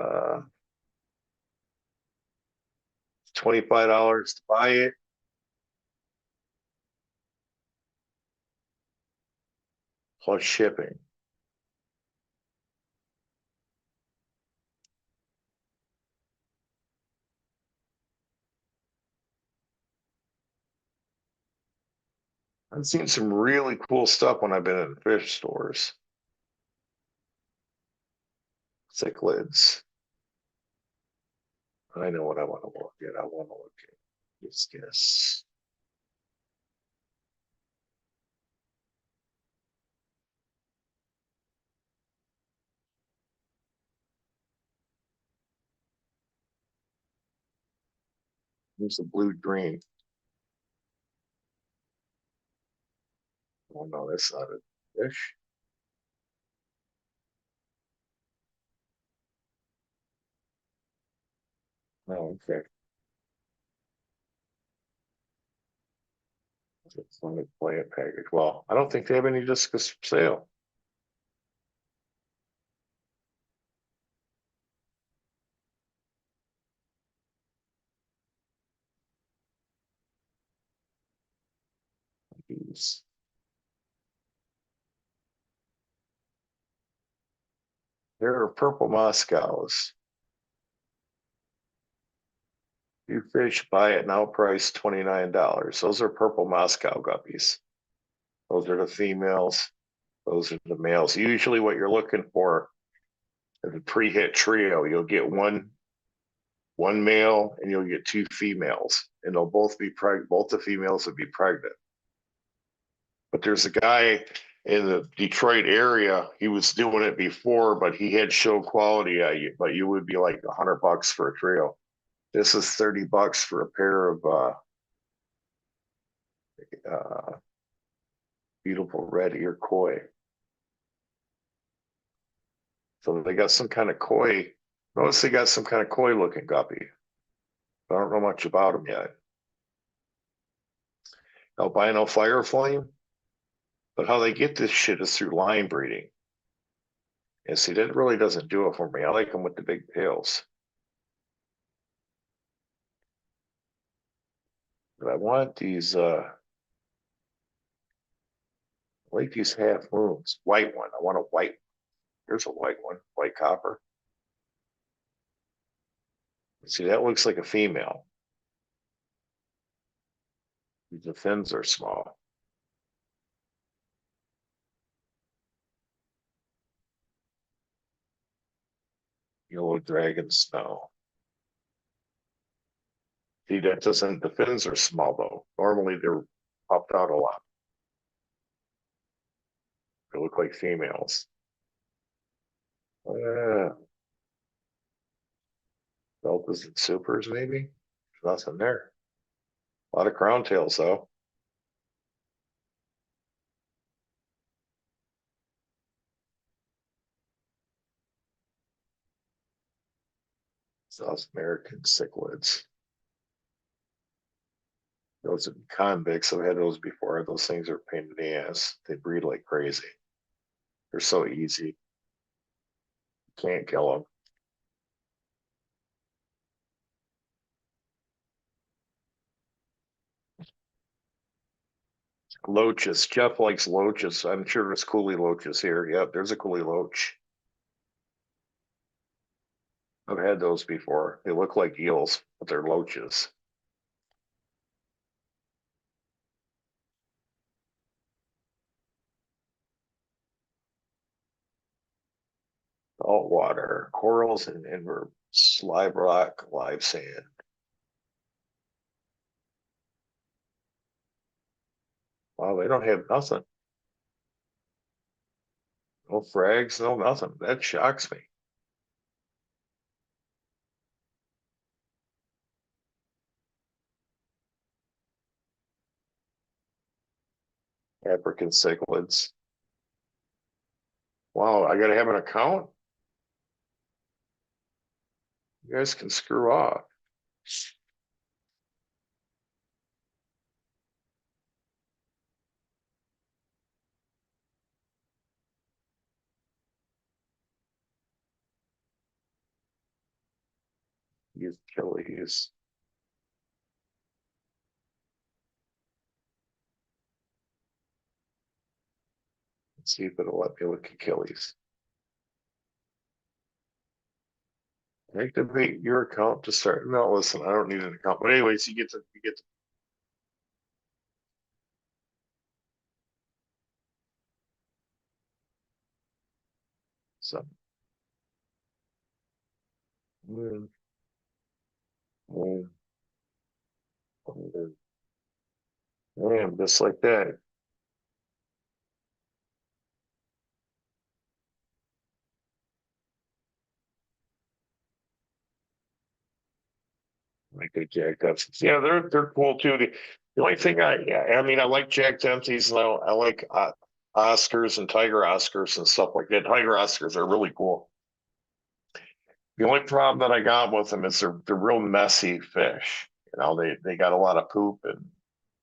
to buy it. Plus shipping. I've seen some really cool stuff when I've been in fish stores. Cichlids. I know what I want to look at. I want to look at this guess. Here's the blue green. Oh no, that's not a fish. Oh, okay. It's on the plant package. Well, I don't think they have any discus for sale. guppies. There are purple Moscows. You fish, buy it now, price $29. Those are purple Moscow guppies. Those are the females. Those are the males. Usually what you're looking for is a pre-hit trio. You'll get one male and you'll get two females, and they'll both be pregnant. Both the females will be pregnant. But there's a guy in the Detroit area. He was doing it before, but he had show quality at you. But you would be like $100 for a trio. This is $30 for a pair of beautiful red ear koi. So they got some kind of koi. Notice they got some kind of koi looking guppy. I don't know much about them yet. Albino fire flame. But how they get this shit is through line breeding. And see, that really doesn't do it for me. I like them with the big tails. But I want these, I like these half moons. White one. I want a white. Here's a white one, white copper. See, that looks like a female. The fins are small. Yellow dragon snow. See, that doesn't, the fins are small though. Normally they're popped out a lot. They look like females. Deltas and supers, maybe? There's nothing there. A lot of crown tails though. South American cichlids. Those are convicts. I've had those before. Those things are a pain in the ass. They breed like crazy. They're so easy. Can't kill them. Loaches. Jeff likes loaches. I'm sure there's coolie loaches here. Yep, there's a coolie loach. I've had those before. They look like eels, but they're loaches. Salt water, corals, and live rock, live sand. Wow, they don't have nothing. No frags, no nothing. That shocks me. African cichlids. Wow, I gotta have an account? You guys can screw off. Use Achilles. Let's see if it'll let me look Achilles. Activate your account to start. No, listen, I don't need an account. But anyways, you get to so. Mm, mm, Man, just like that. Like they jacked up. Yeah, they're cool too. The only thing I mean, I like Jack Dempsey's and I like Oscars and Tiger Oscars and stuff like that. Tiger Oscars are really cool. The only problem that I got with them is they're real messy fish. You know, they got a lot of poop and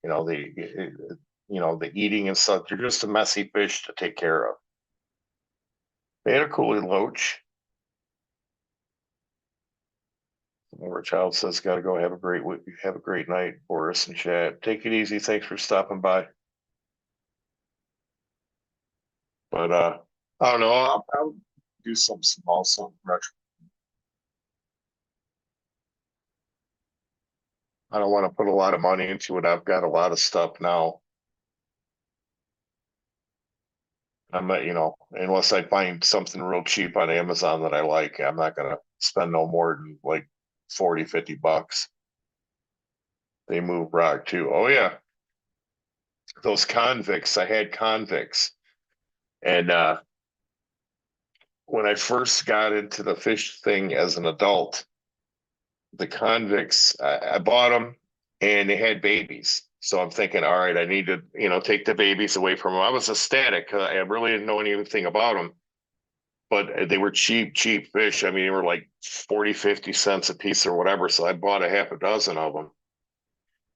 you know the eating and stuff. They're just a messy fish to take care of. They had a coolie loach. Our child says, "Got to go. Have a great week. Have a great night, Boris and Chad. Take it easy. Thanks for stopping by." But I don't know. I'll do something small, something retro. I don't want to put a lot of money into it. I've got a lot of stuff now. I'm not, unless I find something real cheap on Amazon that I like, I'm not gonna spend no more than like 40, $50. They move rock too. Oh yeah. Those convicts, I had convicts. And when I first got into the fish thing as an adult, the convicts, I bought them and they had babies. So I'm thinking, all right, I need to, take the babies away from them. I was ecstatic. I really didn't know anything about them, but they were cheap fish. I mean, they were like 40, 50 cents a piece or whatever. So I bought a half a dozen of them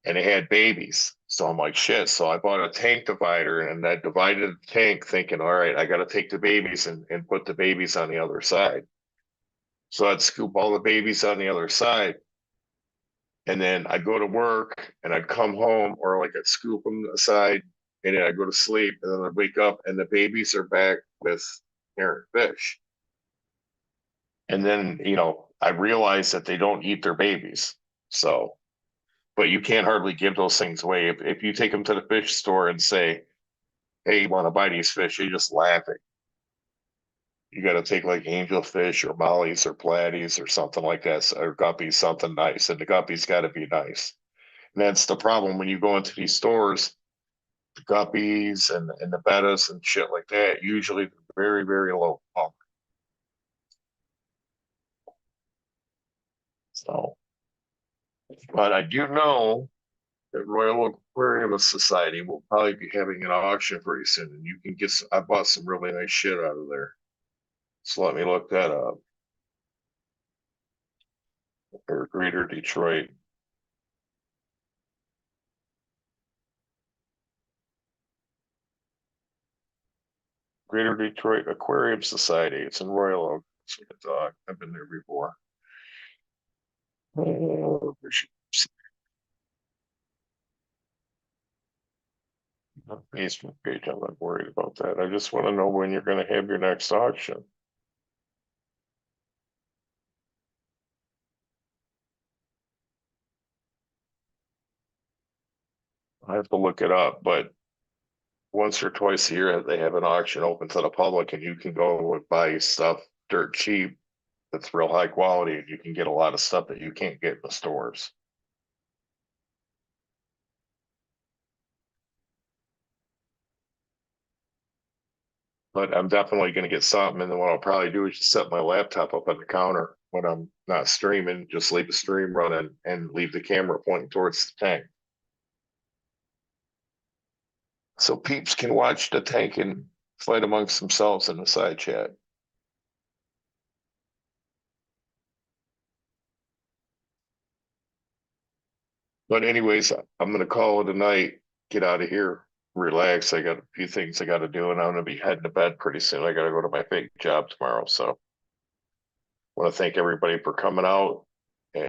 and they had babies. So I'm like, shit. So I bought a tank divider and I divided the tank thinking, all right, I got to take the babies and put the babies on the other side. So I'd scoop all the babies on the other side. And then I'd go to work and I'd come home or like I'd scoop them aside and then I'd go to sleep and then I'd wake up and the babies are back with parent fish. And then, I realized that they don't eat their babies. So, but you can't hardly give those things away. If you take them to the fish store and say, hey, you want to buy these fish? They just laugh at you. You got to take like angelfish or mollies or platies or something like that, or guppies, something nice. And the guppies got to be nice. And that's the problem when you go into these stores, the guppies and the bettas and shit like that, usually very, very low pump. So, but I do know that Royal Aquarium Society will probably be having an auction pretty soon, and you can get. I bought some really nice shit out of there. So let me look that up. Or Greater Detroit. Greater Detroit Aquarium Society. It's in Royal Oak. I've been there before. Facebook page. I'm not worried about that. I just want to know when you're going to have your next auction. I have to look it up, but once or twice a year they have an auction open to the public and you can go and buy stuff dirt cheap that's real high quality and you can get a lot of stuff that you can't get in the stores. But I'm definitely going to get something. And then what I'll probably do is just set my laptop up on the counter when I'm not streaming, just leave the stream running and leave the camera pointing towards the tank. So peeps can watch the tank and fight amongst themselves in the side chat. But anyways, I'm going to call it a night, get out of here, relax. I got a few things I got to do and I'm going to be heading to bed pretty soon. I got to go to my fake job tomorrow. So I want to thank everybody for coming out.